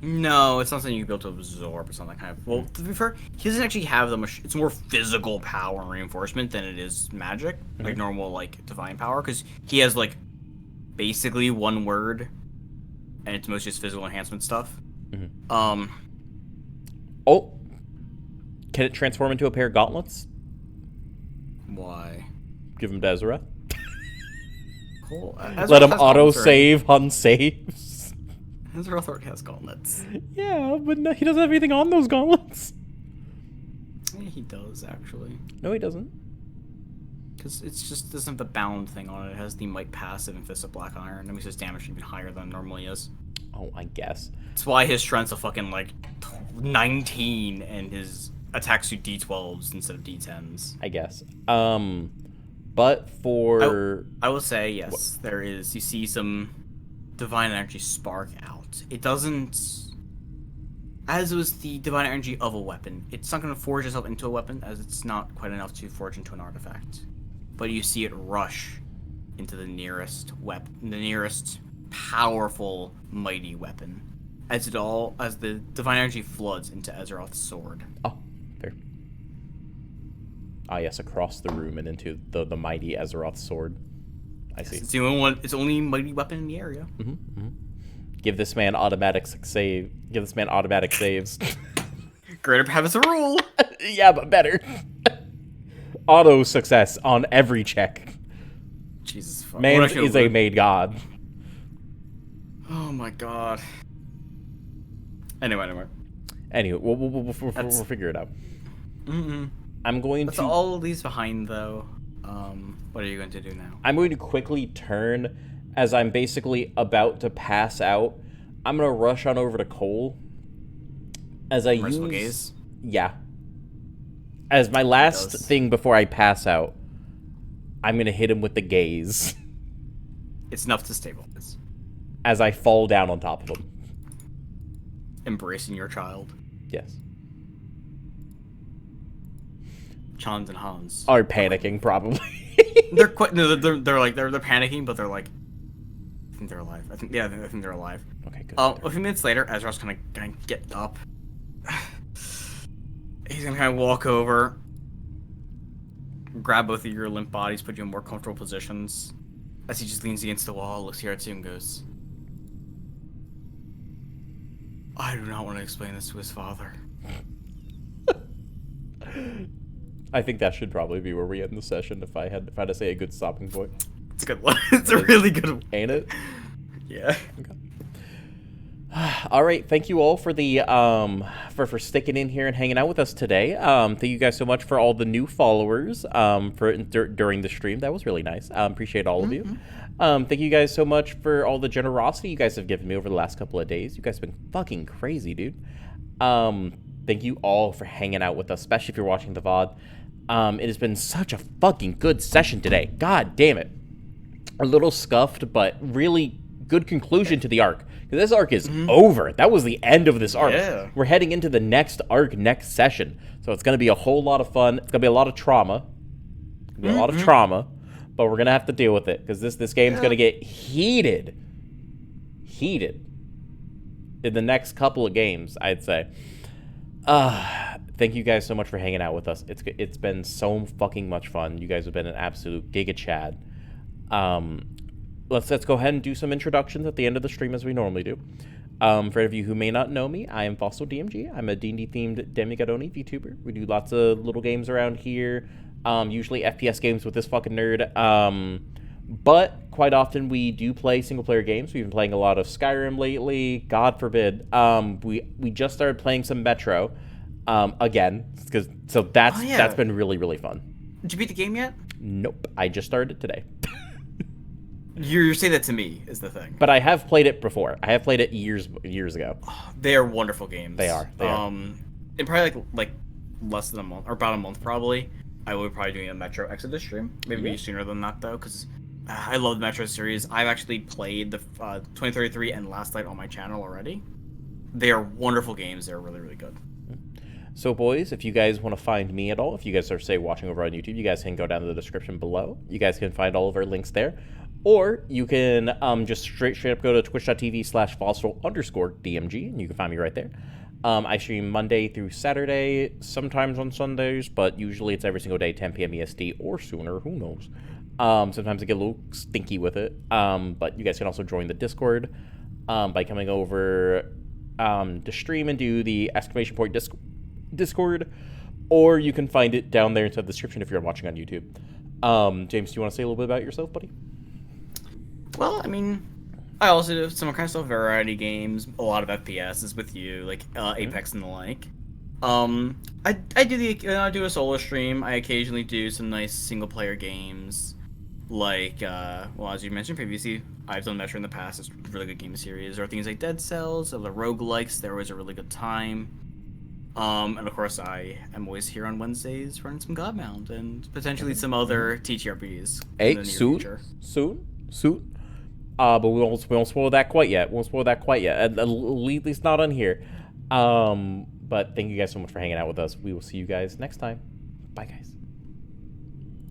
No, it's not something you can be able to absorb or something kind of. Well, to be fair, he doesn't actually have the much. It's more physical power and reinforcement than it is magic, like normal, like, divine power, because he has, like, basically one word, and it's mostly just physical enhancement stuff. Oh, can it transform into a pair of gauntlets? Why? Give him to Ezra. Cool. Let him auto-save on saves. Ezra already has gauntlets. Yeah, but no, he doesn't have anything on those gauntlets. Yeah, he does, actually. No, he doesn't. Because it's just doesn't have the bound thing on it. It has the might passive and Fist of Black Iron. That makes his damage even higher than it normally is. Oh, I guess. That's why his strength's a fucking, like, 19, and his attacks do D12s instead of D10s. I guess. But for... I will say, yes, there is. You see some divine energy spark out. It doesn't... As was the divine energy of a weapon. It's not going to forge itself into a weapon, as it's not quite enough to forge into an artifact. But you see it rush into the nearest weapon, the nearest powerful, mighty weapon, as the divine energy floods into Azeroth's sword. Oh, fair. Ah, yes, across the room and into the mighty Azeroth sword. I see. It's the only one. It's the only mighty weapon in the area. Give this man automatic save. Give this man automatic saves. Greater habits a rule. Yeah, but better. Auto success on every check. Jesus fuck. Man is a made god. Oh my god. Anyway. Anyway, we'll figure it out. I'm going That's to. all leaves behind, though. What are you going to do now? I'm going to quickly turn as I'm basically about to pass out. I'm going to rush on over to Cole. As I Merciful use. gaze? Yeah. As my last thing before I pass out, I'm going to hit him with the gaze. It's enough to stabilize. As I fall down on top of him. Embracing your child. Yes. Chans and Hans Are panicking, probably. they're quite. No, they're like they're panicking, but they're like. I think they're alive. I think they're alive. Okay, good. A few minutes later, Ezra's gonna get up. He's gonna kind of walk over, grab both of your limp bodies, put you in more comfortable positions. As he just leans against the wall, looks here at you, and goes, "I do not want to explain this to his father." I think that should probably be where we end the session if I had to say a good stopping point. It's a good one. It's a really good one. Ain't it? Yeah. Okay. All right, thank you all for the for sticking in here and hanging out with us today. Thank you guys so much for all the new followers during the stream. That was really nice. Appreciate all of you. Thank you guys so much for all the generosity you guys have given me over the last couple of days. You guys have been fucking crazy, dude. Thank you all for hanging out with us, especially if you're watching the VOD. It has been such a fucking good session today. God damn it. A little scuffed, but really good conclusion to the arc. This arc is over. That was the end of this arc. Yeah. We're heading into the next arc next session. So it's going to be a whole lot of fun. It's going to be a lot of trauma. A lot of trauma. But we're going to have to deal with it. Because this game's going to get heated. Heated. In the next couple of games, I'd say. Thank you guys so much for hanging out with us. It's been so fucking much fun. You guys have been an absolute giga chad. Let's go ahead and do some introductions at the end of the stream as we normally do. For any of you who may not know me, I am Fossil DMG. I'm a D&D themed Demigodoni VTuber. We do lots of little games around here, usually FPS games with this fucking nerd. But quite often we do play single player games. We've been playing a lot of Skyrim lately. God forbid. We just started playing some Metro again, that's been really, really fun. Did you beat the game yet? Nope, I just started it today. You're saying that to me is the thing. But I have played it before. I have played it years ago. They are wonderful games. They are. In probably like less than a month, or about a month probably, I will be probably doing a Metro Exodus stream. Maybe sooner than that though, because I love the Metro series. I've actually played the 2033 and Last Light on my channel already. They are wonderful games. They're really, really good. So, boys, if you guys want to find me at all, if you guys are, say, watching over on YouTube, you guys can go down to the description below. You guys can find all of our links there. Or you can just straight up go to twitch.tv/fossil_DMG, and you can find me right there. I stream Monday through Saturday, sometimes on Sundays, but usually it's every single day, 10 p.m. EST, or sooner, who knows. Sometimes I get a little stinky with it, but you guys can also join the Discord by coming over to stream and do the exclamation point Discord, or you can find it down there inside the description if you're watching on YouTube. James, do you want to say a little bit about yourself, buddy? Well, I mean, I also do some kind of stuff, variety games, a lot of FPSs with you, like Apex and the like. I do a solo stream. I occasionally do some nice single player games, like as you mentioned previously, I've done Metro in the past. It's a really good game series. There are things like Dead Cells, or the roguelikes. They're always a really good time. And of course, I am always here on Wednesdays running some Godbound and potentially some other TTRPGs. Hey, soon. But we won't spoil that quite yet. At least not on here. But thank you guys so much for hanging out with us. We will see you guys next time. Bye, guys.